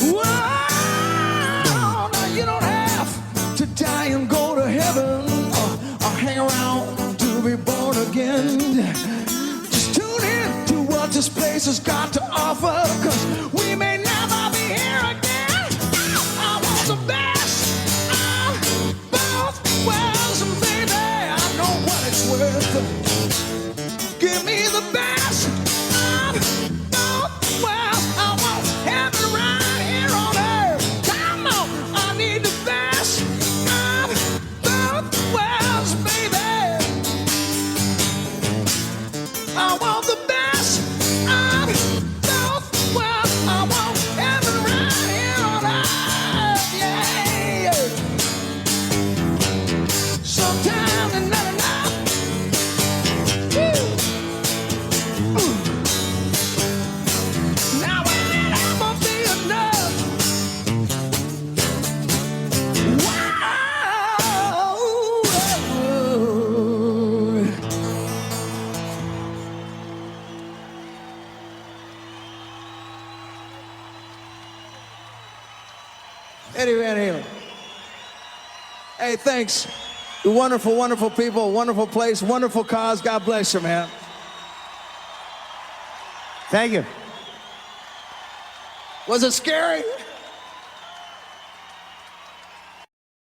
Speaker 3: Wow, now you don't have to die and go to heaven or hang around to be born again. Just tune in to what this place has got to offer, 'cause we may never be here again. I want the best of both worlds, and baby, I know what it's worth. Give me the best of both worlds. I want heaven right here on earth. Come on, I need the best of both worlds, baby. I want the best of both worlds. I want heaven right here on earth. Yeah. Sometimes it's not enough. Woo. Ooh. Now it ever be enough. Wow. Eddie Van Halen. Hey, thanks. Wonderful, wonderful people, wonderful place, wonderful cause. God bless you, man. Thank you. Was it scary?